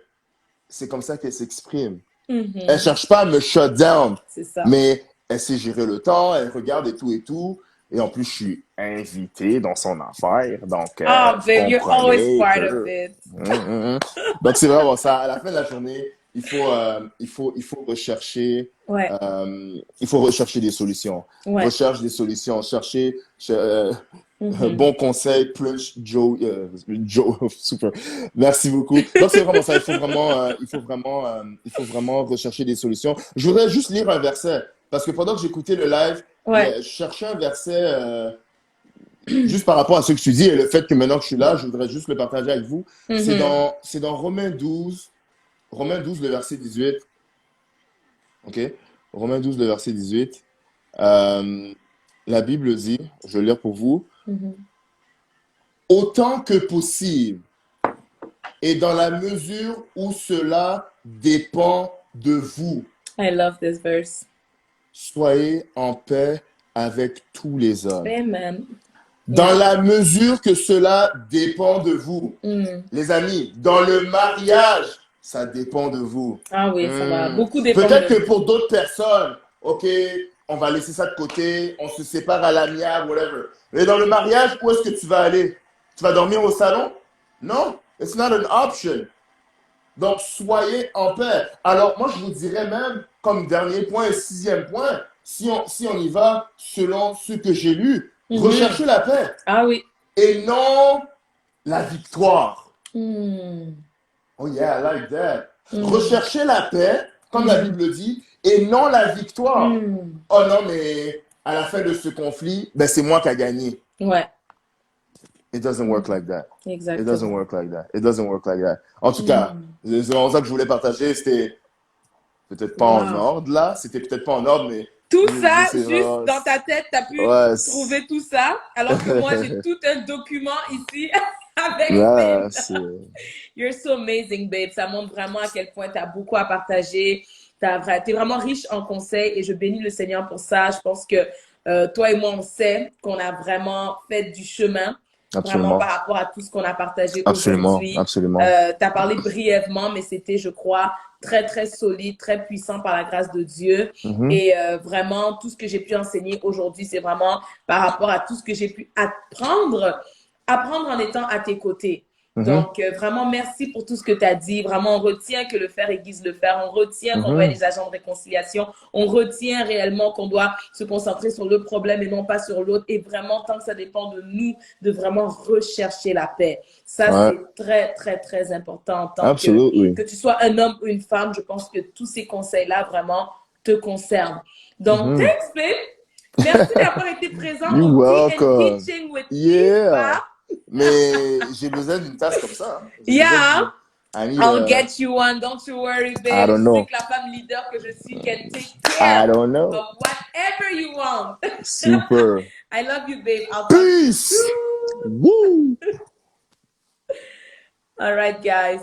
c'est comme ça qu'elle s'exprime. Elle cherche pas à me shut down. C'est ça. Mais elle sait gérer le temps, elle regarde et tout et tout. Et en plus, je suis invité dans son affaire. Donc, babe, you're always part of it. Donc, c'est vraiment ça. À la fin de la journée, il faut rechercher, il faut rechercher des solutions. Ouais. Recherche des solutions. Chercher, bon conseil, plus Joe, super. Merci beaucoup. Donc, c'est vraiment ça. Il faut vraiment rechercher des solutions. Je voudrais juste lire un verset. Parce que pendant que j'écoutais le live, je cherchais un verset juste par rapport à ce que tu dis et le fait que maintenant que je suis là, je voudrais juste le partager avec vous. C'est dans Romains 12, le verset 18. OK? Romains 12, le verset 18. La Bible dit, je vais le lire pour vous, autant que possible et dans la mesure où cela dépend de vous. I love this verse. Soyez en paix avec tous les hommes. Amen. Dans la mesure que cela dépend de vous. Les amis, dans le mariage, ça dépend de vous. Ah oui, ça va beaucoup dépendre. Peut-être que pour d'autres personnes, OK, on va laisser ça de côté, on se sépare à l'amiable, whatever. Mais dans le mariage, où est-ce que tu vas aller? Tu vas dormir au salon? Non, it's not an option. Donc, soyez en paix. Alors, moi, je vous dirais même, comme dernier point et 6e point, si on y va selon ce que j'ai lu, recherchez la paix. Ah oui. Et non la victoire. Oh yeah, I like that. Recherchez la paix, comme la Bible dit, et non la victoire. Oh non, mais à la fin de ce conflit, ben, c'est moi qui a gagné. Ouais. It doesn't work like that. Exactement. It doesn't work like that. It doesn't work like that. En tout cas, c'est vraiment ça que je voulais partager. C'était peut-être pas en ordre là. C'était peut-être pas en ordre, mais... Tout ça, juste dans ta tête, tu as pu trouver tout ça. Alors que moi, j'ai tout un document ici avec babe. You're so amazing, babe. Ça montre vraiment à quel point tu as beaucoup à partager. Tu es vraiment riche en conseils et je bénis le Seigneur pour ça. Je pense que toi et moi, on sait qu'on a vraiment fait du chemin. Vraiment par rapport à tout ce qu'on a partagé aujourd'hui. Absolument. Tu as parlé brièvement, mais c'était, je crois, très, très solide, très puissant par la grâce de Dieu. Et vraiment, tout ce que j'ai pu enseigner aujourd'hui, c'est vraiment par rapport à tout ce que j'ai pu apprendre en étant à tes côtés. Donc, vraiment, merci pour tout ce que tu as dit. Vraiment, on retient que le fer aiguise le fer. On retient qu'on doit être des agents de réconciliation. On retient réellement qu'on doit se concentrer sur le problème et non pas sur l'autre. Et vraiment, tant que ça dépend de nous, de vraiment rechercher la paix. Ça, c'est très, très, très important en tant que tu sois un homme ou une femme. Je pense que tous ces conseils-là, vraiment, te concerne. Donc, Mhm. thanks, babe. Merci d'avoir été présent You're au Tea and welcome. Teaching with Yeah. Nifa. Mais j'ai besoin d'une tasse comme ça. Hein. J'ai besoin Yeah, I need I'll a... get you one. Don't you worry, I babe. don't Tu sais know. que la femme leader que je suis can take I care don't know. of whatever you want. Super. I love you, babe. I'll talk to you Peace. soon. Woo. All right, guys.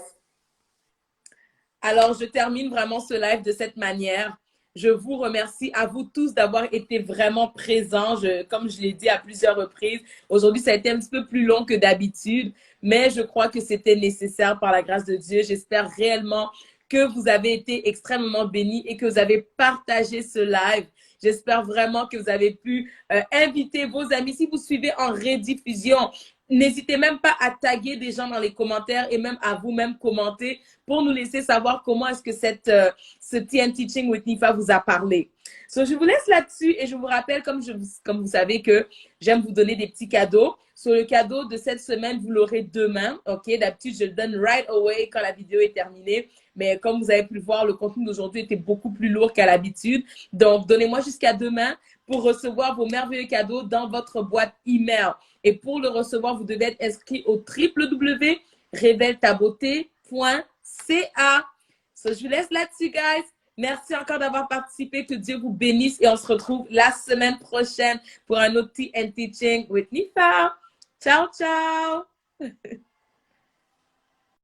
Alors, je termine vraiment ce live de cette manière. Je vous remercie à vous tous d'avoir été vraiment présents. Comme je l'ai dit à plusieurs reprises, aujourd'hui, ça a été un petit peu plus long que d'habitude, mais je crois que c'était nécessaire par la grâce de Dieu. J'espère réellement que vous avez été extrêmement bénis et que vous avez partagé ce live. J'espère vraiment que vous avez pu inviter vos amis. Si vous suivez en rediffusion, n'hésitez même pas à taguer des gens dans les commentaires et même à vous-même commenter pour nous laisser savoir comment est-ce que ce Tea and Teaching with Nifa vous a parlé. So, je vous laisse là-dessus et je vous rappelle, comme vous savez, que j'aime vous donner des petits cadeaux. So, le cadeau de cette semaine, vous l'aurez demain. OK? D'habitude, je le donne right away quand la vidéo est terminée. Mais comme vous avez pu le voir, le contenu d'aujourd'hui était beaucoup plus lourd qu'à l'habitude. Donc, donnez-moi jusqu'à demain pour recevoir vos merveilleux cadeaux dans votre boîte email. Et pour le recevoir, vous devez être inscrit au www.reveltabeauté.ca. So, je vous laisse là-dessus, guys. Merci encore d'avoir participé. Que Dieu vous bénisse et on se retrouve la semaine prochaine pour un autre Tea and Teaching with Nifa. Ciao, ciao.